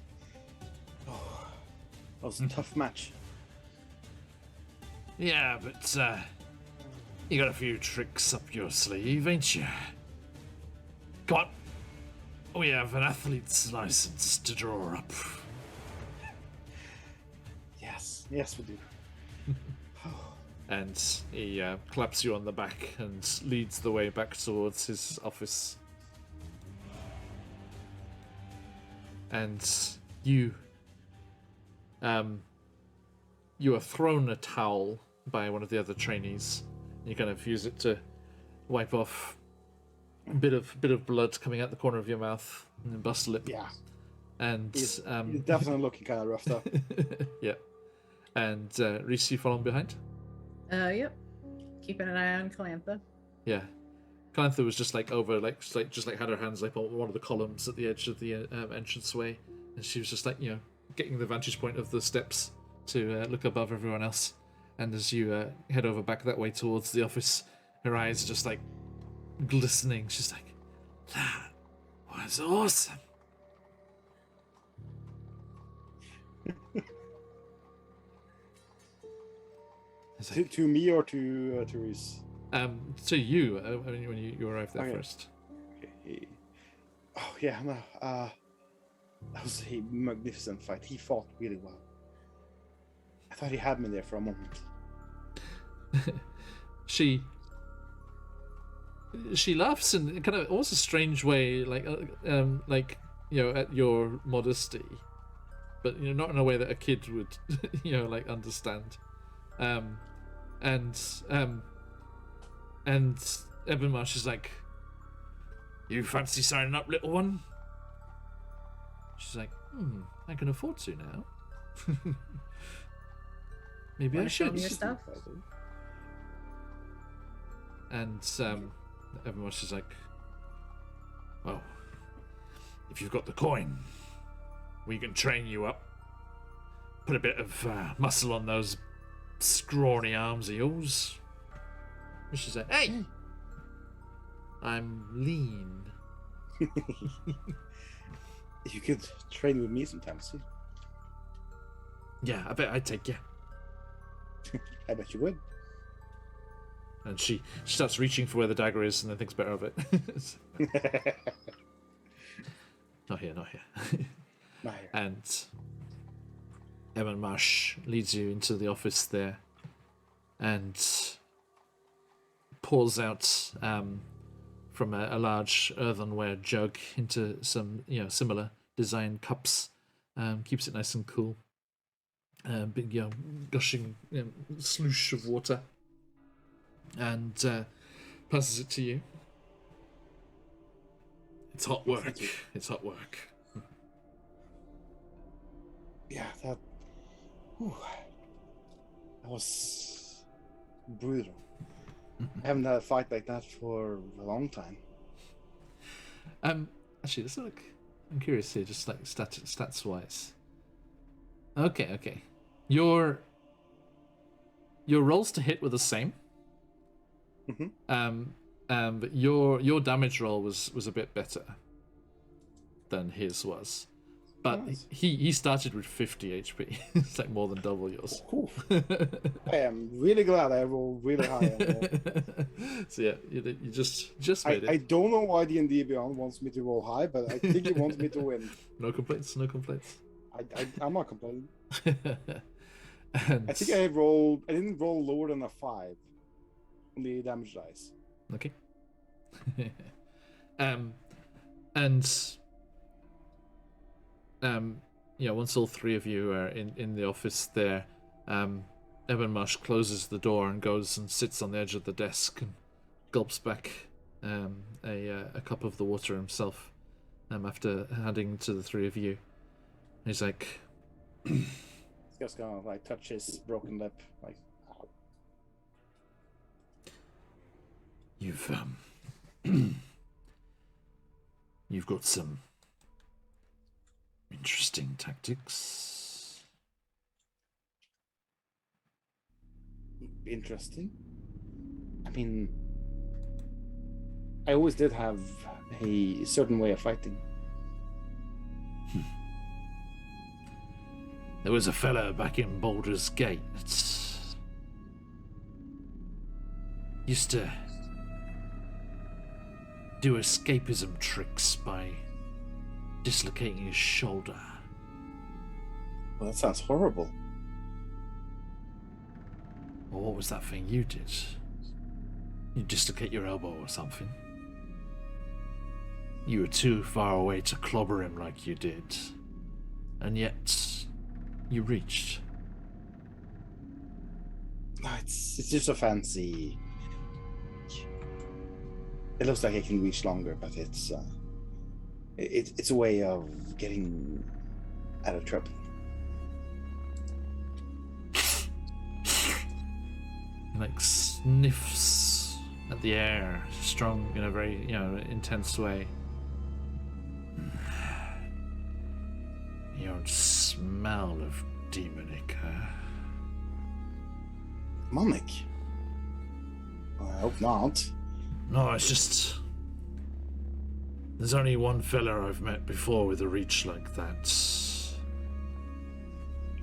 Oh, that was a tough match. Yeah, but you got a few tricks up your sleeve, ain't you? Come on. We have an athlete's license to draw up. Yes, we do. And he claps you on the back and leads the way back towards his office. And you are thrown a towel by one of the other trainees. You kind of use it to wipe off a bit of blood coming out the corner of your mouth and bust a lip. Yeah. And He's definitely looking kind of roughed up. yeah. And Reese, you following behind? Yep. Keeping an eye on Calantha. Yeah. Calantha was just like over, just had her hands like on one of the columns at the edge of the entranceway, and she was just like, getting the vantage point of the steps to look above everyone else. And as you head over back that way towards the office, her eyes are just like glistening. She's like, "That was awesome." To me or to Reese? To you, when you arrived there Okay. first. Okay. Oh yeah, no. That was a magnificent fight. He fought really well. I thought he had me there for a moment. She laughs in kind of almost a strange way, at your modesty, but not in a way that a kid would, understand. And Ebenmarsh is like, "You fancy signing up, little one?" She's like, I can afford to now. Maybe I Wanna show should. me your stuff? And Ebenmarsh is like, "Well, if you've got the coin, we can train you up. Put a bit of muscle on those scrawny arms of yours." And she's like, "Hey, I'm lean." You could train with me sometimes too. Yeah, I bet I'd take you. I bet you would. And she starts reaching for where the dagger is and then thinks better of it. Not here. Not here. And Ebenmarsh leads you into the office there and pours out from a large earthenware jug into some similar design cups. Keeps it nice and cool. Big gushing sloosh of water, and passes it to you. It's hot work. Thank you. It's hot work. Yeah, that was brutal. I haven't had a fight like that for a long time. Actually, let's look. I'm curious here, just like stats wise. Okay. Your rolls to hit were the same. Mm-hmm. But your damage roll was a bit better than his was. But Nice. he started with 50 HP. It's like more than double yours. Cool. I am really glad I rolled really high. On roll. So yeah, you just made I it. don't know why D&D Beyond wants me to roll high, but I think he wants me to win. No complaints. I'm not complaining. And, I think I didn't roll lower than a 5 on the damage dice. okay. Once all three of you are in the office there, Ebenmarsh closes the door and goes and sits on the edge of the desk and gulps back a cup of the water himself after handing to the three of you. He's like, He's just gonna like touch his broken lip, like. Ow. You've got some interesting tactics. Interesting. I mean, I always did have a certain way of fighting. There was a fella back in Baldur's Gate that used to do escapism tricks by dislocating his shoulder. Well, that sounds horrible. Well, what was that thing you did? You dislocate your elbow or something? You were too far away to clobber him like you did. And yet, you reached. No, it's just a fancy... It looks like it can reach longer, but it's a way of getting out of trouble. Like sniffs at the air, strong in a very, intense way. You don't smell of demonic, huh? Demonic? Well, I hope not. No, it's just... There's only one fella I've met before with a reach like that.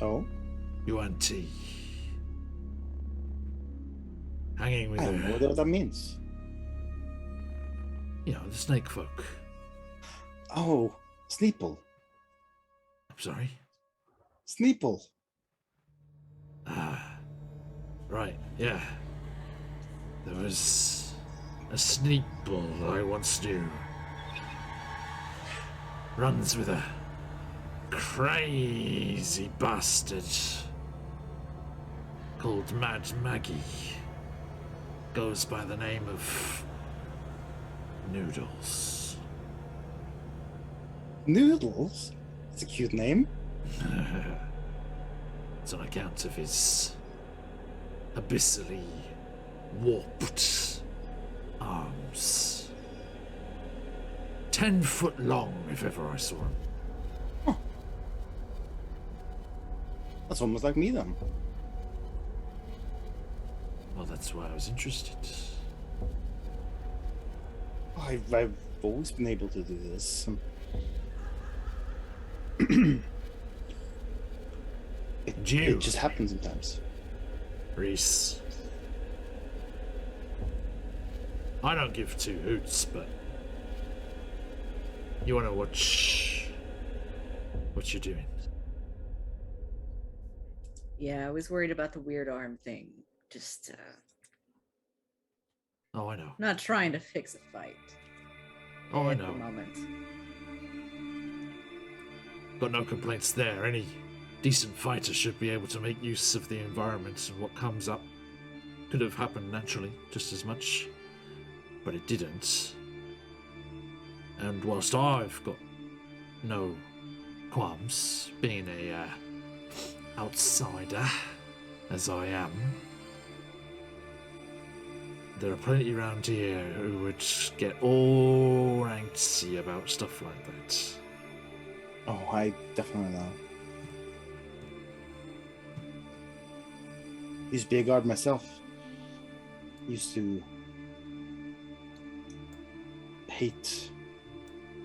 Oh? Yuan-Ti. Hanging with I don't know what that means. the snake folk. Oh, Sneeple. I'm sorry? Sneeple. Ah, right, yeah. There was a Sneeple I once knew. Runs with a crazy bastard called Mad Maggie. Goes by the name of Noodles. Noodles? That's a cute name. It's on account of his abyssally warped arms. 10 foot long, if ever I saw him. Huh. That's almost like me then. Well, that's why I was interested. I've always been able to do this. It just happens sometimes. Reese. I don't give two hoots, but you want to watch what you're doing. Yeah, I was worried about the weird arm thing. Just, Oh, I know. not trying to fix a fight. Oh, I at the know. moment. Got no complaints there. Any decent fighter should be able to make use of the environment, and what comes up could have happened naturally just as much, but it didn't. And whilst I've got no qualms being a outsider, as I am, there are plenty around here who would get all antsy about stuff like that. Oh, I definitely know. Used to be a guard myself. Used to hate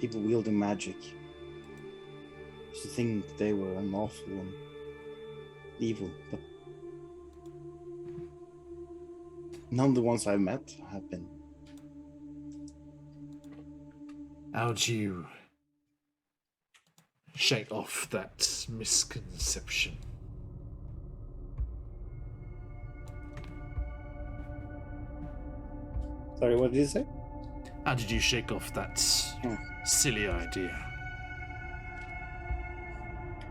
people wielding magic. Used to think they were unlawful and evil, but none of the ones I've met have been. How'd you shake off that misconception? Sorry, what did you say? How did you shake off that silly idea?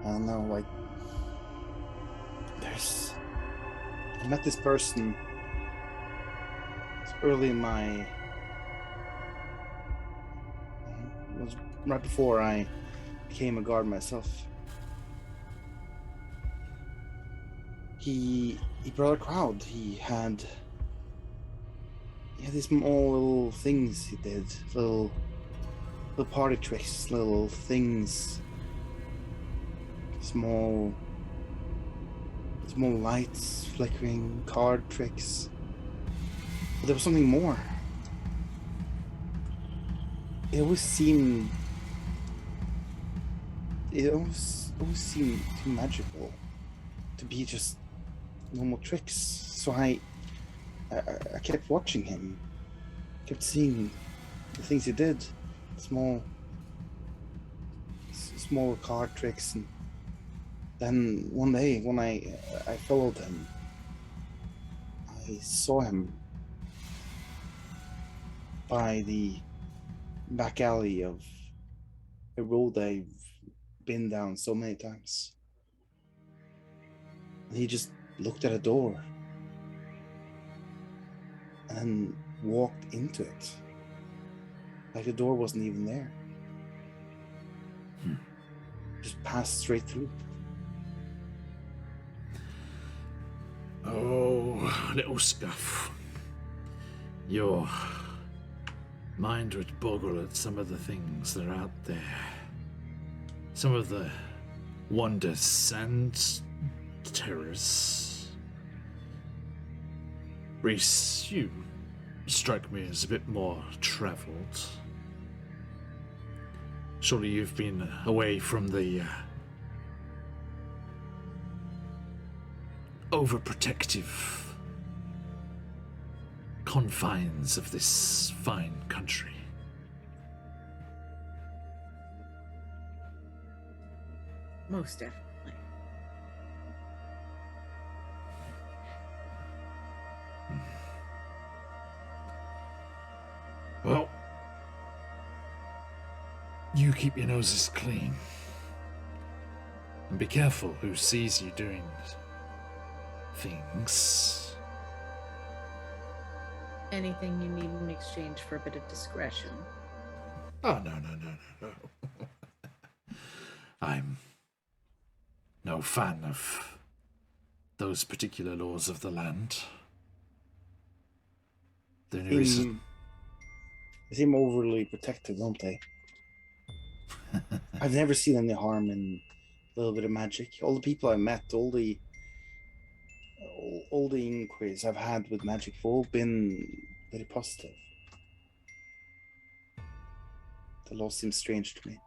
I don't know, like, I met this person early in my, it was right before I became a guard myself. He brought a crowd. He had these small little things he did, little party tricks, little things, small lights, flickering card tricks. But there was something more. it always seemed always seemed too magical to be just normal tricks. So I kept watching him, kept seeing the things he did, small card tricks, and then one day when I followed him, I saw him by the back alley of a road I've been down so many times. And he just looked at a door and then walked into it. Like the door wasn't even there. Just passed straight through. Oh, little Scuff. Your mind would boggle at some of the things that are out there. Some of the wonders and terrors. Reese, you strike me as a bit more travelled. Surely you've been away from the overprotective confines of this fine country. Most definitely. Well, you keep your noses clean. And be careful who sees you doing things. Anything you need in exchange for a bit of discretion. Oh, no. I'm no fan of those particular laws of the land. The only reason... They seem overly protective, don't they? I've never seen any harm in a little bit of magic. All the people I met, all the inquiries I've had with magic have all been very positive. The law seems strange to me.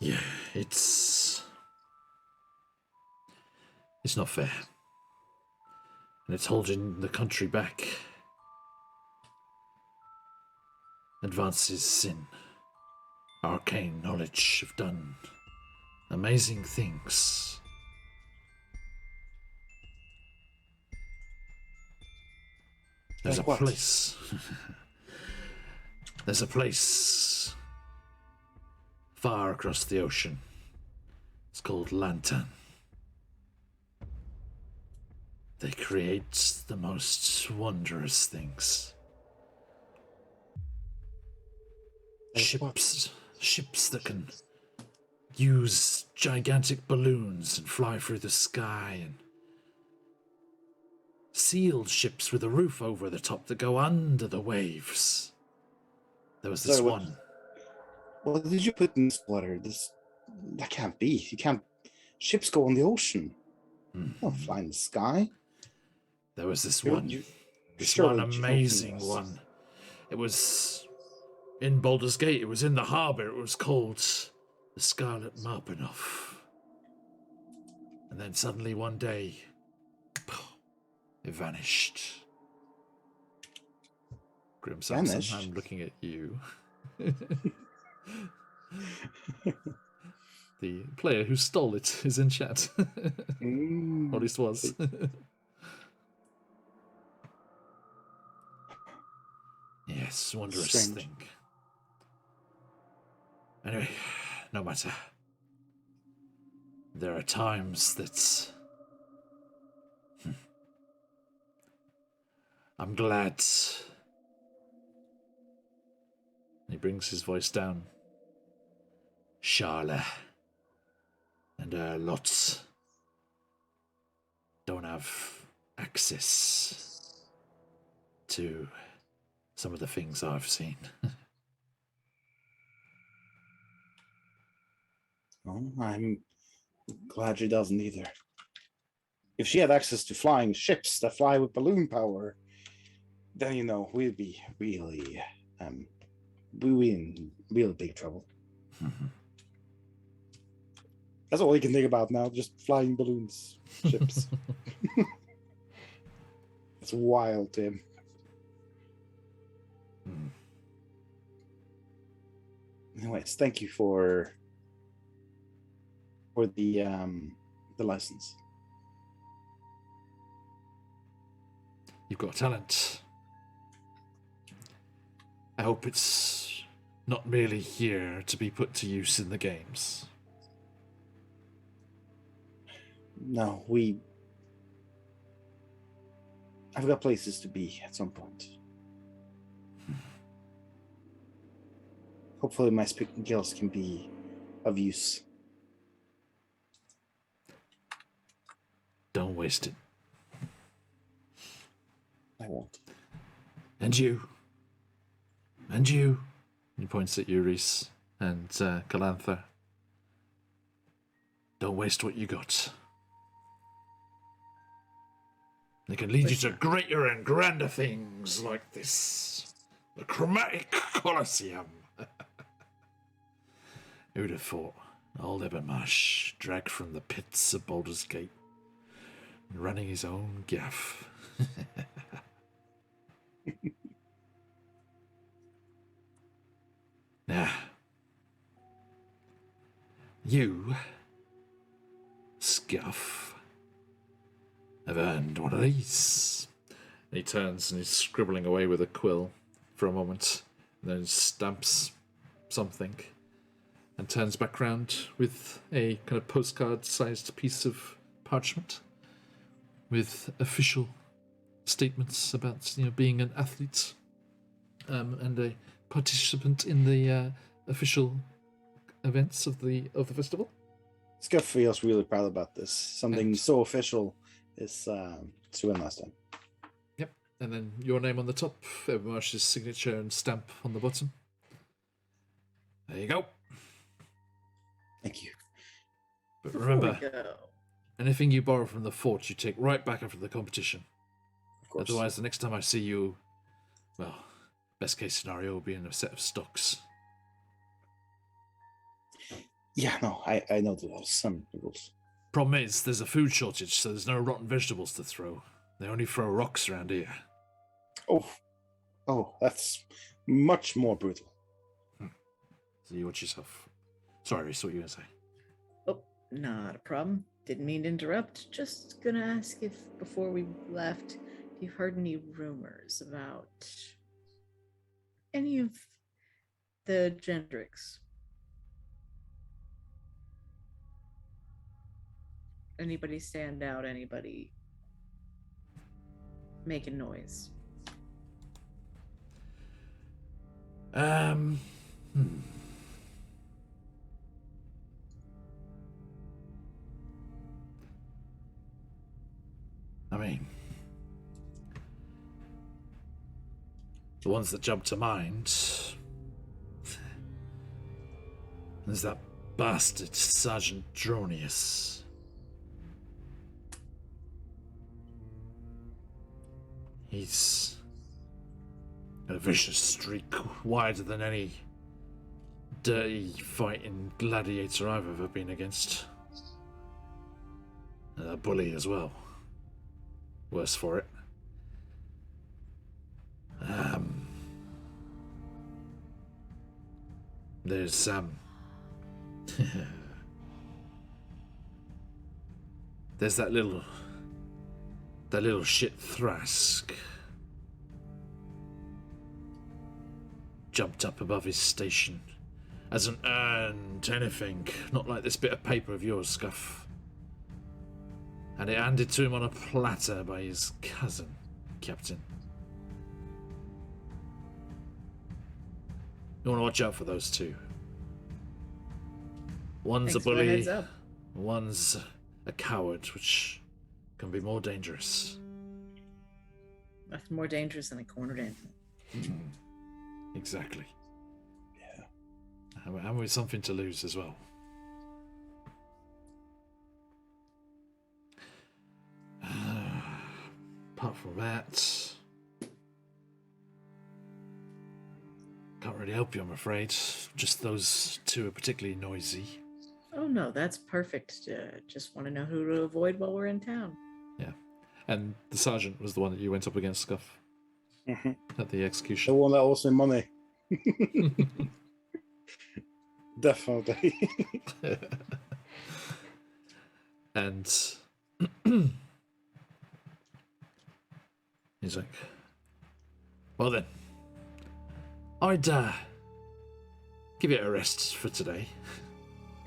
Yeah, it's not fair. And it's holding the country back. Advances in arcane knowledge have done amazing things. There's Like a what? place. There's a place far across the ocean. It's called Lantern. They create the most wondrous things. Like what? Ships that can use gigantic balloons and fly through the sky, and sealed ships with a roof over the top that go under the waves. There was this one. What did you put in this water? That can't be. You can't. Ships go on the ocean. They don't fly in the sky. There was this You're- one. you- This surely one you're amazing joking us. one. It was in Baldur's Gate. It was in the harbour. It was called the Scarlet Marpenoff. And then suddenly one day, it vanished. Grimsarson, Vanished? I'm looking at you. The player who stole it is in chat. Or at least was. Yes, wondrous Strange. thing. Anyway, no matter. There are times that... I'm glad. He brings his voice down. Charla and her lots don't have access to some of the things I've seen. Oh, I'm glad she doesn't either. If she had access to flying ships that fly with balloon power, then you know we'll be really, we in real big trouble. That's all you can think about now. Just flying balloons, ships. It's wild, Tim. Anyways, thank you for the license. You've got talent. I hope it's not merely here to be put to use in the games. No, I've got places to be at some point. Hopefully my speaking skills can be of use. Don't waste it. I won't. And you. And you. He points at Euris and Calantha. Don't waste what you got. They can lead you to greater and grander things like this. The Chromatic Colosseum. Who'd have thought old Ebamash dragged from the pits of Baldur's Gate, running his own gaff. Now, you, Scuff, have earned one of these. And he turns and he's scribbling away with a quill for a moment, and then stamps something, and turns back round with a kind of postcard-sized piece of parchment with official statements about being an athlete and a participant in the official events of the festival. Scuff feels really proud about this. Something so official is to win last time. Yep, and then your name on the top, Marsh's signature and stamp on the bottom. There you go. Thank you. But remember, anything you borrow from the fort, you take right back after the competition. Of course. Otherwise, the next time I see you, well, best case scenario will be in a set of stocks. Yeah, no, I know the rules. Some rules. Problem is, there's a food shortage, so there's no rotten vegetables to throw. They only throw rocks around here. Oh, that's much more brutal. So you watch yourself. Sorry, Reese, what you were going to say? Oh, not a problem. Didn't mean to interrupt. Just gonna ask if, before we left, if you've heard any rumors about any of the Gendricks. Anybody stand out? Anybody making noise? I mean, the ones that jump to mind. There's that bastard Sergeant Dronius. He's got a vicious streak wider than any dirty fighting gladiator I've ever been against. And a bully as well. Worse for it. There's there's that little shit Thrask. Jumped up above his station. Hasn't earned anything. Not like this bit of paper of yours, Scuff. And it handed to him on a platter by his cousin, Captain. You want to watch out for those two. One's Thanks a for the bully, heads up. one's a coward, which can be more dangerous. Nothing more dangerous than a cornered infant. Exactly. Yeah. And with something to lose as well. Apart from that, Can't really help you, I'm afraid. Just those two are particularly noisy. Oh no, that's perfect. Just want to know who to avoid while we're in town. Yeah. And the sergeant was the one that you went up against, Scuff, at the The execution. one that owes me money. Definitely. And he's like, well then, I'd give it a rest for today.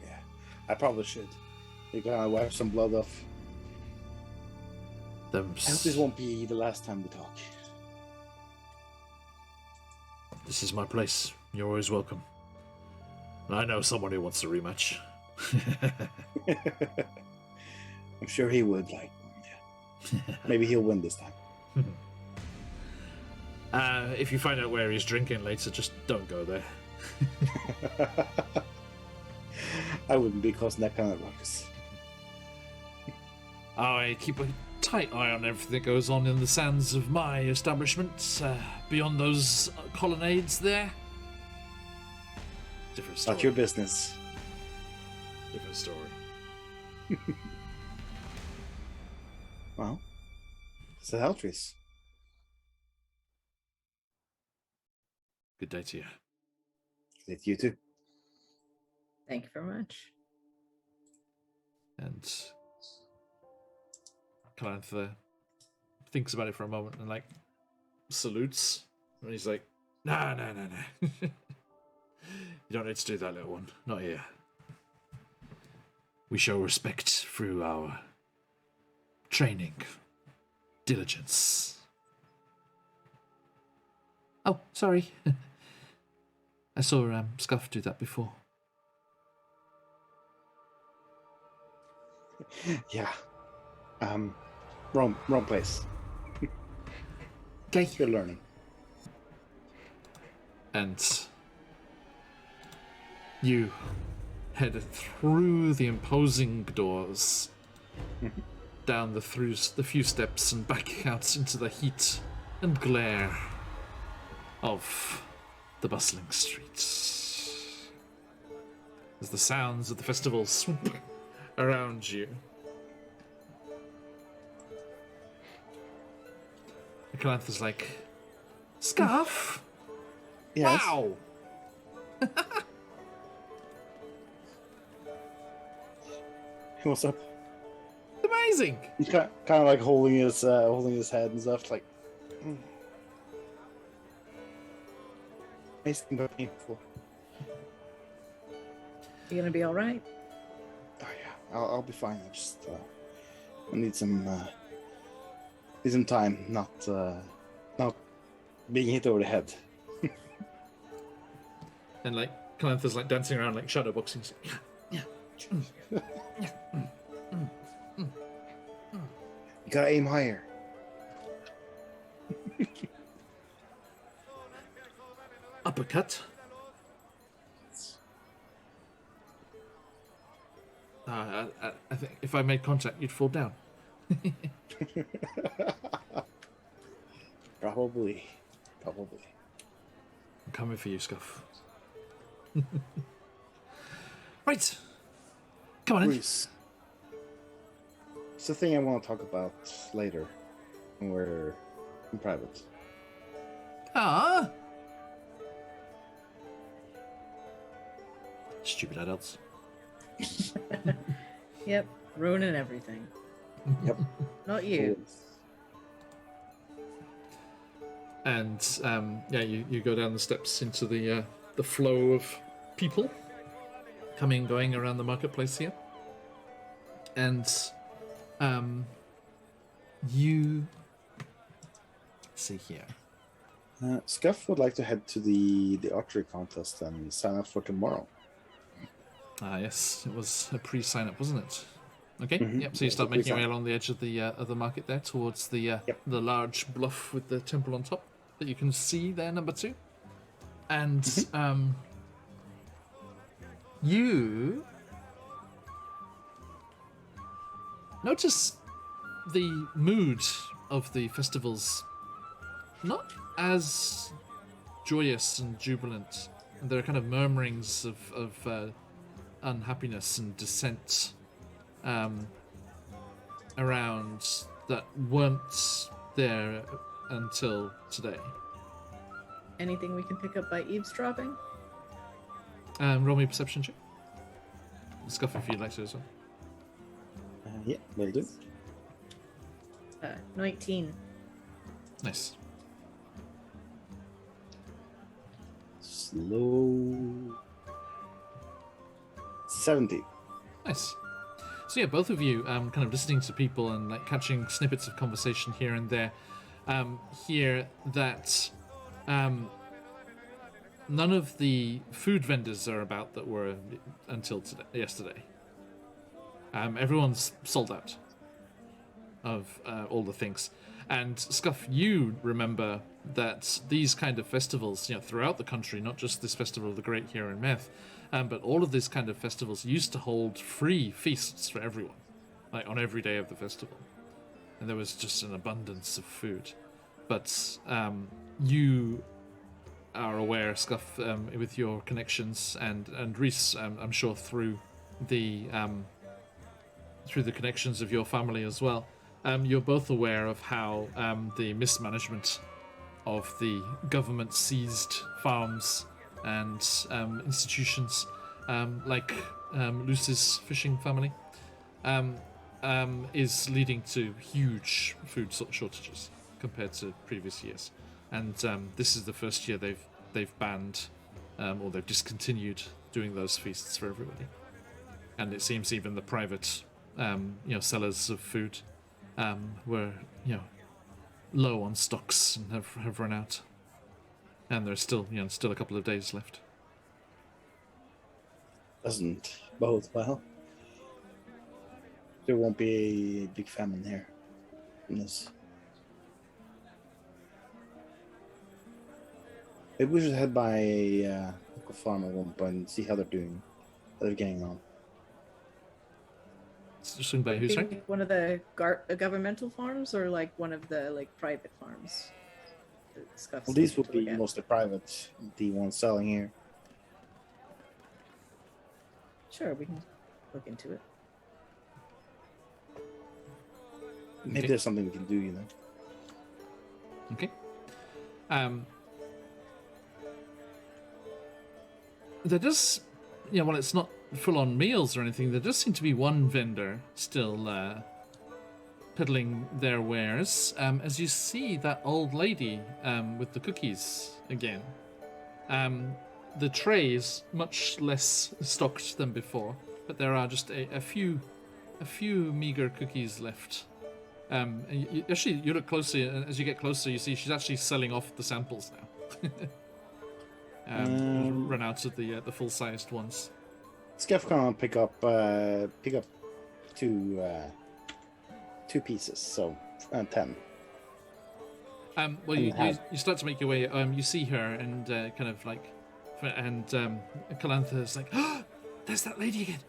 Yeah, I probably should. You gotta wipe some blood off. I hope this won't be the last time we talk. This is my place. You're always welcome. And I know someone who wants a rematch. I'm sure he would like one, yeah. Maybe he'll win this time. If you find out where he's drinking later, just don't go there. I wouldn't be causing that kind of ruckus. I keep a tight eye on everything that goes on in the sands of my establishment, beyond those colonnades there. Different story. Not your business. Different story. Well, it's a Heltris. Good day to you. It's you too. Thank you very much. And Calantha thinks about it for a moment and like salutes. And he's like, nah. You don't need to do that, little one. Not here. We show respect through our training, diligence. Oh, sorry. I saw Scuff do that before. Yeah. Wrong place. Okay. You're learning. And you head through the imposing doors, down the few steps and back out into the heat and glare of the bustling streets. As the sounds of the festival swoop around you. Calantha's like, Scuff? Yes. Wow! What's up? Amazing! He's kind of like holding his head and stuff, like. Amazing but painful. You gonna be all right? Oh yeah, I'll be fine. I just I need some time, not being hit over the head. And like Calantha's like dancing around like shadow boxing. Yeah. You gotta aim higher. Uppercut. I think if I made contact, you'd fall down. Probably. I'm coming for you, Scuff. Right. Come on in. Bruce. It's the thing I want to talk about later when we're in private. Ah. Stupid adults. Yep, ruining everything. Yep. Not you. And you go down the steps into the flow of people coming, going around the marketplace here, and you see here. Scuff would like to head to the archery contest and sign up for tomorrow. Yes, it was a pre-sign up, wasn't it? Okay. Mhm. Yep. So you start It's a making your way pre-sign. along the edge of the market there towards the large bluff with the temple on top that you can see there, number 2. And you notice the mood of the festival's not as joyous and jubilant. And there are kind of murmurings of unhappiness and dissent around that weren't there until today. Anything we can pick up by eavesdropping? Roll me a perception check. Scuff if you'd like to as well. Yeah, will do. 19. Nice. Slow. 70. Nice. So yeah, both of you kind of listening to people and like catching snippets of conversation here and there, hear that none of the food vendors are about that were until yesterday. Everyone's sold out of all the things. And Scuff, you remember that these kind of festivals, throughout the country, not just this Festival of the Great here in Meth, but all of these kind of festivals used to hold free feasts for everyone, like on every day of the festival. And there was just an abundance of food. But you are aware, Scuff, with your connections, and Reese, I'm sure through the connections of your family as well, you're both aware of how the mismanagement of the government seized farms and institutions like Luce's fishing family is leading to huge food shortages compared to previous years. And this is the first year they've banned or they've discontinued doing those feasts for everybody. And it seems even the private sellers of food were low on stocks and have run out. And there's still a couple of days left. Doesn't bode well. There won't be a big famine here. Yes. Maybe we should head by a local farm at one point and see how they're doing, how they're getting on. Swing by who's right? One of the governmental farms, or like one of the private farms? Well, these would be mostly private. The ones selling here. Sure, we can look into it. Maybe there's something we can do, Okay. There does, while it's not full-on meals or anything, there does seem to be one vendor still peddling their wares. As you see that old lady with the cookies again. The tray is much less stocked than before, but there are just a few meager cookies left. You look closely, and as you get closer, you see she's actually selling off the samples now. Run out of the full-sized ones. Scuff can pick up two pieces, so 10. Well, you start to make your way. You see her, and Calantha is like, "Oh, there's that lady again!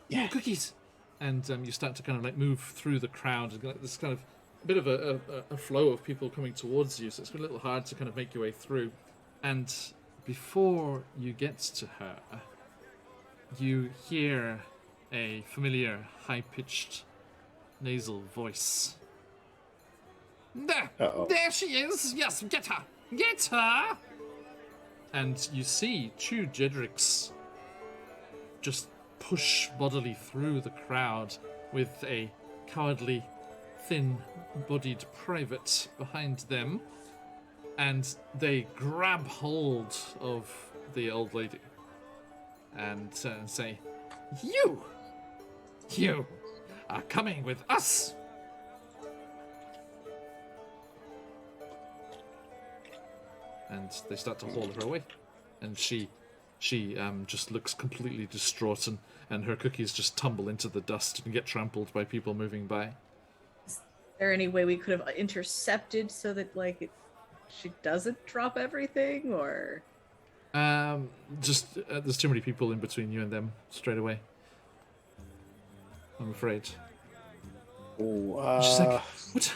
Yeah, more cookies!" And you start to kind of move through the crowd, and this kind of a bit of a flow of people coming towards you. So it's a little hard to kind of make your way through. And before you get to her, you hear a familiar, high-pitched, nasal voice. There she is! Yes, get her! Get her! And you see two Jedricks just push bodily through the crowd with a cowardly, thin-bodied private behind them, and they grab hold of the old lady and say, You are coming with us! And they start to haul her away. And she just looks completely distraught, and her cookies just tumble into the dust and get trampled by people moving by. Is there any way we could have intercepted so that she doesn't drop everything, or? There's too many people in between you and them straight away, I'm afraid. Oh, She's like, what?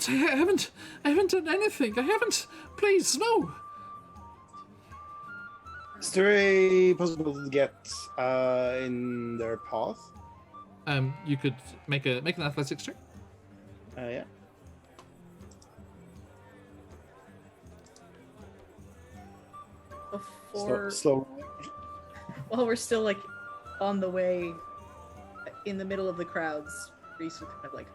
I haven't done anything. I haven't. Please, no. Is there a possibility to get in their path? You could make an athletics check. Yeah. Before, Slow. while we're still like on the way, in the middle of the crowds, Reese would kind of like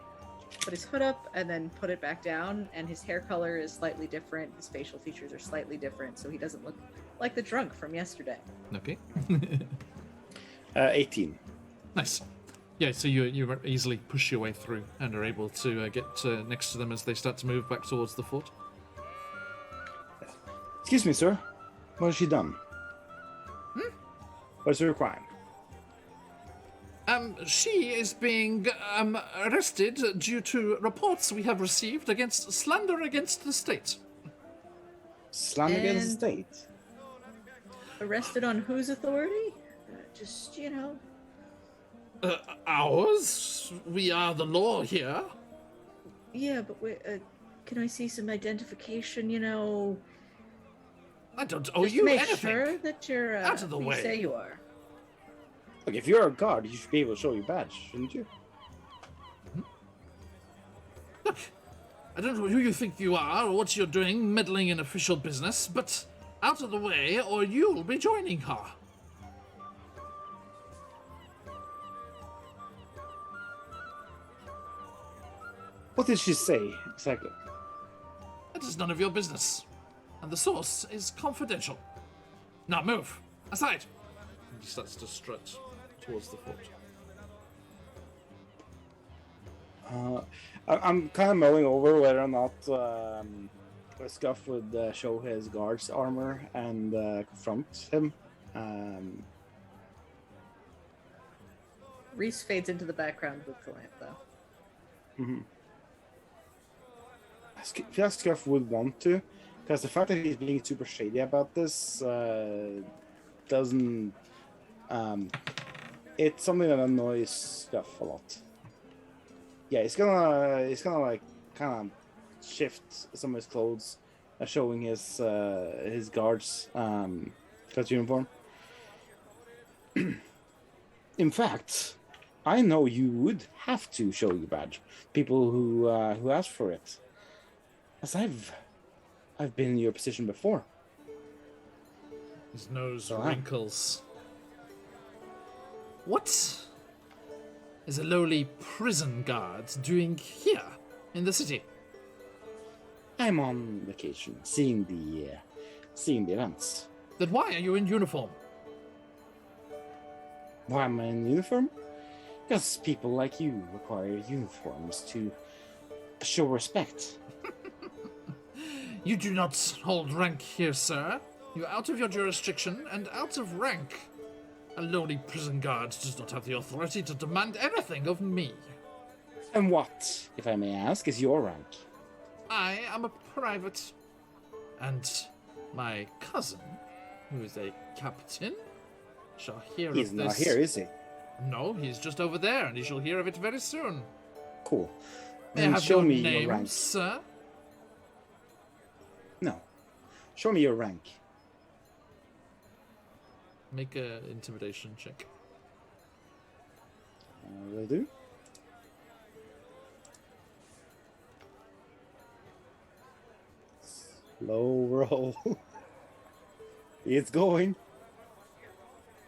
put his hood up and then put it back down, and his hair color is slightly different. His facial features are slightly different, so he doesn't look like the drunk from yesterday. Okay. 18. Nice. Yeah, so you easily push your way through and are able to get next to them as they start to move back towards the fort. Excuse me, sir. What has she done? What's her crime? She is being arrested due to reports we have received against slander against the state. Slander against the And- state? Arrested on whose authority? Just, Ours? We are the law here. Yeah, but wait, can I see some identification, I don't owe just you to make anything. sure that you're Out of the who way. you say you are. Look, if you're a guard, you should be able to show your badge, shouldn't you? Look, I don't know who you think you are or what you're doing meddling in official business, but out of the way or you'll be joining her. What did she say exactly? That is none of your business. And the source is confidential. Now move. Aside. And he starts to strut towards the fort. I'm kind of mulling over whether or not Scuff would show his guard's armor and confront him. Reese fades into the background with the lamp, though. I feel like Scuff would want to, because the fact that he's being super shady about this doesn't. It's something that annoys Scuff a lot. Yeah, he's gonna like kind of shift some of his clothes, showing his guard's cut uniform. In fact, I know you would have to show your badge. People who ask for it, as I've been in your position before. His nose So wrinkles. What is a lowly prison guard doing here in the city? I'm on vacation, seeing the events. Then why are you in uniform? Why am I in uniform? Because people like you require uniforms to show respect. You do not hold rank here, sir. You're out of your jurisdiction and out of rank. A lowly prison guard does not have the authority to demand anything of me. And what, if I may ask, is your rank? I am a private. And my cousin, who is a captain, shall hear He's of this. not here, is he? No, he's just over there, and he shall hear of it very soon. Cool. May I Then have show your me name, your rank. sir? No. Show me your rank. Make a intimidation check. Will do. Slow roll. It's going.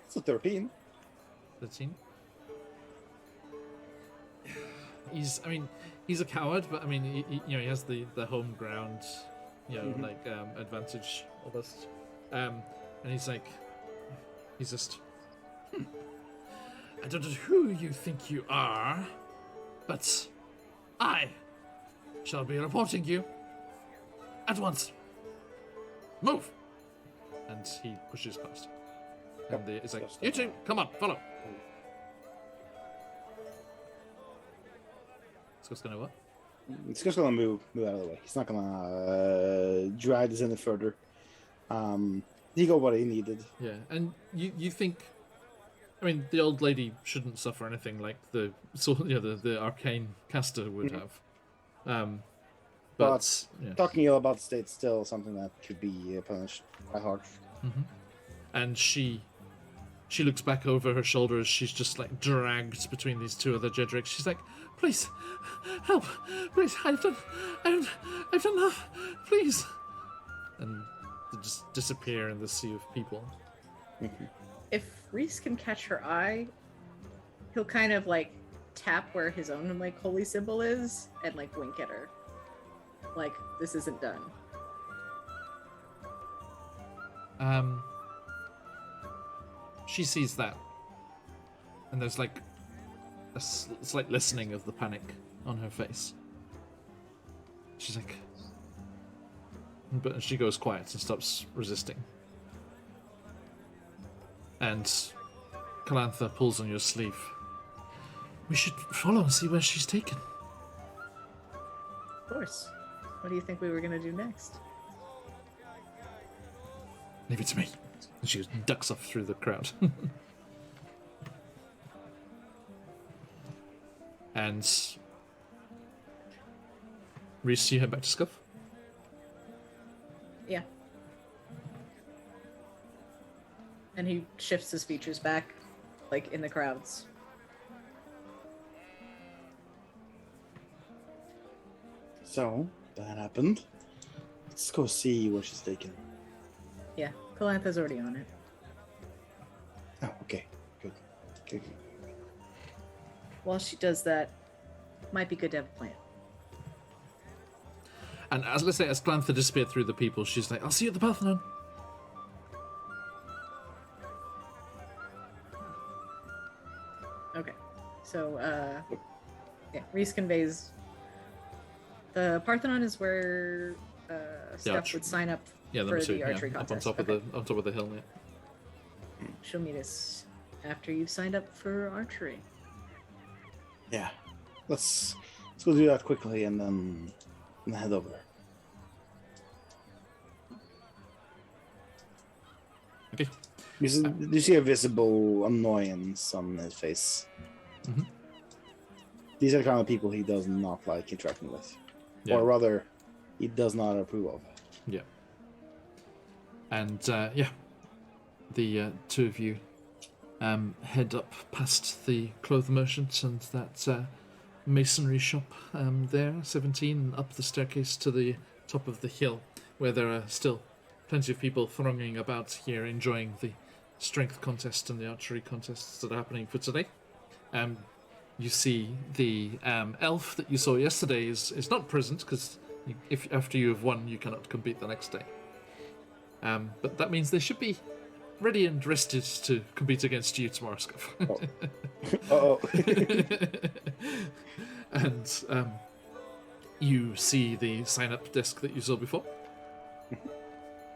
It's a 13. 13. He's a coward, but he has the home ground, advantage almost. And he's just, I don't know who you think you are, but I shall be reporting you at once. Move! And he pushes past. And it's like, you two, come on, follow. Scott's gonna what? It's just gonna move out of the way. He's not gonna drag this any further. He got what he needed. Yeah, and you think, the old lady shouldn't suffer anything like the arcane caster would have. But yeah. Talking ill about the state is still something that could be punished quite hard. and she looks back over her shoulder as she's just like dragged between these two other Jedricks. She's like, "Please, help! Please, I've done enough. Please!" And they just disappear in the sea of people. If Reese can catch her eye, he'll kind of like tap where his own like holy symbol is and like wink at her. Like, this isn't done. She sees that, and there's like a slight lessening of the panic on her face. She's like, but she goes quiet and stops resisting. And Calantha pulls on your sleeve. We should follow and see where she's taken. Of course. What do you think we were gonna do next? Leave it to me. And she ducks off through the crowd. And Reese, you head back to Scuff? Yeah. And he shifts his features back, like in the crowds. So, that happened. Let's go see where she's taken. Yeah, Calantha's already on it. Oh, okay. Good. Good. While she does that, might be good to have a plan. And as Calantha disappeared through the people, she's like, I'll see you at the Parthenon. Okay. So, yeah, Reese conveys. The Parthenon is where Steph would sign up for the archery contest. Up on top of the hill, yeah. She'll meet us after you've signed up for archery. Yeah. Let's go do that quickly and then head over. Okay. You see a visible annoyance on his face. Mm-hmm. These are the kind of people he does not like interacting with. Yeah. Or rather, he does not approve of. Yeah. And, the two of you head up past the clothes merchant and that masonry shop there, 17, and up the staircase to the top of the hill, where there are still plenty of people thronging about here, enjoying the strength contest and the archery contests that are happening for today. You see the elf that you saw yesterday is not present, because if after you have won, you cannot compete the next day. But that means they should be ready and rested to compete against you tomorrow, Scuff. Oh. And you see the sign-up desk that you saw before.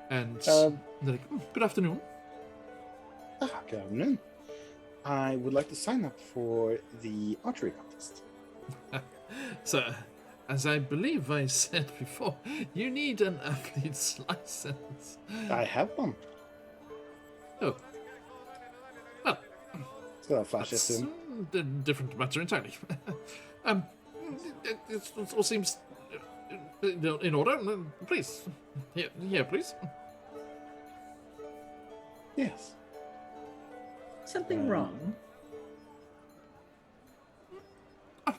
And they're like, good afternoon. Good afternoon. I would like to sign up for the archery contest. So, as I believe I said before, you need an athlete's license. I have one. Oh. Well, It's got a flash that's system. a different matter entirely. It all seems in order. Please. Here, please. Yes. Something wrong? Oh,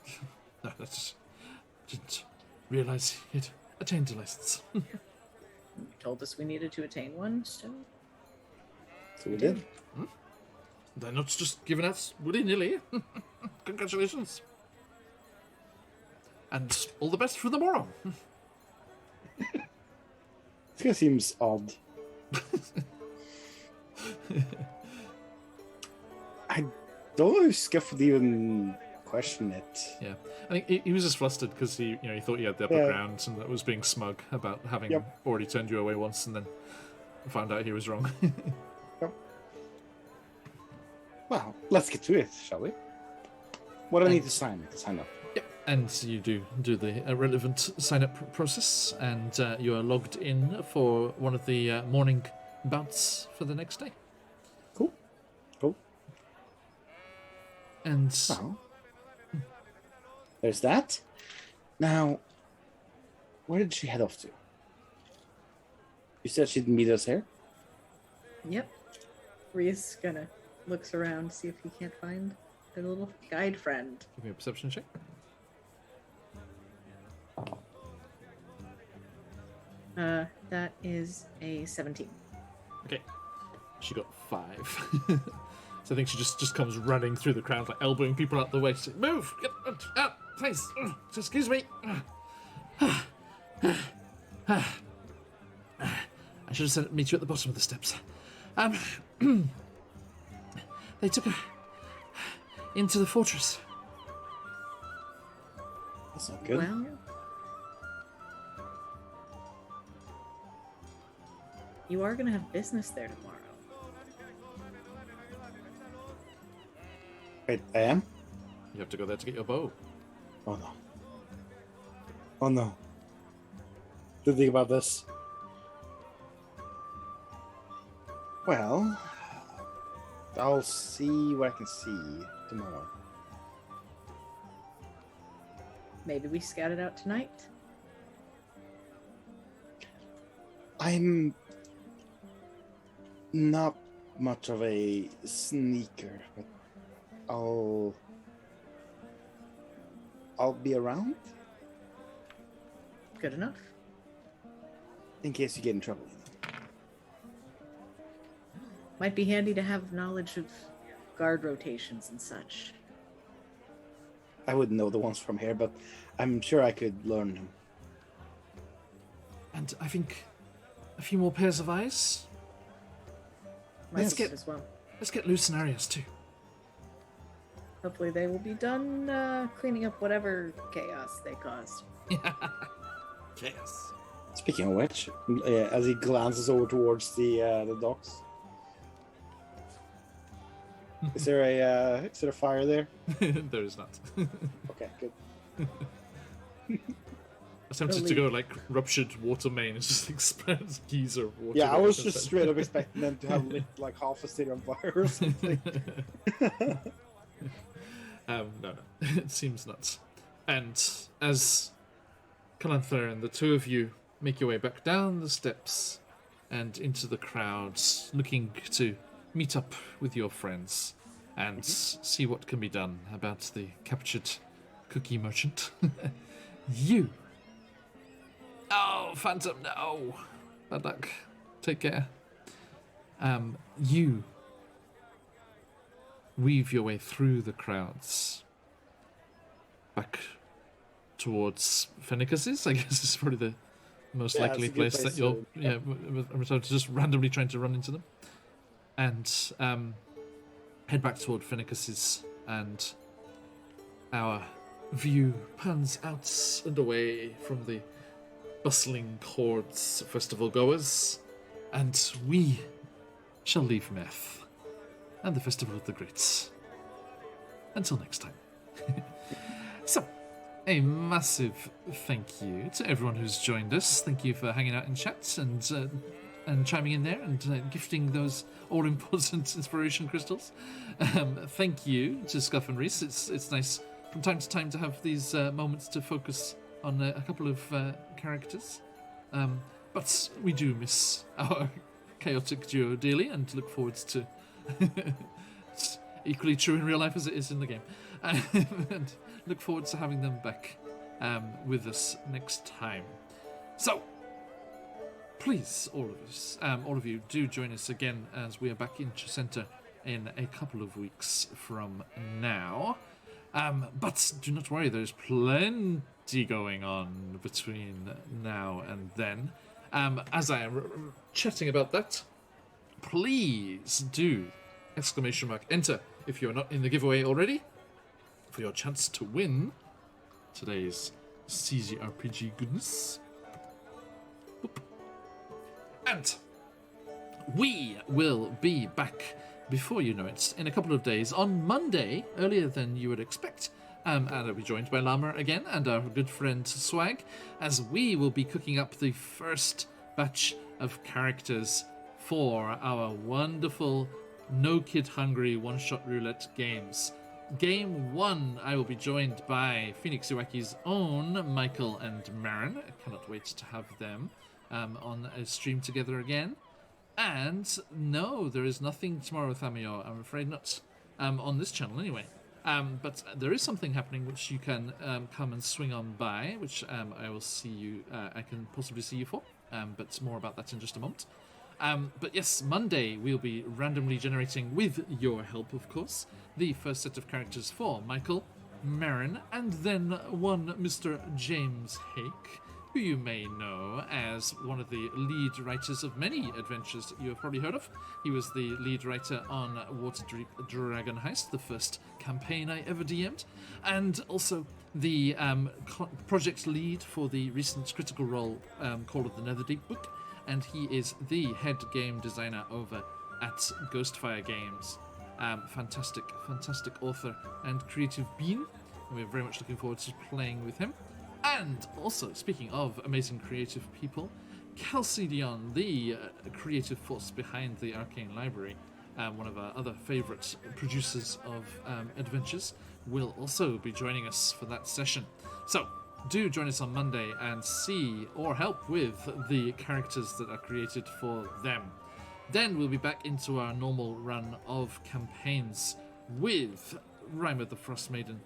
no, that's didn't realize you'd attained a license. You told us we needed to attain one, so... So we did. They're not just given out willy-nilly. Congratulations. And all the best for the morrow. This guy seems odd. I don't know if Scuff would even question it. Yeah, I think he was just flustered because he thought he had the upper ground and that was being smug about having already turned you away once, and then found out he was wrong. Well, let's get to it, shall we? What do I need to sign up? Yep, and you do the relevant sign-up process, and you are logged in for one of the morning bouts for the next day. Cool. And Well, there's that. Now, where did she head off to? You said she'd meet us here? Yep. Reese kind of looks around to see if he can't find their little guide friend. Give me a perception check. That is a 17. Okay. She got 5. So I think she just comes running through the crowd, like elbowing people out the way. She's like, move! Get out! Please! Excuse me! I should have said meet you at the bottom of the steps. They took her into the fortress. That's not good. Well, you are going to have business there tomorrow. Wait, I am? You have to go there to get your bow. Oh no. Oh no. Didn't think about this. Well, I'll see what I can see tomorrow. Maybe we scout it out tonight? I'm not much of a sneaker, but I'll be around Good enough. in case you get in trouble. Might be handy to have knowledge of guard rotations and such. I wouldn't know the ones from here, but I'm sure I could learn them. And I think a few more pairs of eyes. Might Yes. be good as well. Let's get loose in areas too. Hopefully they will be done cleaning up whatever chaos they caused. Yes. Speaking of which, as he glances over towards the docks, is there a fire there? There is not. Okay, good. I was tempted to go like ruptured water main and just explodes geyser of water. Yeah, I there was or just something. straight up expecting them to have lit like half a city on fire or something. No. It seems nuts. And as Calantha and the two of you make your way back down the steps and into the crowds, looking to meet up with your friends and see what can be done about the captured cookie merchant, you... Oh, Phantom, no! Bad luck. Take care. You weave your way through the crowds back towards Phoenicus's, I guess is probably the most Yeah, likely it's a good place that place you'll to- I'm just randomly trying to run into them. And head back toward Phoenicus's, and our view pans out and away from the bustling hordes of festival goers, and we shall leave Meth and the Festival of the Greats. Until next time. So, a massive thank you to everyone who's joined us. Thank you for hanging out in chat and chiming in there and gifting those all-important inspiration crystals. Thank you to Scuff and Reese. It's nice from time to time to have these moments to focus on a couple of characters. But we do miss our chaotic duo dearly and look forward to... It's equally true in real life as it is in the game. And look forward to having them back with us next time. So, please, all of you, do join us again as we are back in Chessenta in a couple of weeks from now. But do not worry, there's plenty going on between now and then. As I am chatting about that, please do !enter if you're not in the giveaway already for your chance to win today's CZRPG goodness. Boop. And we will be back before you know it in a couple of days on Monday, earlier than you would expect. And I'll be joined by Llama again and our good friend Swag, as we will be cooking up the first batch of characters for our wonderful No Kid Hungry one-shot roulette games. Game 1, I will be joined by Phoenix Iwaki's own Michael and Marin. I cannot wait to have them on a stream together again. And no, there is nothing tomorrow, Thamio. I'm afraid not. On this channel, anyway. But there is something happening which you can come and swing on by, which I will see you. I can possibly see you for. But more about that in just a moment. But yes, Monday we'll be randomly generating, with your help, of course, the first set of characters for Michael, Marin, and then one Mr. James Hake, who you may know as one of the lead writers of many adventures that you have probably heard of. He was the lead writer on Waterdeep Dragon Heist, the first campaign I ever DM'd, and also the project lead for the recent Critical Role Call of the Netherdeep book, and he is the head game designer over at Ghostfire Games. Fantastic author and creative being, and we're very much looking forward to playing with him. And also, speaking of amazing creative people, Chalcedon, the creative force behind the Arcane Library, one of our other favourite producers of adventures, will also be joining us for that session. So, do join us on Monday and see or help with the characters that are created for them. Then we'll be back into our normal run of campaigns with Rhymer the Frost Maiden,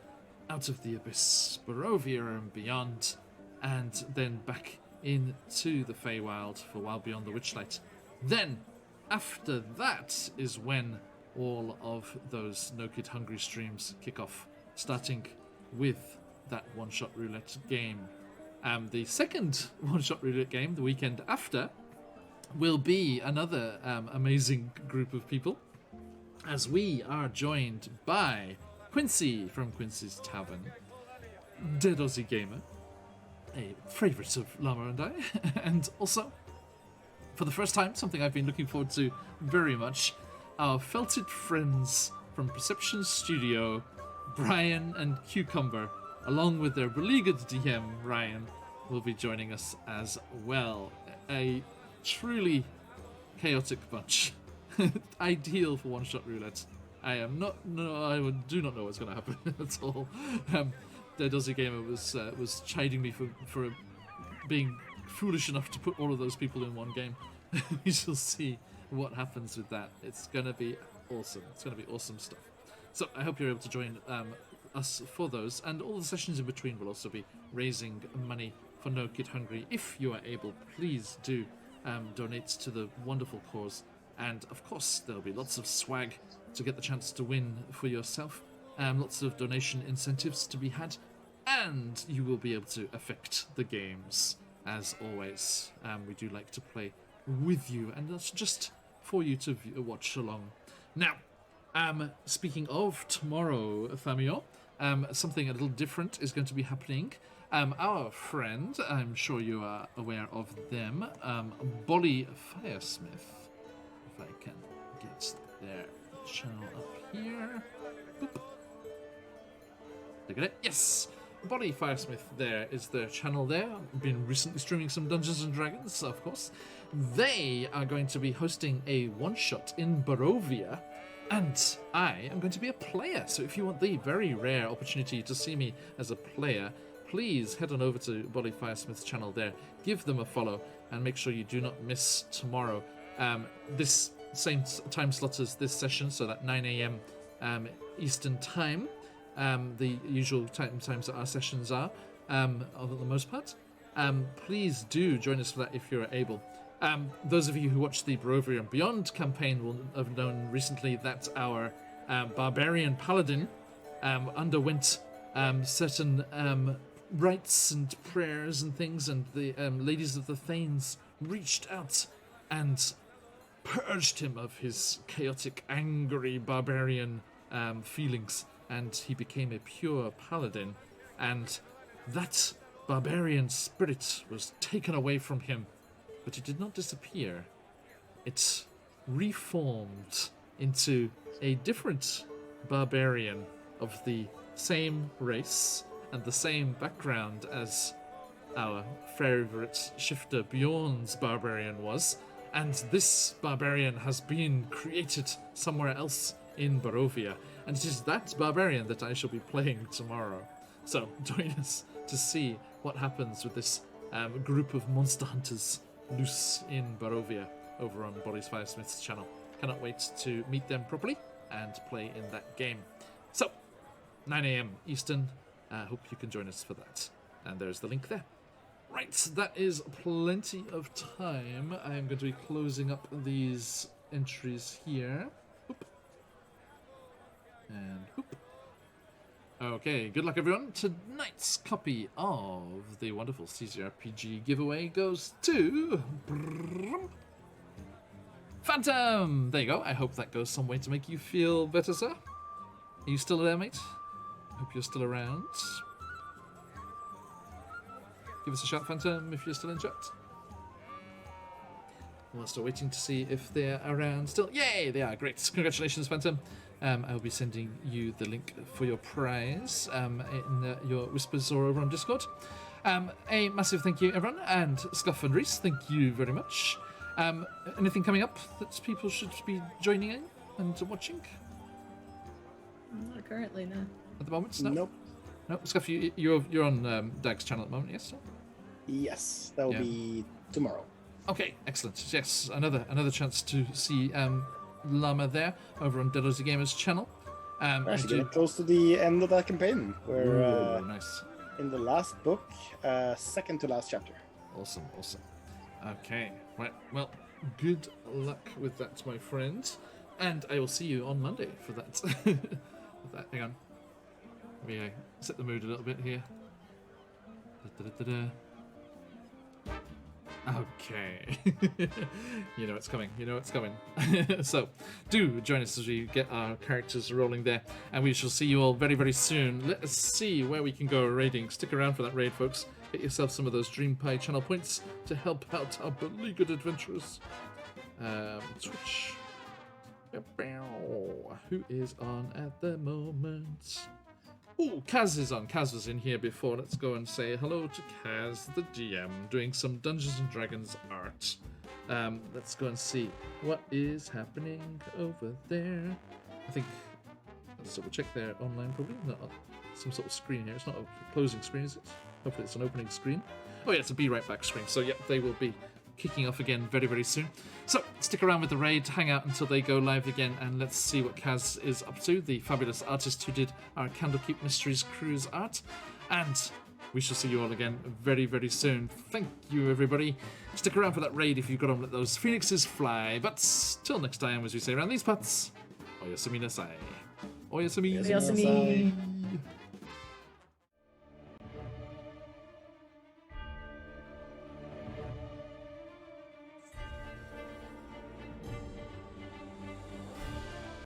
Out of the Abyss, Barovia and Beyond, and then back into the Feywild for Wild Beyond the Witchlight. Then, after that is when all of those No Kid Hungry streams kick off, starting with that one-shot roulette game. The second one-shot roulette game, the weekend after, will be another amazing group of people, as we are joined by Quincy from Quincy's Tavern, Dead Aussie Gamer, a favourite of Llama and I, and also, for the first time, something I've been looking forward to very much, our felted friends from Perception Studio, Brian and Cucumber, along with their beleaguered DM, Ryan, will be joining us as well. A truly chaotic bunch. Ideal for one-shot roulette. I do not know what's going to happen at all. Dead Aussie Gamer was chiding me for being foolish enough to put all of those people in one game. We shall see what happens with that. It's going to be awesome. It's going to be awesome stuff. So I hope you're able to join us for those, and all the sessions in between will also be raising money for No Kid Hungry. If you are able, please do donate to the wonderful cause, and of course there'll be lots of swag to get the chance to win for yourself, lots of donation incentives to be had, and you will be able to affect the games as always. We do like to play with you, and that's just for you to watch along. Now, speaking of tomorrow, Thamio, something a little different is going to be happening. Our friend, I'm sure you are aware of them, Bolly Firesmith, if I can get their channel up here. Boop. Look at it. Yes! Bolly Firesmith, there is their channel there. Been recently streaming some Dungeons and Dragons, of course. They are going to be hosting a one-shot in Barovia, and I am going to be a player. So if you want the very rare opportunity to see me as a player, please head on over to Bolly Firesmith's channel there. Give them a follow, and make sure you do not miss tomorrow. This same time slot as this session, so that 9 a.m. Eastern time. The usual times that our sessions are, for the most part. Please do join us for that if you're able. Those of you who watched the Barovia and Beyond campaign will have known recently that our barbarian paladin underwent certain rites and prayers and things, and the ladies of the Thanes reached out and purged him of his chaotic, angry barbarian feelings, and he became a pure paladin, and that barbarian spirit was taken away from him, but it did not disappear. It reformed into a different barbarian of the same race and the same background as our favourite shifter Bjorn's barbarian was, and this barbarian has been created somewhere else in Barovia, and it is that barbarian that I shall be playing tomorrow. So join us to see what happens with this group of monster hunters loose in Barovia. over on Boris Firesmith's channel. Cannot wait to meet them properly and play in that game. So, 9 a.m. Eastern. Hope you can join us for that. And there's the link there. Right, that is plenty of time. I'm going to be closing up these entries here. Oop. And oop. Okay, good luck everyone. Tonight's copy of the wonderful CZRPG giveaway goes to Phantom! There you go. I hope that goes some way to make you feel better, sir. Are you still there, mate? Hope you're still around. Give us a shout, Phantom, if you're still in chat. We're still waiting to see if they're around still. Yay, they are. Great. Congratulations, Phantom. I'll be sending you the link for your prize in your Whispers or over on Discord. A massive thank you, everyone. And Scuff and Reese, thank you very much. Anything coming up that people should be joining in and watching? Not currently, no. At the moment? No? Nope. No, Scuff, you're on Dag's channel at the moment, yes? Yes, that will be tomorrow. Okay, excellent. Yes, another chance to see Llama there over on Delos the Gamer's channel. We're actually getting close to the end of that campaign. We're nice. in the last book, second to last chapter. Awesome. Okay, right. Well, good luck with that, my friend. And I will see you on Monday for that. Hang on. Let me set the mood a little bit here. Okay. You know it's coming. So, do join us as we get our characters rolling there. And we shall see you all very, very soon. Let us see where we can go raiding. Stick around for that raid, folks. Get yourself some of those Dream Pie channel points to help out our beleaguered adventurers. Twitch. Who is on at the moment? Oh, Kaz is on. Kaz was in here before. Let's go and say hello to Kaz, the DM, doing some Dungeons and Dragons art. Let's go and see what is happening over there. I think, let's double check their online probably. Not some sort of screen here. It's not a closing screen, is it? Hopefully it's an opening screen. Oh yeah, it's a Be Right Back screen. So yeah, they will be kicking off again very, very soon. So stick around with the raid, hang out until they go live again, and let's see what Kaz is up to, the fabulous artist who did our Candlekeep Mysteries Cruise art. And we shall see you all again very, very soon. Thank you, everybody. Stick around for that raid if you've got to let those phoenixes fly. But till next time, as we say around these parts, Oyasumi nasai. Oyasumi. Oyasumi.